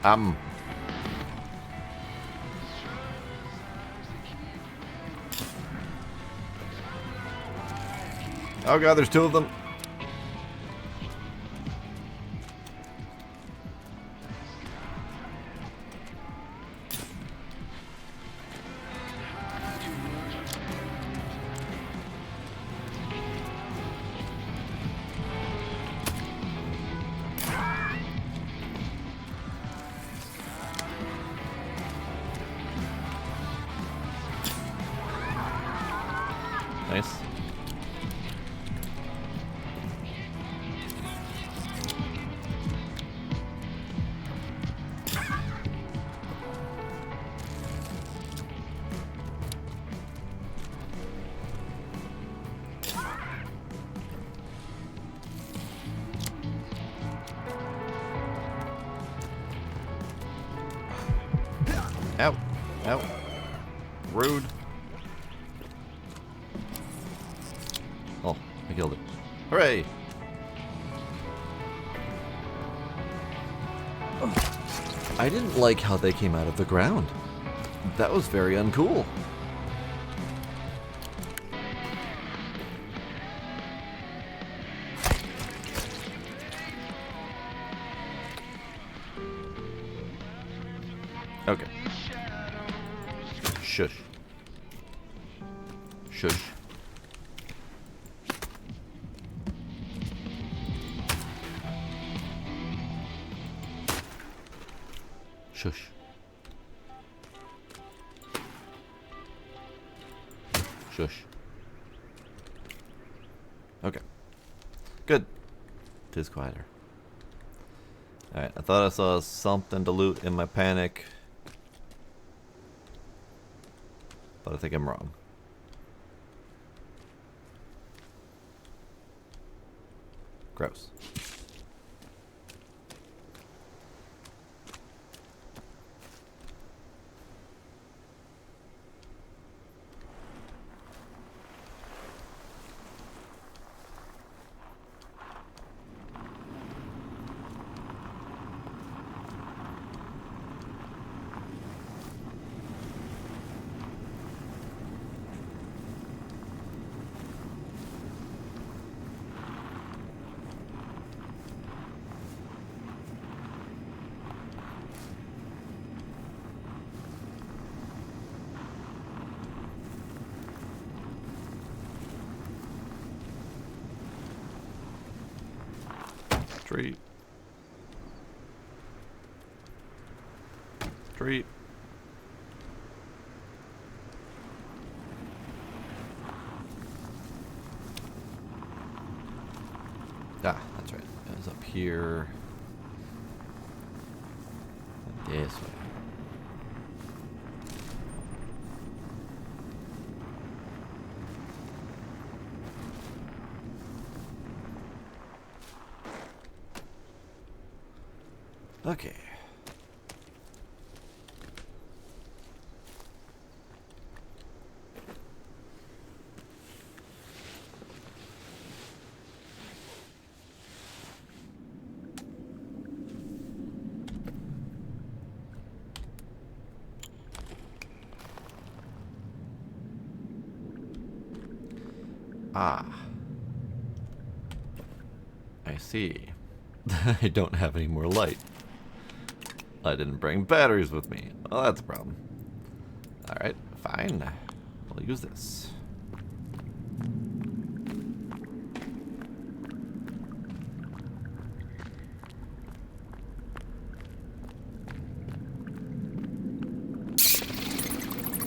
Um. Oh god, there's two of them. Nice. Ow. Ow. Rude. Oh, I killed it. Hooray! I didn't like how they came out of the ground. That was very uncool. Okay. Shush. Shush. Shush. Shush. Okay. Good. It is quieter. Alright, I thought I saw something to loot in my panic. But I think I'm wrong. Gross. Treat. Treat. Ah, that's right. It was up here. This way. Okay. Ah. I see. I don't have any more light. I didn't bring batteries with me. Well, that's a problem. Alright, fine. We'll use this.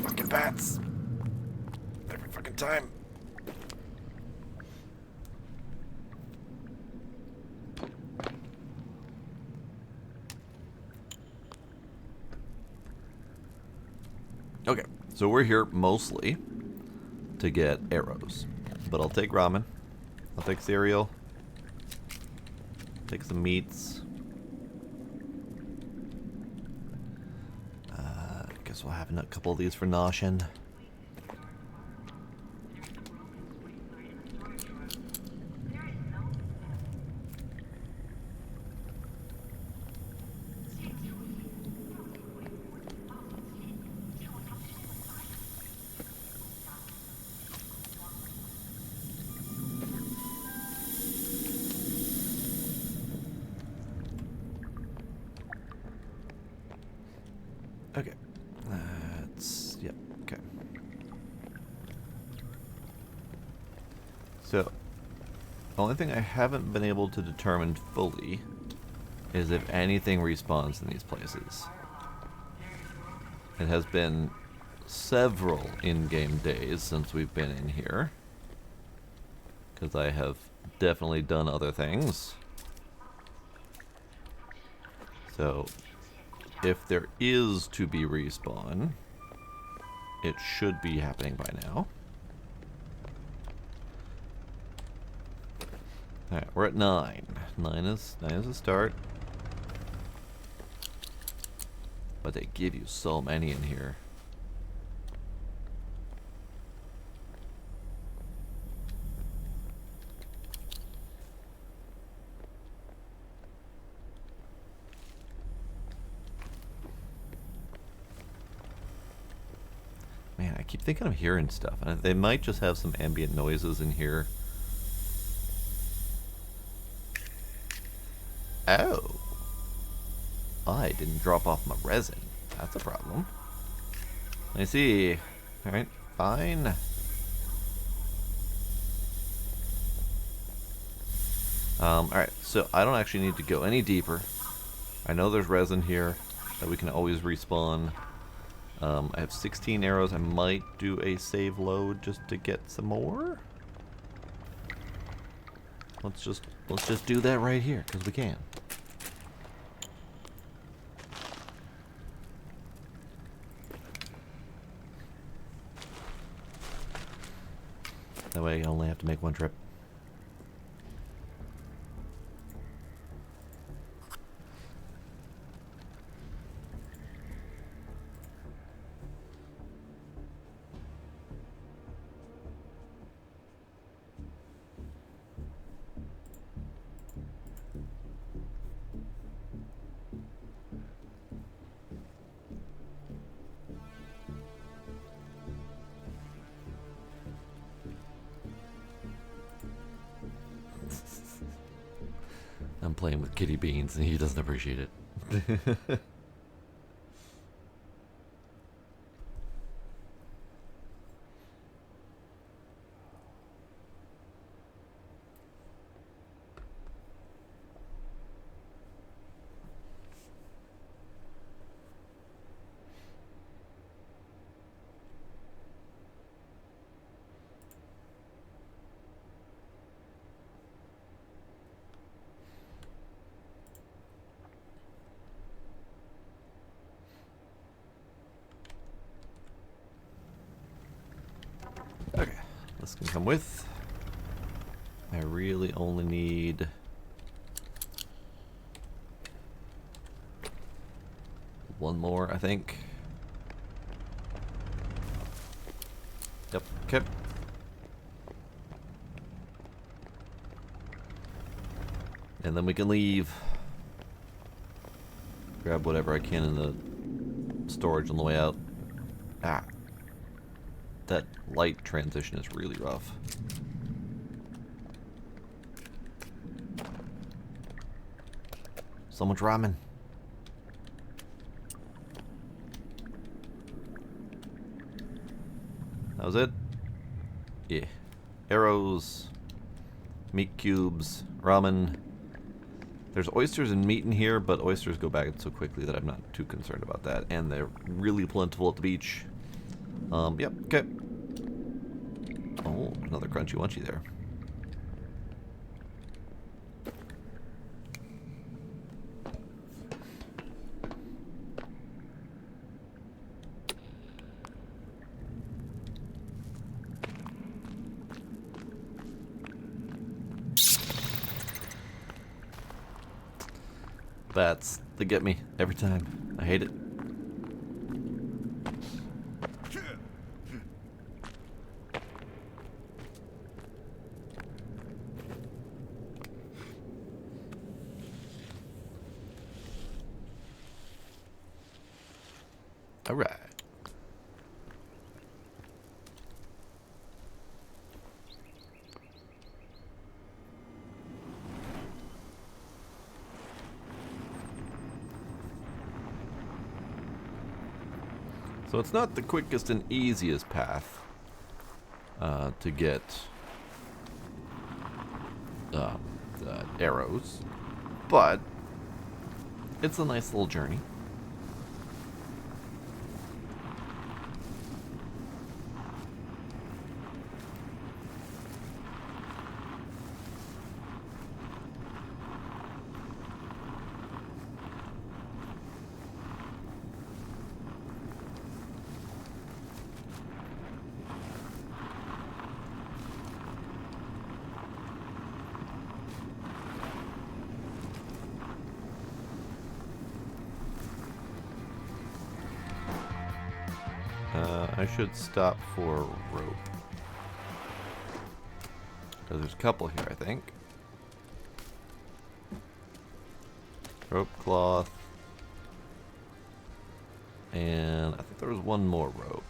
Fucking bats. Every fucking time. Okay, so we're here mostly to get arrows, but I'll take ramen, I'll take cereal, take some meats. I guess we'll have a couple of these for noshing. Okay. Yep, okay. So, the only thing I haven't been able to determine fully is if anything respawns in these places. It has been several in-game days since we've been in here. because I have definitely done other things. So, if there is to be respawn, it should be happening by now. Alright, we're at 9. 9 is a start. But they give you so many in here. Man, I keep thinking I'm hearing stuff. And they might just have some ambient noises in here. Oh. I didn't drop off my resin. That's a problem. I see. Alright, fine. Alright, so I don't actually need to go any deeper. I know there's resin here that we can always respawn. I have 16 arrows. I might do a save load just to get some more. Let's just do that right here, because we can. That way I only have to make one trip. I'm playing with Kitty Beans and he doesn't appreciate it. Okay, this can come with. I really only need one more, I think. Yep, okay. And then we can leave. Grab whatever I can in the storage on the way out. Ah. That light transition is really rough. So much ramen. That was it? Yeah. Arrows, meat cubes, ramen. There's oysters and meat in here, but oysters go back so quickly that I'm not too concerned about that. And they're really plentiful at the beach. Yep, okay. Oh, another crunchy munchy there. Bats, they get me every time. I hate it. All right. So it's not the quickest and easiest path to get arrows, but it's a nice little journey. I should stop for rope. Because there's a couple here, I think. Rope cloth. And I think there was one more rope.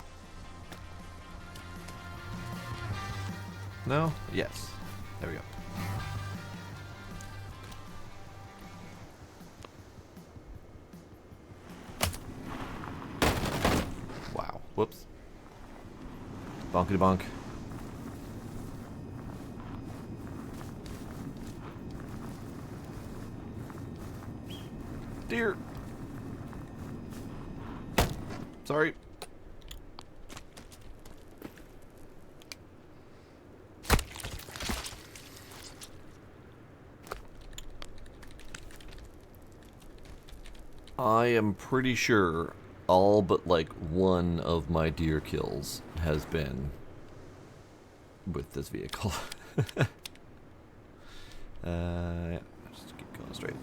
No? Yes. There we go. Wow. Whoops. Bonkity bonk. Deer. Sorry. I am pretty sure all but like one of my deer kills has been with this vehicle. Yeah, just keep going straight.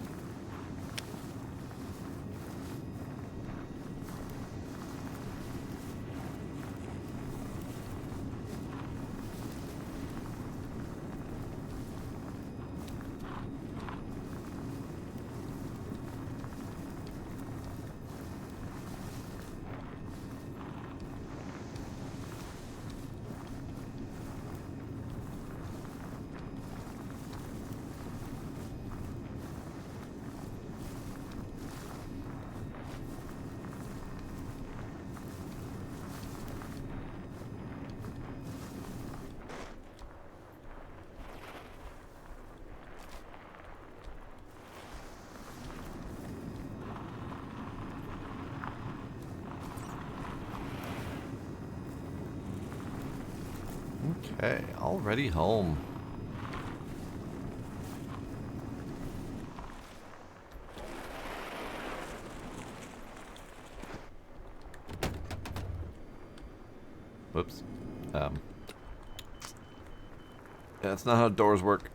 Okay, already home. Whoops. That's not how doors work.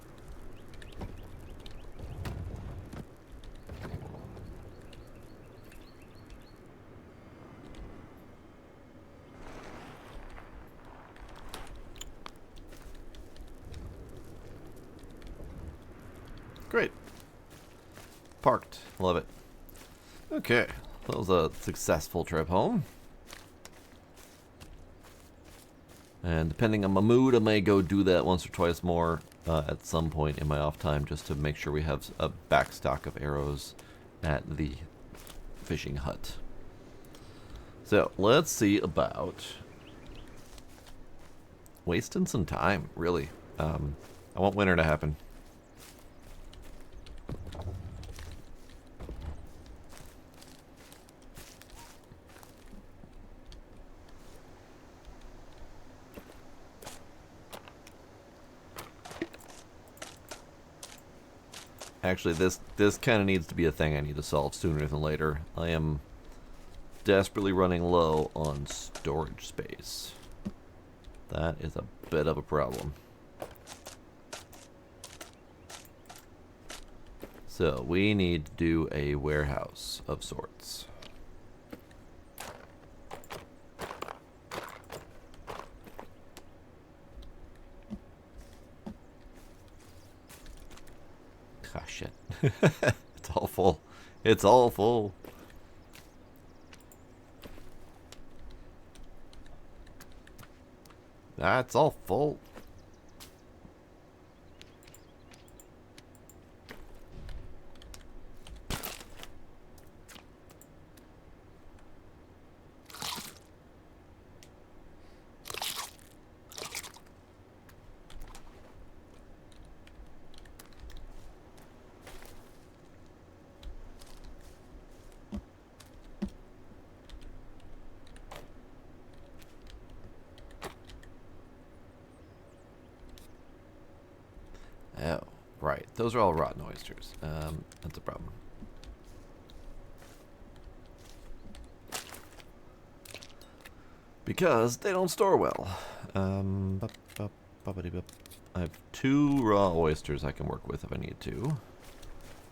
Great. Parked. Love it. Okay. That was a successful trip home. And depending on my mood, I may go do that once or twice more at some point in my off time just to make sure we have a backstock of arrows at the fishing hut. So, let's see about wasting some time, really. I want winter to happen. Actually, this kind of needs to be a thing I need to solve sooner than later. I am desperately running low on storage space. That is a bit of a problem. So, we need to do a warehouse of sorts. Ah, shit. It's all full. It's all full. That's all full. Oh, right. Those are all rotten oysters. That's a problem. Because they don't store well. I have 2 raw oysters I can work with if I need to.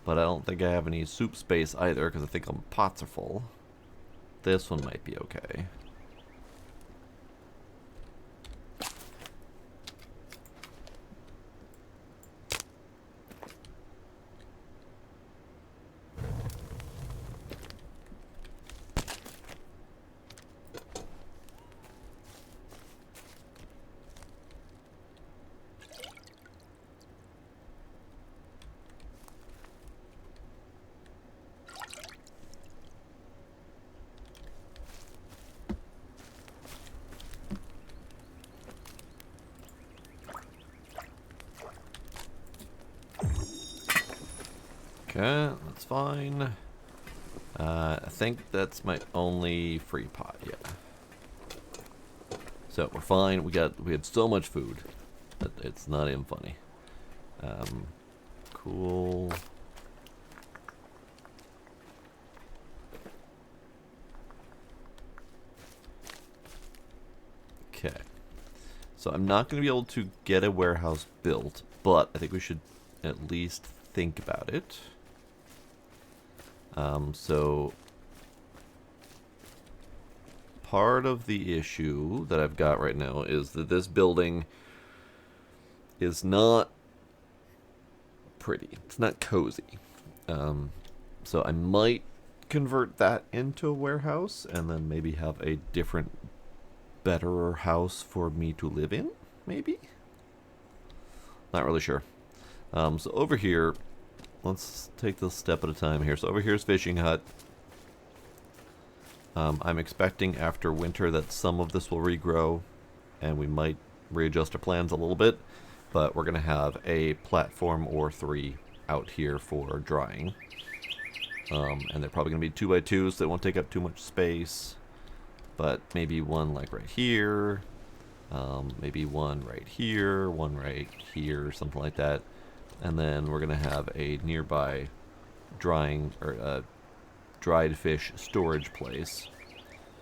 But I don't think I have any soup space either because I think my pots are full. This one might be okay. Okay, that's fine. I think that's my only free pot, yeah. So we're fine. We had so much food that it's not even funny. Cool. Okay. So I'm not going to be able to get a warehouse built, but I think we should at least think about it. So part of the issue that I've got right now is that this building is not pretty. It's not cozy. So I might convert that into a warehouse and then maybe have a different, better house for me to live in, maybe? Not really sure. So over here, let's take this step at a time here. So over here's fishing hut. I'm expecting after winter that some of this will regrow, and we might readjust our plans a little bit, but we're going to have a platform or 3 out here for drying. And they're probably going to be 2x2s, so they won't take up too much space, but maybe one like right here, maybe one right here, one right here, something like that. And then we're going to have a nearby drying or dried fish storage place,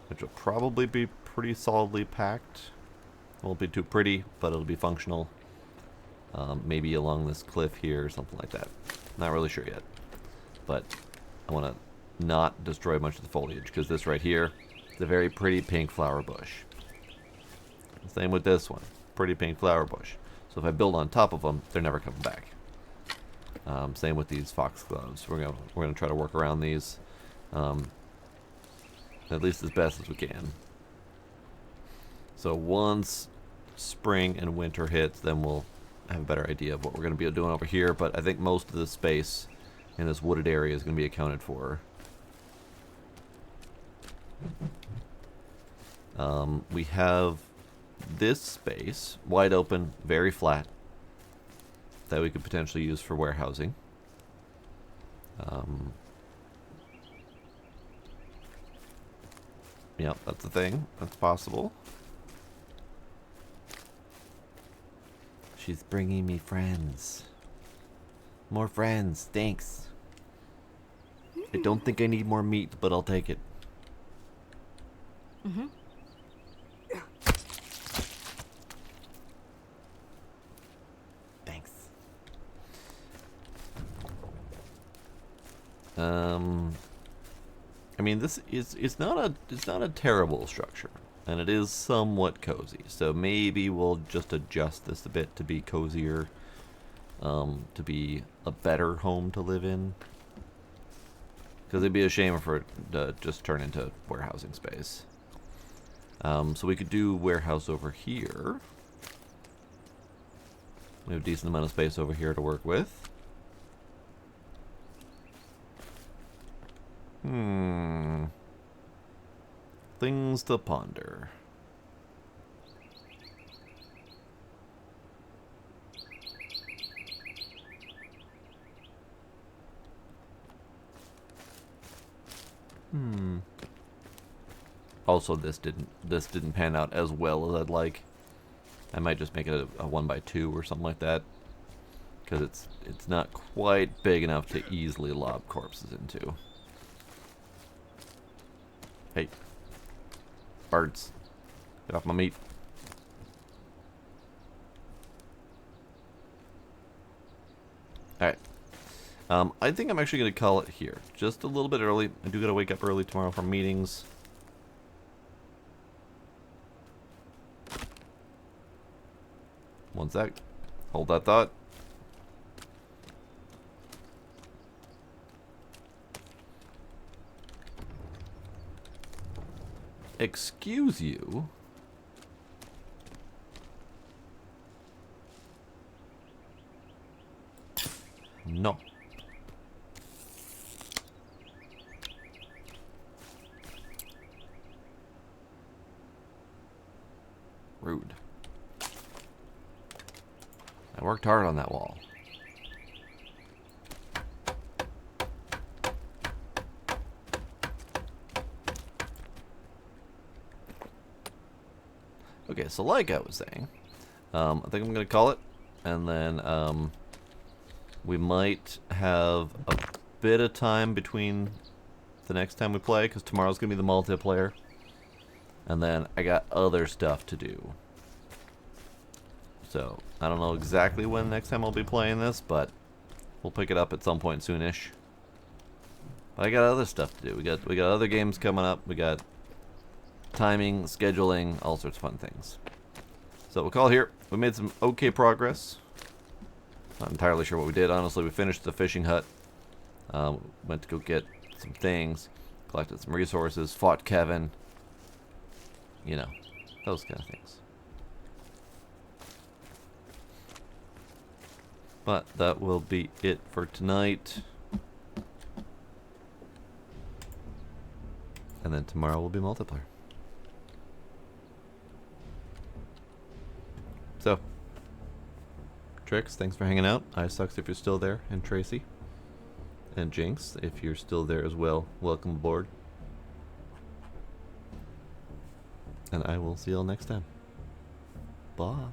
which will probably be pretty solidly packed. Won't be too pretty, but it'll be functional. Maybe along this cliff here or something like that. Not really sure yet, but I want to not destroy much of the foliage, because this right here is a very pretty pink flower bush. Same with this one, pretty pink flower bush. So if I build on top of them, they're never coming back. Same with these foxgloves. We're gonna try to work around these, at least as best as we can. So once spring and winter hits, then we'll have a better idea of what we're going to be doing over here. But I think most of the space in this wooded area is going to be accounted for. We have this space wide open, very flat, that we could potentially use for warehousing. Yep, that's a thing. That's possible. She's bringing me friends. More friends, thanks. I don't think I need more meat, but I'll take it. Mm-hmm. Thanks. I mean, this is it's not a terrible structure, and it is somewhat cozy. So maybe we'll just adjust this a bit to be cozier, to be a better home to live in. Because it'd be a shame for it to just turn into warehousing space. So we could do warehouse over here. We have a decent amount of space over here to work with. Things to ponder. Also, this didn't pan out as well as I'd like. I might just make it a 1x2 or something like that, because it's not quite big enough to easily lob corpses into. Hey, birds, get off my meat. Alright. I think I'm actually going to call it here. Just a little bit early. I do got to wake up early tomorrow for meetings. One sec. Hold that thought. Excuse you? No. Rude. I worked hard on that wall. Okay, so like I was saying, I think I'm gonna call it, and then we might have a bit of time between the next time we play, because tomorrow's gonna be the multiplayer, and then I got other stuff to do. So I don't know exactly when next time I'll be playing this, but we'll pick it up at some point soonish. But I got other stuff to do. We got other games coming up. We got timing, scheduling, all sorts of fun things. So we'll call it here. We made some okay progress. Not entirely sure what we did. Honestly, we finished the fishing hut. Went to go get some things. Collected some resources. Fought Kevin. You know, those kind of things. But that will be it for tonight. And then tomorrow will be multiplayer. So, Trix, thanks for hanging out. iSucks if you're still there, and Tracy. And Jinx, if you're still there as well, welcome aboard. And I will see you all next time. Bye.